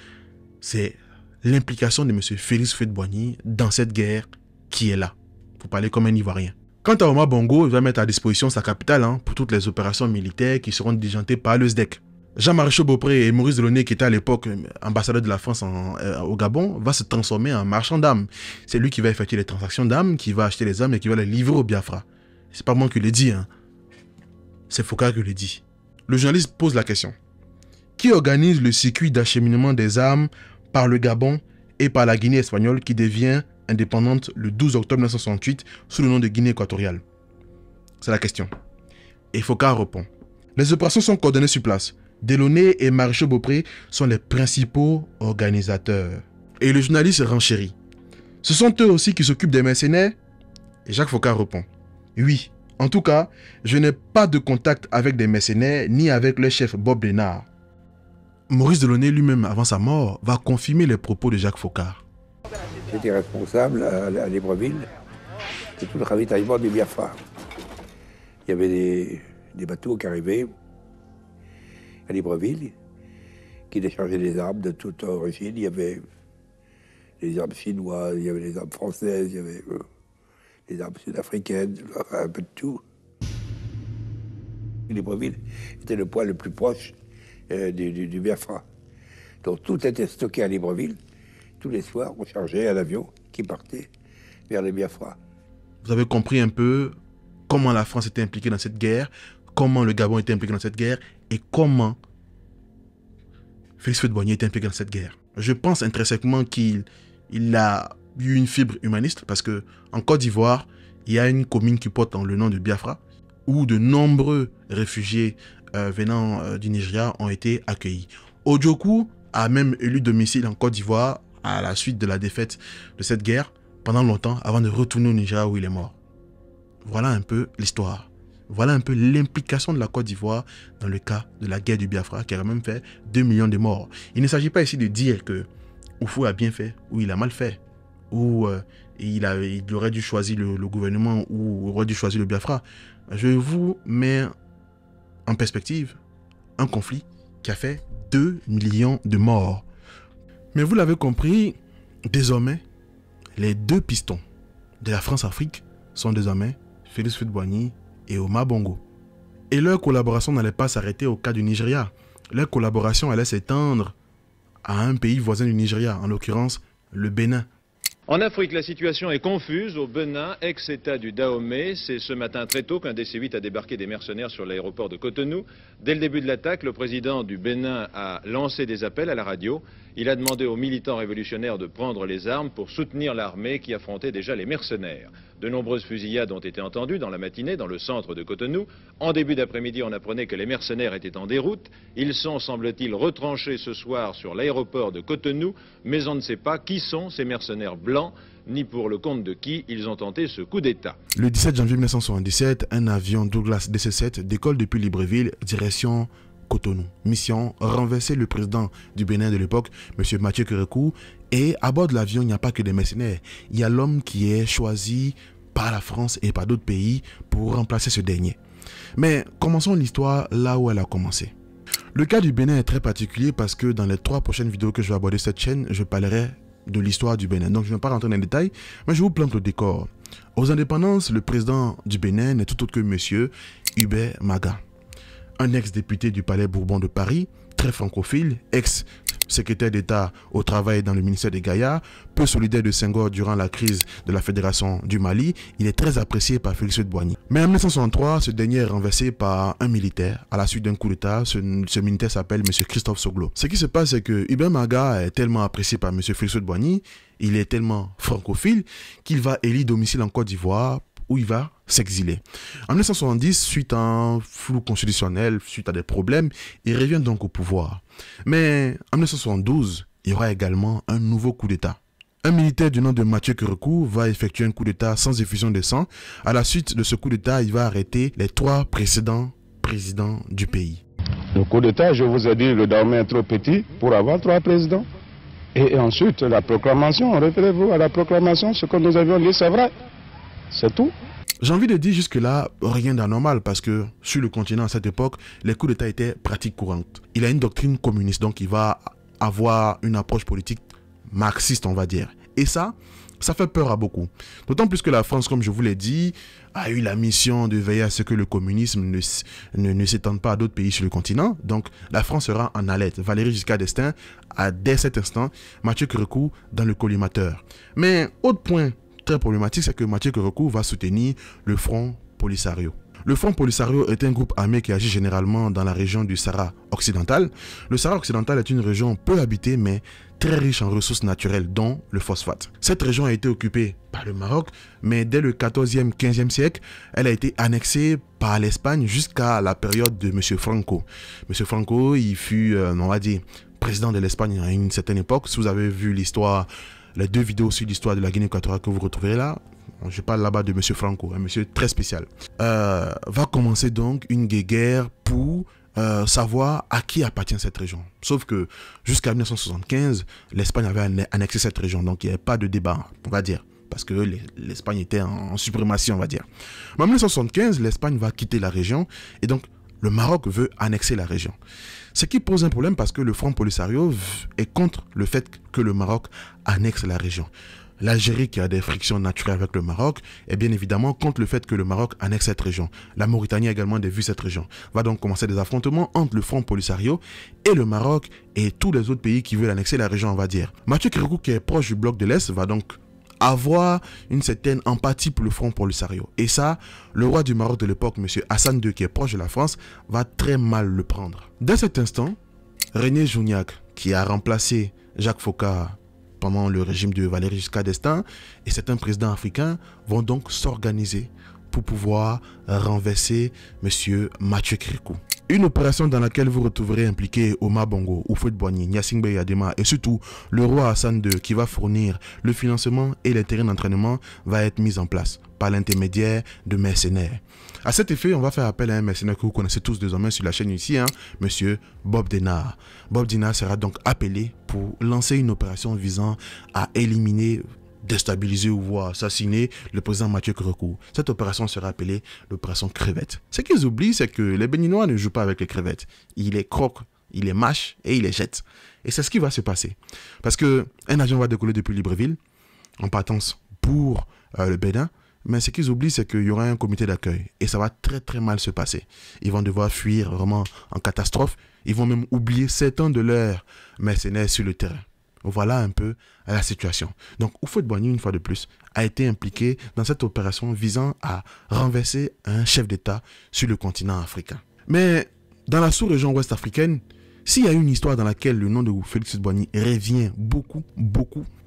c'est l'implication de M. Félix Houphouët-Boigny dans cette guerre qui est là. Pour parler comme un Ivoirien. Quant à Omar Bongo, il va mettre à disposition sa capitale pour toutes les opérations militaires qui seront diligentées par le SDEC. Jean-Marie Beaupré et Maurice Delaunay, qui était à l'époque ambassadeur de la France au Gabon, va se transformer en marchand d'armes. C'est lui qui va effectuer les transactions d'armes, qui va acheter les armes et qui va les livrer au Biafra. C'est pas moi qui le dis, c'est Foccart qui le dit. Le journaliste pose la question. Qui organise le circuit d'acheminement des armes par le Gabon et par la Guinée espagnole qui devient indépendante le 12 octobre 1968 sous le nom de Guinée équatoriale? C'est la question. Et Foccart répond. Les opérations sont coordonnées sur place. Delaunay et Maréchal Beaupré sont les principaux organisateurs. Et le journaliste renchérit. Ce sont eux aussi qui s'occupent des mercenaires? Et Jacques Foccart répond. Oui, en tout cas, je n'ai pas de contact avec des mercenaires ni avec le chef Bob Denard. Maurice Delaunay lui-même, avant sa mort, va confirmer les propos de Jacques Foccart. J'étais responsable à Libreville de tout le ravitaillement du Biafra. Il y avait des bateaux qui arrivaient à Libreville, qui déchargeaient des armes de toute origine. Il y avait des armes chinoises, il y avait des armes françaises, il y avait des armes sud-africaines, un peu de tout. Libreville était le point le plus proche du Biafra. Donc tout était stocké à Libreville. Tous les soirs, on chargeait un avion qui partait vers le Biafra. Vous avez compris un peu comment la France était impliquée dans cette guerre, comment le Gabon était impliqué dans cette guerre et comment Félix Houphouët-Boigny était impliqué dans cette guerre. Je pense intrinsèquement qu'il a eu une fibre humaniste parce que en Côte d'Ivoire, il y a une commune qui porte le nom de Biafra où de nombreux réfugiés venant du Nigeria ont été accueillis. Ojukwu a même élu domicile en Côte d'Ivoire à la suite de la défaite de cette guerre pendant longtemps avant de retourner au Nigeria où il est mort. Voilà un peu l'histoire. Voilà un peu l'implication de la Côte d'Ivoire dans le cas de la guerre du Biafra qui a quand même fait 2 millions de morts. Il ne s'agit pas ici de dire que Oufou a bien fait ou il a mal fait ou il aurait dû choisir le gouvernement ou aurait dû choisir le Biafra. Je vous mets en perspective un conflit qui a fait 2 millions de morts. Mais vous l'avez compris, désormais, les deux pistons de la France-Afrique sont désormais Félix Houphouët-Boigny et Omar Bongo. Et leur collaboration n'allait pas s'arrêter au cas du Nigeria. Leur collaboration allait s'étendre à un pays voisin du Nigeria, en l'occurrence le Bénin. En Afrique, la situation est confuse. Au Bénin, ex-État du Dahomey, c'est ce matin très tôt qu'un DC-8 a débarqué des mercenaires sur l'aéroport de Cotonou. Dès le début de l'attaque, le président du Bénin a lancé des appels à la radio. Il a demandé aux militants révolutionnaires de prendre les armes pour soutenir l'armée qui affrontait déjà les mercenaires. De nombreuses fusillades ont été entendues dans la matinée dans le centre de Cotonou. En début d'après-midi, on apprenait que les mercenaires étaient en déroute. Ils sont, semble-t-il, retranchés ce soir sur l'aéroport de Cotonou, mais on ne sait pas qui sont ces mercenaires blancs, ni pour le compte de qui ils ont tenté ce coup d'État. Le 17 janvier 1977, un avion Douglas DC-7 décolle depuis Libreville, direction Cotonou. Mission, renverser le président du Bénin de l'époque, M. Mathieu Kérékou. Et à bord de l'avion, il n'y a pas que des mercenaires. Il y a l'homme qui est choisi par la France et par d'autres pays pour remplacer ce dernier. Mais commençons l'histoire là où elle a commencé. Le cas du Bénin est très particulier parce que dans les 3 prochaines vidéos que je vais aborder cette chaîne, je parlerai de l'histoire du Bénin. Donc je ne vais pas rentrer dans les détails, mais je vous plante le décor. Aux indépendances, le président du Bénin n'est tout autre que M. Hubert Maga, un ex-député du Palais Bourbon de Paris, très francophile, ex-secrétaire d'État au travail dans le ministère des Gaillards, peu solidaire de Senghor durant la crise de la Fédération du Mali, il est très apprécié par Félix Houphouët-Boigny. Mais en 1963, ce dernier est renversé par un militaire à la suite d'un coup d'État. Ce militaire s'appelle M. Christophe Soglo. Ce qui se passe, c'est que Hubert Maga est tellement apprécié par M. Félix Houphouët-Boigny, il est tellement francophile qu'il va élire domicile en Côte d'Ivoire où il va s'exiler. En 1970, suite à un flou constitutionnel, suite à des problèmes, il revient donc au pouvoir. Mais en 1972, il y aura également un nouveau coup d'État. Un militaire du nom de Mathieu Kérékou va effectuer un coup d'État sans effusion de sang. À la suite de ce coup d'État, il va arrêter les 3 précédents présidents du pays. Le coup d'État, je vous ai dit, le Dahomey est trop petit pour avoir 3 présidents. Et ensuite, la proclamation, référez-vous à la proclamation, ce que nous avions dit, c'est vrai. C'est tout. J'ai envie de dire jusque-là, rien d'anormal parce que sur le continent à cette époque, les coups d'État étaient pratique courante. Il a une doctrine communiste, donc il va avoir une approche politique marxiste, on va dire. Et ça fait peur à beaucoup. D'autant plus que la France, comme je vous l'ai dit, a eu la mission de veiller à ce que le communisme ne s'étende pas à d'autres pays sur le continent. Donc la France sera en alerte. Valéry Giscard d'Estaing a dès cet instant Mathieu Kérékou dans le collimateur. Mais autre point très problématique, c'est que Mathieu Kérékou va soutenir le Front Polisario. Le Front Polisario est un groupe armé qui agit généralement dans la région du Sahara occidental. Le Sahara occidental est une région peu habitée mais très riche en ressources naturelles dont le phosphate. Cette région a été occupée par le Maroc, mais dès le 14e, 15e siècle, elle a été annexée par l'Espagne jusqu'à la période de M. Franco. M. Franco, il fut, on va dire, président de l'Espagne à une certaine époque. Si vous avez vu l'histoire, les 2 vidéos sur l'histoire de la Guinée équatoriale que vous retrouverez là, je parle là-bas de M. Franco, un monsieur très spécial. Va commencer donc une guerre pour savoir à qui appartient cette région. Sauf que jusqu'à 1975, l'Espagne avait annexé cette région, donc il n'y avait pas de débat, on va dire, parce que l'Espagne était en suprématie, on va dire. Mais en 1975, l'Espagne va quitter la région et donc le Maroc veut annexer la région. Ce qui pose un problème parce que le Front Polisario est contre le fait que le Maroc annexe la région. L'Algérie, qui a des frictions naturelles avec le Maroc, est bien évidemment contre le fait que le Maroc annexe cette région. La Mauritanie a également vu cette région. Va donc commencer des affrontements entre le Front Polisario et le Maroc et tous les autres pays qui veulent annexer la région, on va dire. Mathieu Kérékou, qui est proche du bloc de l'Est, va donc avoir une certaine empathie pour le Front Polisario. Et ça, le roi du Maroc de l'époque, M. Hassan II, qui est proche de la France, va très mal le prendre. Dès cet instant, René Jougnac, qui a remplacé Jacques Foccart pendant le régime de Valéry Giscard d'Estaing, et certains présidents africains vont donc s'organiser pour pouvoir renverser M. Mathieu Kérékou. Une opération dans laquelle vous retrouverez impliqué Omar Bongo, Houphouët-Boigny, Gnassingbé Eyadema et surtout le roi Hassan II qui va fournir le financement et les terrains d'entraînement va être mise en place par l'intermédiaire de mercenaires. À cet effet, on va faire appel à un mercenaire que vous connaissez tous désormais sur la chaîne ici, M. Bob Denard. Bob Denard sera donc appelé pour lancer une opération visant à éliminer, déstabiliser ou voire assassiner le président Mathieu Kérékou. Cette opération sera appelée l'opération crevette. Ce qu'ils oublient, c'est que les Béninois ne jouent pas avec les crevettes. Ils les croquent, ils les mâchent et ils les jettent. Et c'est ce qui va se passer. Parce qu'un avion va décoller depuis Libreville en partance pour le Bénin. Mais ce qu'ils oublient, c'est qu'il y aura un comité d'accueil. Et ça va très très mal se passer. Ils vont devoir fuir vraiment en catastrophe. Ils vont même oublier certains de leurs mercenaires sur le terrain. Voilà un peu la situation. Donc Houphouët-Boigny, une fois de plus, a été impliqué dans cette opération visant à renverser un chef d'État sur le continent africain. Mais dans la sous-région ouest africaine, s'il y a une histoire dans laquelle le nom de Félix Houphouët-Boigny revient beaucoup,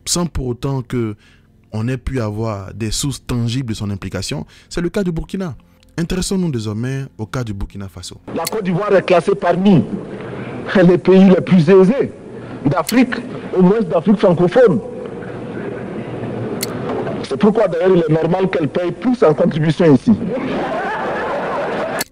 sans pour autant qu'on ait pu avoir des sources tangibles de son implication, c'est le cas du Burkina. Intéressons-nous désormais au cas du Burkina Faso. La Côte d'Ivoire est classée parmi les pays les plus aisés d'Afrique, au moins d'Afrique francophone. C'est pourquoi d'ailleurs il est normal qu'elle paye plus en contribution ici.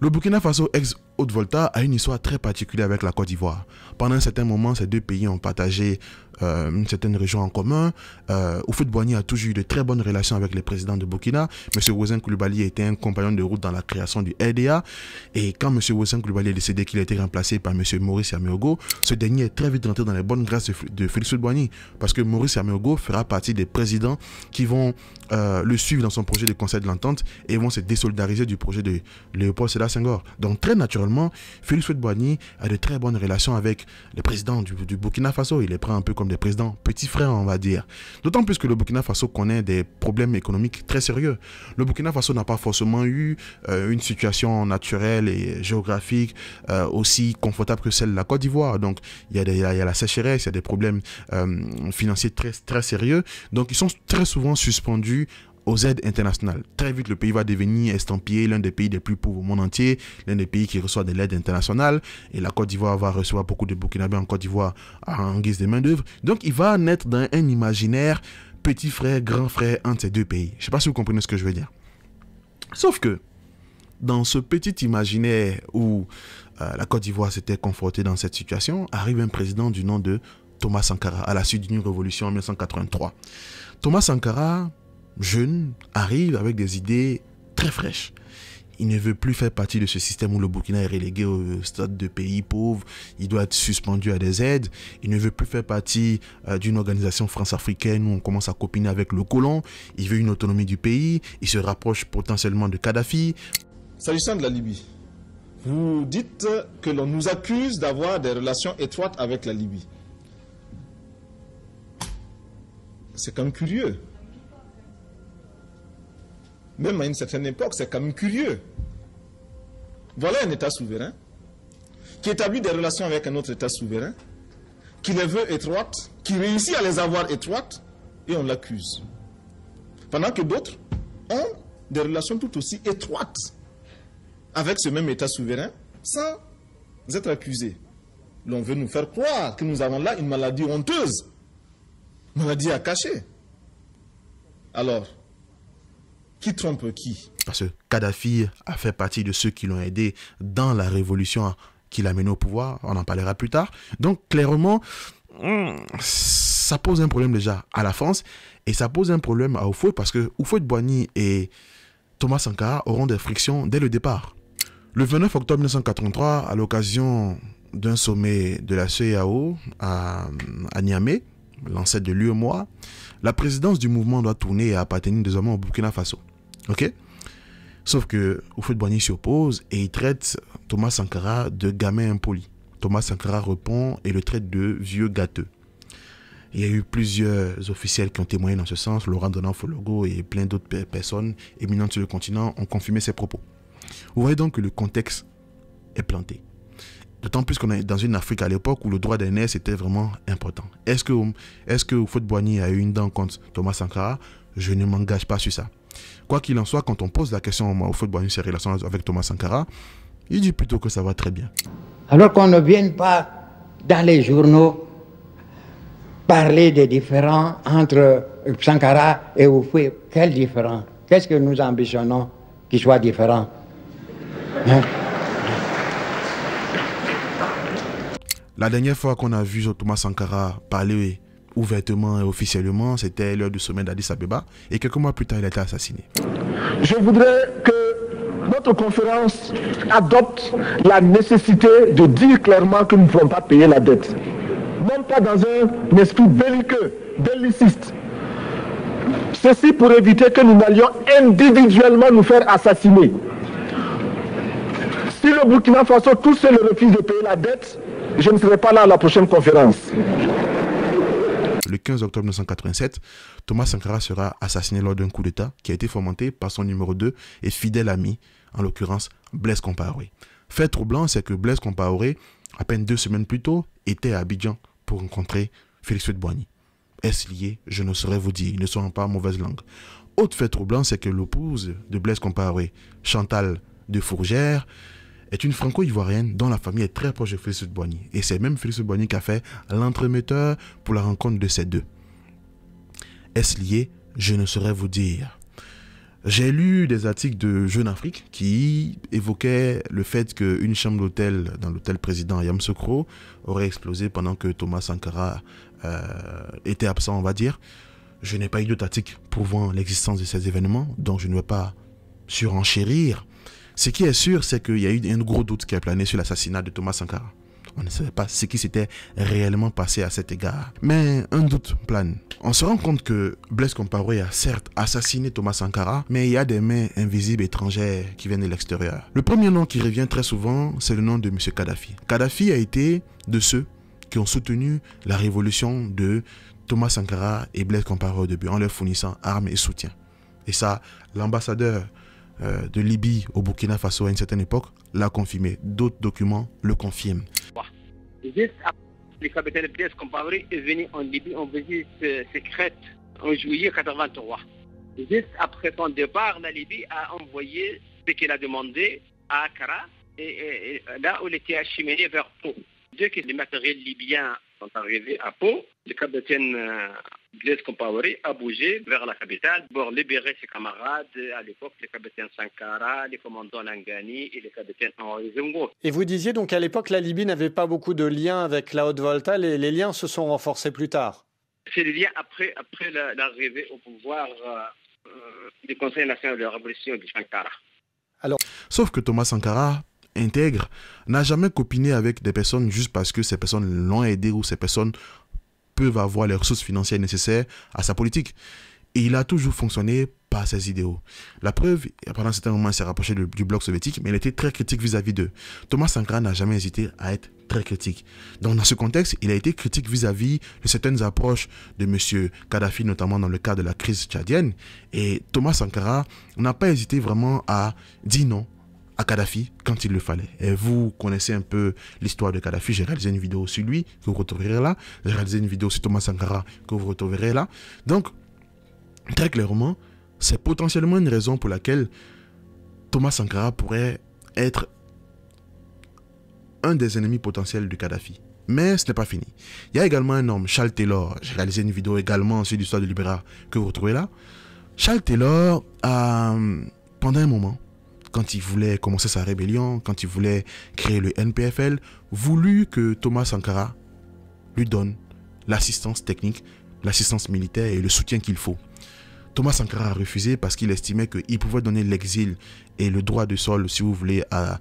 Le Burkina Faso, ex-Haute-Volta, a une histoire très particulière avec la Côte d'Ivoire. Pendant un certain moment, ces deux pays ont partagé une certaine région en commun. Houphouët-Boigny a toujours eu de très bonnes relations avec les présidents de Burkina. M. Wozin Coulibaly était un compagnon de route dans la création du RDA. Et quand M. Wozin Coulibaly est décédé, qu'il a été remplacé par M. Maurice Yameogo, ce dernier est très vite rentré dans les bonnes grâces de Félix Houphouët-Boigny. Parce que Maurice Yameogo fera partie des présidents qui vont le suivre dans son projet de Conseil de l'Entente et vont se désolidariser du projet de Léopold Sédar Senghor. Donc très naturellement, également, Félix Houphouët-Boigny a de très bonnes relations avec le président du Burkina Faso. Il les prend un peu comme des présidents petits frères, on va dire. D'autant plus que le Burkina Faso connaît des problèmes économiques très sérieux. Le Burkina Faso n'a pas forcément eu une situation naturelle et géographique aussi confortable que celle de la Côte d'Ivoire. Donc, il y a la sécheresse, il y a des problèmes financiers très, très sérieux. Donc, ils sont très souvent suspendus aux aides internationales. Très vite, le pays va devenir estampillé l'un des pays les plus pauvres au monde entier, l'un des pays qui reçoit de l'aide internationale, et la Côte d'Ivoire va recevoir beaucoup de Burkinabés en Côte d'Ivoire en guise de main-d'œuvre. Donc, il va naître dans un imaginaire petit frère, grand frère entre ces deux pays. Je ne sais pas si vous comprenez ce que je veux dire. Sauf que, dans ce petit imaginaire où la Côte d'Ivoire s'était confortée dans cette situation, arrive un président du nom de Thomas Sankara, à la suite d'une révolution en 1983. Thomas Sankara, jeune, arrive avec des idées très fraîches. Il ne veut plus faire partie de ce système où le Burkina est relégué au stade de pays pauvre, il doit être suspendu à des aides. Il ne veut plus faire partie d'une organisation france-africaine où on commence à copiner avec le colon. Il veut une autonomie du pays, il se rapproche potentiellement de Kadhafi. S'agissant de la Libye, vous dites que l'on nous accuse d'avoir des relations étroites avec la Libye. C'est quand même curieux. Même à une certaine époque, c'est quand même curieux. Voilà un État souverain qui établit des relations avec un autre État souverain, qui les veut étroites, qui réussit à les avoir étroites, et on l'accuse. Pendant que d'autres ont des relations tout aussi étroites avec ce même État souverain, sans être accusés. L'on veut nous faire croire que nous avons là une maladie honteuse, une maladie à cacher. Alors, qui trompe qui? Parce que Kadhafi a fait partie de ceux qui l'ont aidé dans la révolution qui l'a mené au pouvoir. On en parlera plus tard. Donc, clairement, ça pose un problème déjà à la France. Et ça pose un problème à Houphouët parce que Houphouët-Boigny et Thomas Sankara auront des frictions dès le départ. Le 29 octobre 1983, à l'occasion d'un sommet de la CEDEAO à Niamey, l'ancêtre de l'UEMOA, la présidence du mouvement doit tourner et appartenir désormais au Burkina Faso. Ok? Sauf que Houphouët-Boigny s'y oppose et il traite Thomas Sankara de gamin impoli. Thomas Sankara répond et le traite de vieux gâteux. Il y a eu plusieurs officiels qui ont témoigné dans ce sens. Laurent Donald-Fologo et plein d'autres personnes éminentes sur le continent ont confirmé ces propos. Vous voyez donc que le contexte est planté. D'autant plus qu'on est dans une Afrique à l'époque où le droit d'aînesse était vraiment important. Est-ce que Houphouët-Boigny a eu une dent contre Thomas Sankara? Je ne m'engage pas sur ça. Quoi qu'il en soit, quand on pose la question à Houphouët-Boigny sur ses relations avec Thomas Sankara, il dit plutôt que ça va très bien. Alors qu'on ne vienne pas dans les journaux parler des différends entre Sankara et Houphouët. Quels différends? Qu'est-ce que nous ambitionnons qu'ils soient différents? Hein? La dernière fois qu'on a vu Thomas Sankara parler ouvertement et officiellement, c'était lors du sommet d'Addis Abeba. Et quelques mois plus tard, il a été assassiné. Je voudrais que notre conférence adopte la nécessité de dire clairement que nous ne pouvons pas payer la dette. Non pas dans un esprit belliqueux, belliciste. Ceci pour éviter que nous n'allions individuellement nous faire assassiner. Si le Burkina Faso tout seul refuse de payer la dette, je ne serai pas là à la prochaine conférence. Le 15 octobre 1987, Thomas Sankara sera assassiné lors d'un coup d'État qui a été fomenté par son numéro 2 et fidèle ami, en l'occurrence Blaise Compaoré. Fait troublant, c'est que Blaise Compaoré, à peine 2 semaines plus tôt, était à Abidjan pour rencontrer Félix Houphouët-Boigny. Est-ce lié? Je ne saurais vous dire, ne soyons pas mauvaise langue. Autre fait troublant, c'est que l'épouse de Blaise Compaoré, Chantal de Fourgère, est une franco-ivoirienne dont la famille est très proche de Félix Houphouët-Boigny. Et c'est même Félix Houphouët-Boigny qui a fait l'entremetteur pour la rencontre de ces deux. Est-ce lié? Je ne saurais vous dire. J'ai lu des articles de Jeune Afrique qui évoquaient le fait qu'une chambre d'hôtel dans l'hôtel président à Yamoussoukro aurait explosé pendant que Thomas Sankara était absent, on va dire. Je n'ai pas eu d'autres articles prouvant l'existence de ces événements, donc je ne vais pas surenchérir. Ce qui est sûr, c'est qu'il y a eu un gros doute qui a plané sur l'assassinat de Thomas Sankara. On ne savait pas ce qui s'était réellement passé à cet égard. Mais un doute plane. On se rend compte que Blaise Compaoré a certes assassiné Thomas Sankara, mais il y a des mains invisibles étrangères qui viennent de l'extérieur. Le premier nom qui revient très souvent, c'est le nom de M. Kadhafi. Kadhafi a été de ceux qui ont soutenu la révolution de Thomas Sankara et Blaise Compaoré au début, en leur fournissant armes et soutien. Et ça, l'ambassadeur de Libye au Burkina Faso à une certaine époque l'a confirmé. D'autres documents le confirment. Juste après, le capitaine Blaise Compaoré est venu en Libye en visite secrète en juillet 1983. Juste après son départ, la Libye a envoyé ce qu'il a demandé à Accra et là où il était acheminé vers Pau. Dès que les matériels libyens sont arrivés à Pau, le capitaine Blaise Compaoré a bougé vers la capitale pour libérer ses camarades, à l'époque le capitaine Sankara, le commandant Langani et le capitaine Henri Zongo. Et vous disiez donc à l'époque la Libye n'avait pas beaucoup de liens avec la Haute-Volta, les liens se sont renforcés plus tard. C'est le lien après l'arrivée au pouvoir du Conseil national de la révolution de Sankara. Alors... Sauf que Thomas Sankara, intègre, n'a jamais copiné avec des personnes juste parce que ces personnes l'ont aidé ou ces personnes peuvent avoir les ressources financières nécessaires à sa politique. Et il a toujours fonctionné par ses idéaux. La preuve, pendant un certain moment, il s'est rapproché du bloc soviétique, mais il était très critique vis-à-vis d'eux. Thomas Sankara n'a jamais hésité à être très critique. Donc, dans ce contexte, il a été critique vis-à-vis de certaines approches de M. Kadhafi, notamment dans le cas de la crise tchadienne. Et Thomas Sankara n'a pas hésité vraiment à dire non à Kadhafi quand il le fallait. Et vous connaissez un peu l'histoire de Kadhafi. J'ai réalisé une vidéo sur lui que vous retrouverez là. J'ai réalisé une vidéo sur Thomas Sankara que vous retrouverez là. Donc, très clairement, c'est potentiellement une raison pour laquelle Thomas Sankara pourrait être un des ennemis potentiels de Kadhafi. Mais ce n'est pas fini. Il y a également un homme, Charles Taylor. J'ai réalisé une vidéo également sur l'histoire de Libéria que vous retrouvez là. Charles Taylor a, pendant un moment, quand il voulait commencer sa rébellion, quand il voulait créer le NPFL, voulu que Thomas Sankara lui donne l'assistance technique, l'assistance militaire et le soutien qu'il faut. Thomas Sankara a refusé parce qu'il estimait qu'il pouvait donner l'exil et le droit de sol, si vous voulez, à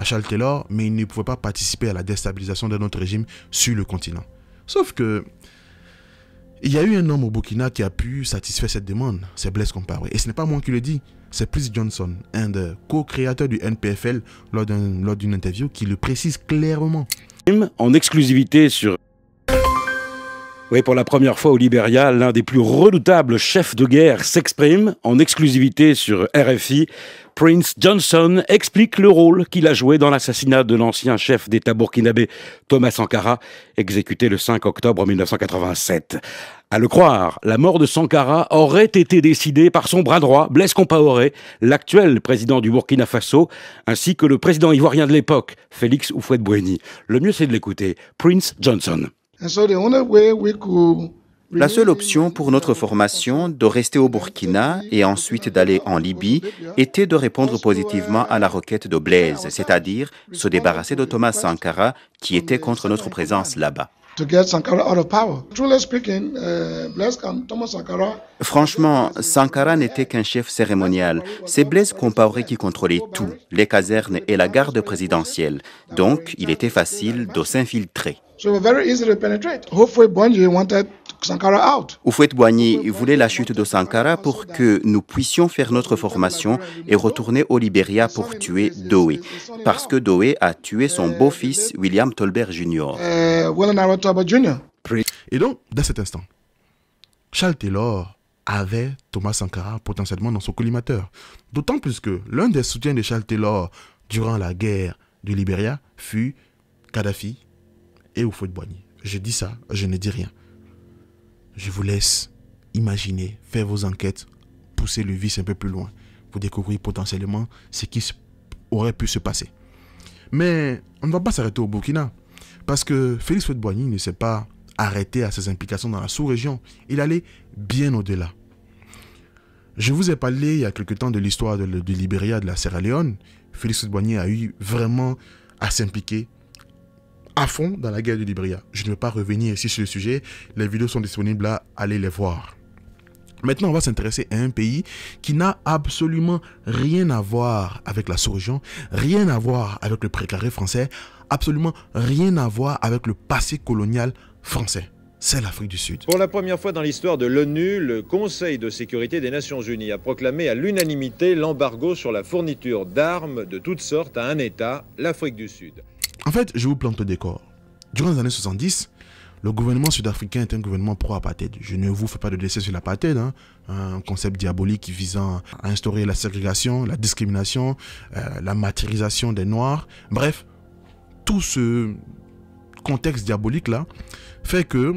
Charles Taylor, mais il ne pouvait pas participer à la déstabilisation de notre régime sur le continent. Sauf que il y a eu un homme au Burkina qui a pu satisfaire cette demande, c'est Blaise Compaoré. Et ce n'est pas moi qui le dis, c'est Prince Johnson, un des co-créateurs du NPFL, lors d'une interview, qui le précise clairement. En exclusivité sur... Oui, pour la première fois au Libéria, l'un des plus redoutables chefs de guerre s'exprime en exclusivité sur RFI. Prince Johnson explique le rôle qu'il a joué dans l'assassinat de l'ancien chef d'État burkinabé Thomas Sankara, exécuté le 5 octobre 1987. À le croire, la mort de Sankara aurait été décidée par son bras droit, Blaise Compaoré, l'actuel président du Burkina Faso, ainsi que le président ivoirien de l'époque, Félix Houphouët-Boigny. Le mieux, c'est de l'écouter. Prince Johnson. La seule option pour notre formation de rester au Burkina et ensuite d'aller en Libye était de répondre positivement à la requête de Blaise, c'est-à-dire se débarrasser de Thomas Sankara qui était contre notre présence là-bas. Franchement, Sankara n'était qu'un chef cérémonial. C'est Blaise Compaoré qui contrôlait tout, les casernes et la garde présidentielle. Donc, il était facile de s'infiltrer. Houphouët-Boigny voulait la chute de Sankara pour que nous puissions faire notre formation et retourner au Libéria pour tuer Doé. Parce que Doé a tué son beau-fils William Tolbert Jr. Et donc, dans cet instant, Charles Taylor avait Thomas Sankara potentiellement dans son collimateur. D'autant plus que l'un des soutiens de Charles Taylor durant la guerre du Libéria fut Kadhafi et Houphouët-Boigny. Je dis ça, je ne dis rien. Je vous laisse imaginer, faire vos enquêtes, pousser le vice un peu plus loin pour découvrir potentiellement ce qui aurait pu se passer. Mais on ne va pas s'arrêter au Burkina parce que Félix Houphouët-Boigny ne s'est pas arrêté à ses implications dans la sous-région. Il allait bien au-delà. Je vous ai parlé il y a quelque temps de l'histoire du Libéria, de la Sierra Leone. Félix Houphouët-Boigny a eu vraiment à s'impliquer à fond dans la guerre du Libéria. Je ne vais pas revenir ici sur le sujet. Les vidéos sont disponibles là, allez les voir. Maintenant, on va s'intéresser à un pays qui n'a absolument rien à voir avec la sous-région, rien à voir avec le précaré français, absolument rien à voir avec le passé colonial français. C'est l'Afrique du Sud. Pour la première fois dans l'histoire de l'ONU, le Conseil de sécurité des Nations Unies a proclamé à l'unanimité l'embargo sur la fourniture d'armes de toutes sortes à un État, l'Afrique du Sud. En fait, je vous plante le décor. Durant les années 70, le gouvernement sud-africain est un gouvernement pro-apartheid. Je ne vous fais pas de dessin sur l'apartheid, hein, un concept diabolique visant à instaurer la ségrégation, la discrimination, la martyrisation des Noirs. Bref, tout ce contexte diabolique-là fait que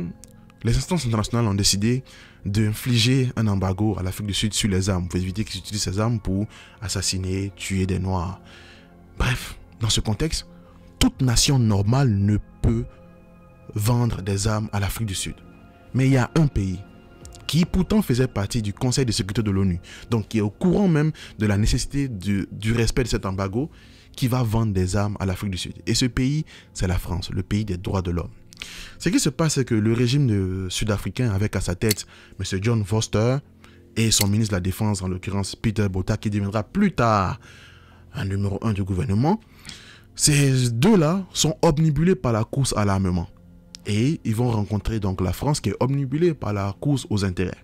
les instances internationales ont décidé d'infliger un embargo à l'Afrique du Sud sur les armes, pour éviter qu'ils utilisent ces armes pour assassiner, tuer des Noirs. Bref, dans ce contexte, toute nation normale ne peut vendre des armes à l'Afrique du Sud. Mais il y a un pays qui pourtant faisait partie du Conseil de sécurité de l'ONU, donc qui est au courant même de la nécessité du respect de cet embargo, qui va vendre des armes à l'Afrique du Sud. Et ce pays, c'est la France, le pays des droits de l'homme. Ce qui se passe, c'est que le régime sud-africain, avec à sa tête M. John Vorster et son ministre de la Défense, en l'occurrence Peter Botha, qui deviendra plus tard un numéro 1 du gouvernement, ces deux-là sont obnubilés par la course à l'armement. Et ils vont rencontrer donc la France qui est obnubilée par la course aux intérêts.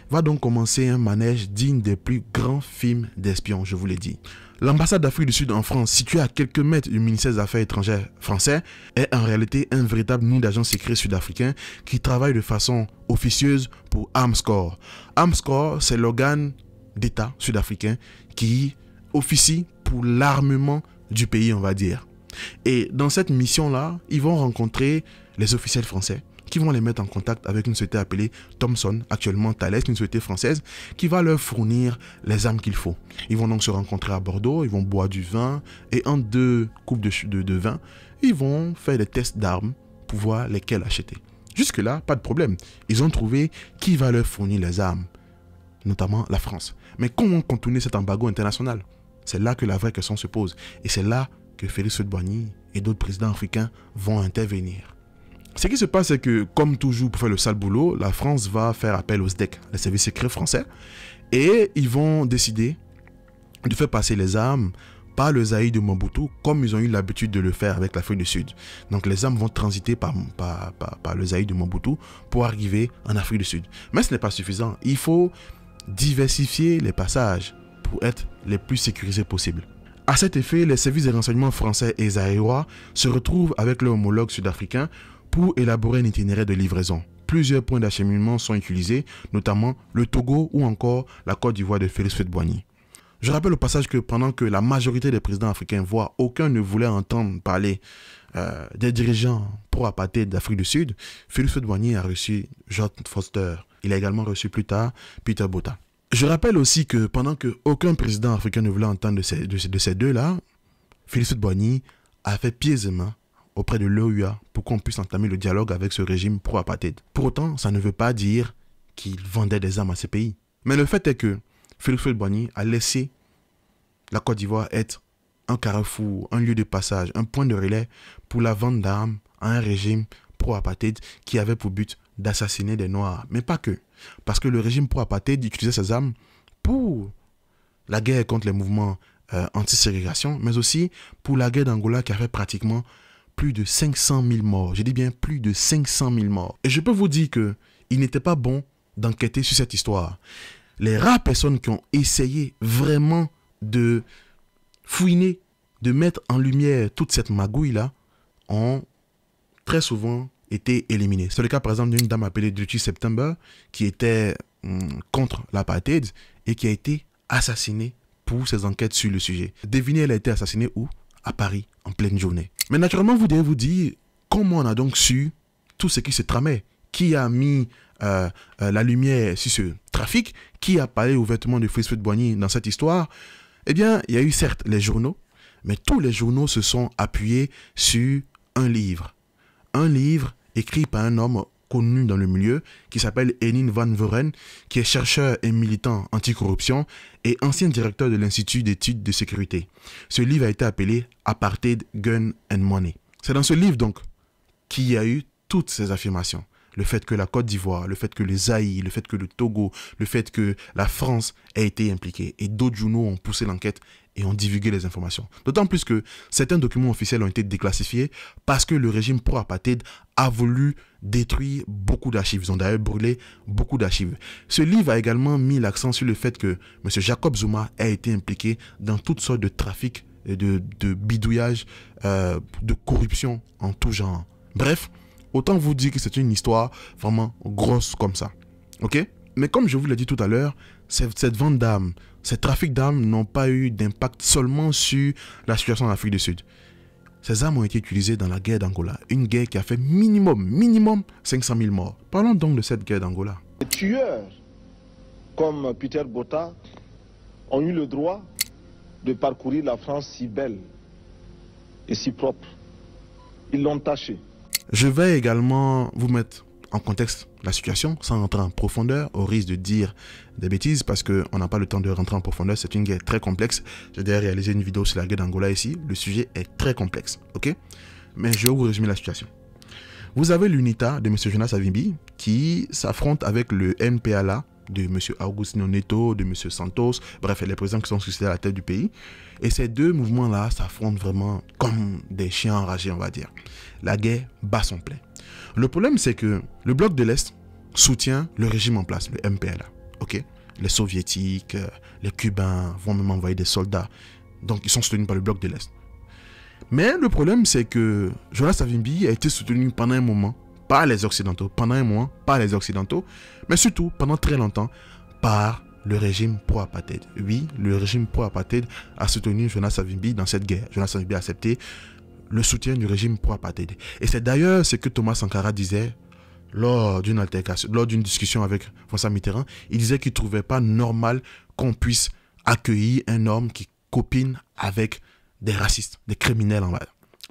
Va donc commencer un manège digne des plus grands films d'espions, je vous l'ai dit. L'ambassade d'Afrique du Sud en France, située à quelques mètres du ministère des Affaires étrangères français, est en réalité un véritable nid d'agents secrets sud-africains qui travaillent de façon officieuse pour Armscor. Armscor, c'est l'organe d'État sud-africain qui officie pour l'armement du pays, on va dire. Et dans cette mission-là, ils vont rencontrer les officiels français qui vont les mettre en contact avec une société appelée Thomson, actuellement Thales, une société française, qui va leur fournir les armes qu'il faut. Ils vont donc se rencontrer à Bordeaux, ils vont boire du vin, et en 2 coupes de vin, ils vont faire des tests d'armes pour voir lesquelles acheter. Jusque-là, pas de problème. Ils ont trouvé qui va leur fournir les armes, notamment la France. Mais comment contourner cet embargo international? C'est là que la vraie question se pose. Et c'est là que Félix Houphouët-Boigny et d'autres présidents africains vont intervenir. Ce qui se passe, c'est que, comme toujours pour faire le sale boulot, la France va faire appel aux SDEC, les services secrets français, et ils vont décider de faire passer les armes par le Zaïre de Mobutu, comme ils ont eu l'habitude de le faire avec l'Afrique du Sud. Donc les armes vont transiter par le Zaïre de Mobutu pour arriver en Afrique du Sud. Mais ce n'est pas suffisant. Il faut diversifier les passages pour être les plus sécurisés possibles. À cet effet, les services de renseignement français et zaïrois se retrouvent avec leurs homologues sud-africains pour élaborer un itinéraire de livraison. Plusieurs points d'acheminement sont utilisés, notamment le Togo ou encore la Côte d'Ivoire de Félix Houphouët-Boigny. Je rappelle au passage que pendant que la majorité des présidents africains, voire aucun ne voulait entendre parler des dirigeants pro-apartheid d'Afrique du Sud, Félix Houphouët-Boigny a reçu John Vorster. Il a également reçu plus tard Peter Botha. Je rappelle aussi que pendant que aucun président africain ne voulait entendre de ces deux-là, Félix Houphouët-Boigny a fait pieds et mains auprès de l'OUA pour qu'on puisse entamer le dialogue avec ce régime pro-apartheid. Pour autant, ça ne veut pas dire qu'il vendait des armes à ces pays. Mais le fait est que Félix Houphouët-Boigny a laissé la Côte d'Ivoire être un carrefour, un lieu de passage, un point de relais pour la vente d'armes à un régime pro-apartheid qui avait pour but d'assassiner des Noirs. Mais pas que. Parce que le régime pro-apartheid utilisait ces armes pour la guerre contre les mouvements anti-ségrégation, mais aussi pour la guerre d'Angola qui avait pratiquement plus de 500 000 morts. Je dis bien plus de 500 000 morts. Et je peux vous dire qu'il n'était pas bon d'enquêter sur cette histoire. Les rares personnes qui ont essayé vraiment de fouiner, de mettre en lumière toute cette magouille-là, ont très souvent été éliminées. C'est le cas par exemple d'une dame appelée Duty September qui était contre l'apartheid et qui a été assassinée pour ses enquêtes sur le sujet. Devinez, elle a été assassinée où? À Paris, en pleine journée. Mais naturellement, vous devez vous dire comment on a donc su tout ce qui se tramait. Qui a mis la lumière sur ce trafic? Qui a parlé ouvertement de Félix Houphouët-Boigny dans cette histoire? Eh bien, il y a eu certes les journaux, mais tous les journaux se sont appuyés sur un livre. Un livre écrit par un homme connu dans le milieu qui s'appelle Henning Van Vuren, qui est chercheur et militant anticorruption et ancien directeur de l'Institut d'études de sécurité. Ce livre a été appelé Apartheid, Gun and Money. C'est dans ce livre donc qu'il y a eu toutes ces affirmations. le fait que la Côte d'Ivoire, le fait que le Zaïre, le fait que le Togo, le fait que la France ait été impliquée. Et d'autres journaux ont poussé l'enquête et ont divulgué les informations. D'autant plus que certains documents officiels ont été déclassifiés parce que le régime pro-apartheid a voulu détruire beaucoup d'archives. Ils ont d'ailleurs brûlé beaucoup d'archives. Ce livre a également mis l'accent sur le fait que M. Jacob Zuma a été impliqué dans toutes sortes de trafics, de bidouillage, de corruption en tout genre. Bref, autant vous dire que c'est une histoire vraiment grosse comme ça. Ok? Mais comme je vous l'ai dit tout à l'heure, cette vente d'armes, ces trafics d'armes n'ont pas eu d'impact seulement sur la situation en Afrique du Sud. Ces armes ont été utilisées dans la guerre d'Angola. Une guerre qui a fait minimum 500 000 morts. Parlons donc de cette guerre d'Angola. Les tueurs comme Peter Botha ont eu le droit de parcourir la France si belle et si propre. Ils l'ont tâché. Je vais également vous mettre en contexte la situation sans rentrer en profondeur au risque de dire des bêtises parce qu'on n'a pas le temps de rentrer en profondeur. C'est une guerre très complexe. J'ai d'ailleurs réalisé une vidéo sur la guerre d'Angola ici. Le sujet est très complexe. Ok? Mais je vais vous résumer la situation. Vous avez l'UNITA de M. Jonas Savimbi qui s'affronte avec le MPLA de M. Agostinho Neto, de M. Santos, bref, les présidents qui sont succédés à la tête du pays. Et ces deux mouvements-là s'affrontent vraiment comme des chiens enragés, on va dire. La guerre bat son plein. Le problème, c'est que le bloc de l'Est soutient le régime en place, le MPLA. Ok? Les soviétiques, les cubains vont même envoyer des soldats. Donc, ils sont soutenus par le bloc de l'Est. Mais le problème, c'est que Jonas Savimbi a été soutenu pendant un moment par les Occidentaux, pendant un mois par les Occidentaux, mais surtout pendant très longtemps par le régime pro-apartheid. Oui, le régime pro-apartheid a soutenu Jonas Savimbi dans cette guerre. Jonas Savimbi a accepté le soutien du régime pro-apartheid. Et c'est d'ailleurs ce que Thomas Sankara disait lors d'une altercation, lors d'une discussion avec François Mitterrand. Il disait qu'il ne trouvait pas normal qu'on puisse accueillir un homme qui copine avec des racistes, des criminels en bas.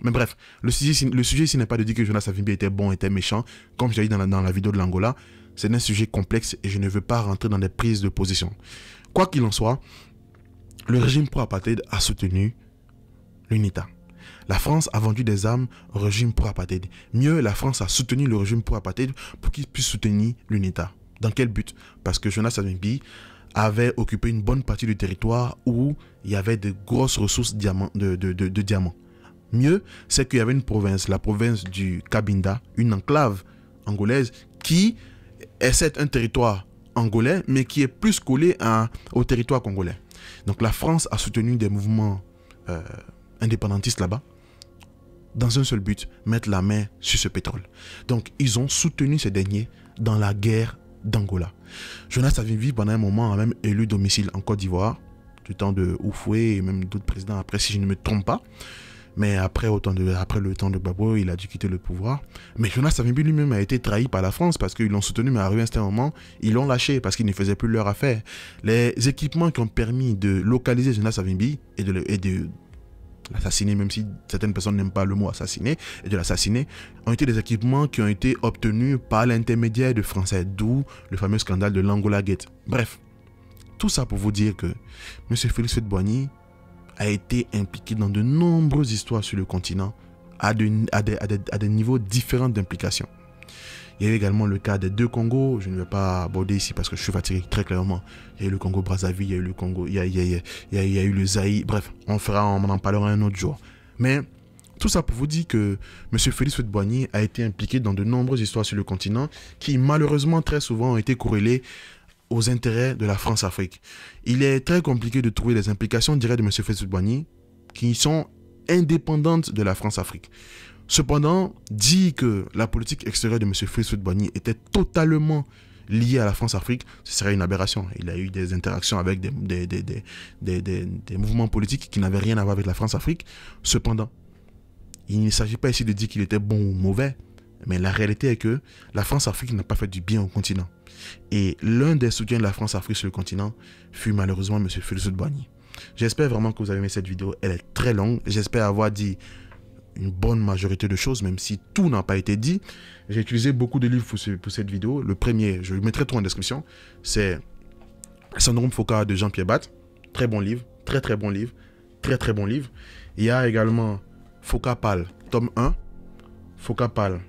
Mais bref, le sujet ici n'est pas de dire que Jonas Savimbi était bon, était méchant. Comme j'ai dit dans la vidéo de l'Angola, c'est un sujet complexe et je ne veux pas rentrer dans des prises de position. Quoi qu'il en soit, le régime pro-apartheid a soutenu l'UNITA. La France a vendu des armes au régime pro-apartheid. Mieux, la France a soutenu le régime pro-apartheid pour qu'il puisse soutenir l'UNITA. Dans quel but? Parce que Jonas Savimbi avait occupé une bonne partie du territoire où il y avait de grosses ressources de diamants. Mieux, c'est qu'il y avait une province, la province du Cabinda, une enclave angolaise qui est certes un territoire angolais, mais qui est plus collé au territoire congolais. Donc la France a soutenu des mouvements indépendantistes là-bas, dans un seul but, mettre la main sur ce pétrole. Donc ils ont soutenu ces derniers dans la guerre d'Angola. Jonas Savimbi, pendant un moment, a même élu domicile en Côte d'Ivoire, du temps de Houphouët et même d'autres présidents après, si je ne me trompe pas. Mais après le temps de Gbagbo, il a dû quitter le pouvoir. Mais Jonas Savimbi lui-même a été trahi par la France parce qu'ils l'ont soutenu, mais arrivé à un certain moment, ils l'ont lâché parce qu'ils ne faisaient plus leur affaire. Les équipements qui ont permis de localiser Jonas Savimbi et de l'assassiner, même si certaines personnes n'aiment pas le mot assassiner, et de l'assassiner, ont été des équipements qui ont été obtenus par l'intermédiaire de Français, d'où le fameux scandale de l'Angola Gate. Bref, tout ça pour vous dire que M. Félix Houphouët-Boigny a été impliqué dans de nombreuses histoires sur le continent à des niveaux différents d'implication. Il y a eu également le cas des deux Congos, je ne vais pas aborder ici parce que je suis fatigué très clairement. Il y a eu le Congo Brazzaville, il y a eu le Congo, il y a eu le Zaïre, bref, on en parlera un autre jour. Mais tout ça pour vous dire que M. Félix Houphouët-Boigny a été impliqué dans de nombreuses histoires sur le continent qui malheureusement très souvent ont été corrélées aux intérêts de la France-Afrique. Il est très compliqué de trouver les implications directes de M. Félix Houphouët-Boigny qui sont indépendantes de la France-Afrique. Cependant, dire que la politique extérieure de M. Félix Houphouët-Boigny était totalement liée à la France-Afrique, ce serait une aberration. Il a eu des interactions avec des mouvements politiques qui n'avaient rien à voir avec la France-Afrique. Cependant, il ne s'agit pas ici de dire qu'il était bon ou mauvais, mais la réalité est que la France-Afrique n'a pas fait du bien au continent. Et l'un des soutiens de la France-Afrique sur le continent fut malheureusement M. Félix Houphouët-Boigny. J'espère vraiment que vous avez aimé cette vidéo. Elle est très longue. J'espère avoir dit une bonne majorité de choses, même si tout n'a pas été dit. J'ai utilisé beaucoup de livres pour cette vidéo. Le premier, je le mettrai tout en description, c'est Syndrome Foka de Jean-Pierre Batte. Très bon livre, très bon livre, très bon livre. Il y a également Foka Pal, tome 1. Foka Pal,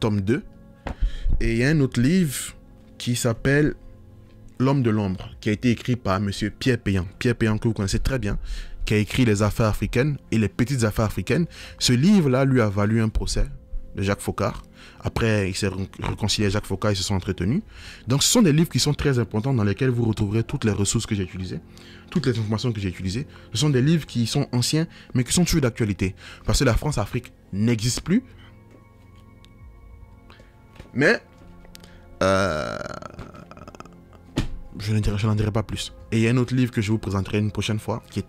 tome 2. Et il y a un autre livre qui s'appelle L'homme de l'ombre, qui a été écrit par M. Pierre Péan. Pierre Péan, que vous connaissez très bien, qui a écrit Les affaires africaines et les petites affaires africaines. Ce livre-là lui a valu un procès de Jacques Foccart. Après, il s'est réconcilié avec Jacques Foccart, ils se sont entretenus. Donc, ce sont des livres qui sont très importants dans lesquels vous retrouverez toutes les ressources que j'ai utilisées, toutes les informations que j'ai utilisées. Ce sont des livres qui sont anciens, mais qui sont toujours d'actualité. Parce que la France-Afrique n'existe plus. Mais, je n'en dirai pas plus. Et il y a un autre livre que je vous présenterai une prochaine fois, qui est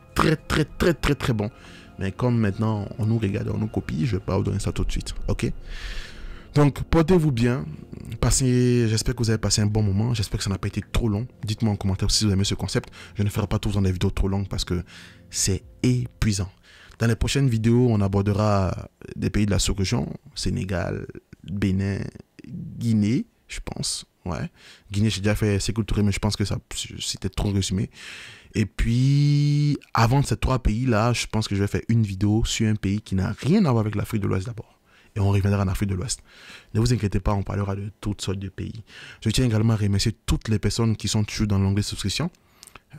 très bon. Mais comme maintenant, on nous regarde, on nous copie, je ne vais pas vous donner ça tout de suite. Ok? Donc, portez-vous bien. J'espère que vous avez passé un bon moment. J'espère que ça n'a pas été trop long. Dites-moi en commentaire si vous aimez ce concept. Je ne ferai pas tout le temps des vidéos trop longues parce que c'est épuisant. Dans les prochaines vidéos, on abordera des pays de la sous-région. Sénégal, Bénin, Guinée, je pense. Ouais. Guinée, j'ai déjà fait Sékou Touré, mais je pense que c'était trop résumé. Et puis, avant ces 3 pays-là, je pense que je vais faire une vidéo sur un pays qui n'a rien à voir avec l'Afrique de l'Ouest d'abord. Et on reviendra en Afrique de l'Ouest. Ne vous inquiétez pas, on parlera de toutes sortes de pays. Je tiens également à remercier toutes les personnes qui sont toujours dans l'onglet souscription.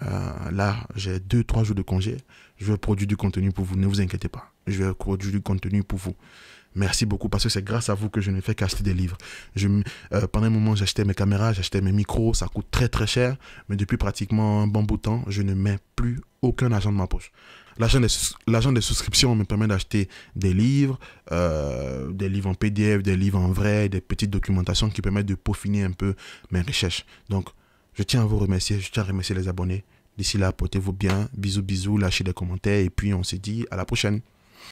Là, j'ai 2-3 jours de congé. Je vais produire du contenu pour vous. Ne vous inquiétez pas. Je vais produire du contenu pour vous. Merci beaucoup parce que c'est grâce à vous que je ne fais qu'acheter des livres. Pendant un moment, j'achetais mes caméras, j'achetais mes micros. Ça coûte très cher. Mais depuis pratiquement un bon bout de temps, je ne mets plus aucun argent de ma poche. L'argent des souscriptions me permet d'acheter des livres en PDF, des livres en vrai, des petites documentations qui permettent de peaufiner un peu mes recherches. Donc, je tiens à vous remercier, je tiens à remercier les abonnés. D'ici là, portez-vous bien, bisous, lâchez des commentaires et puis on se dit à la prochaine.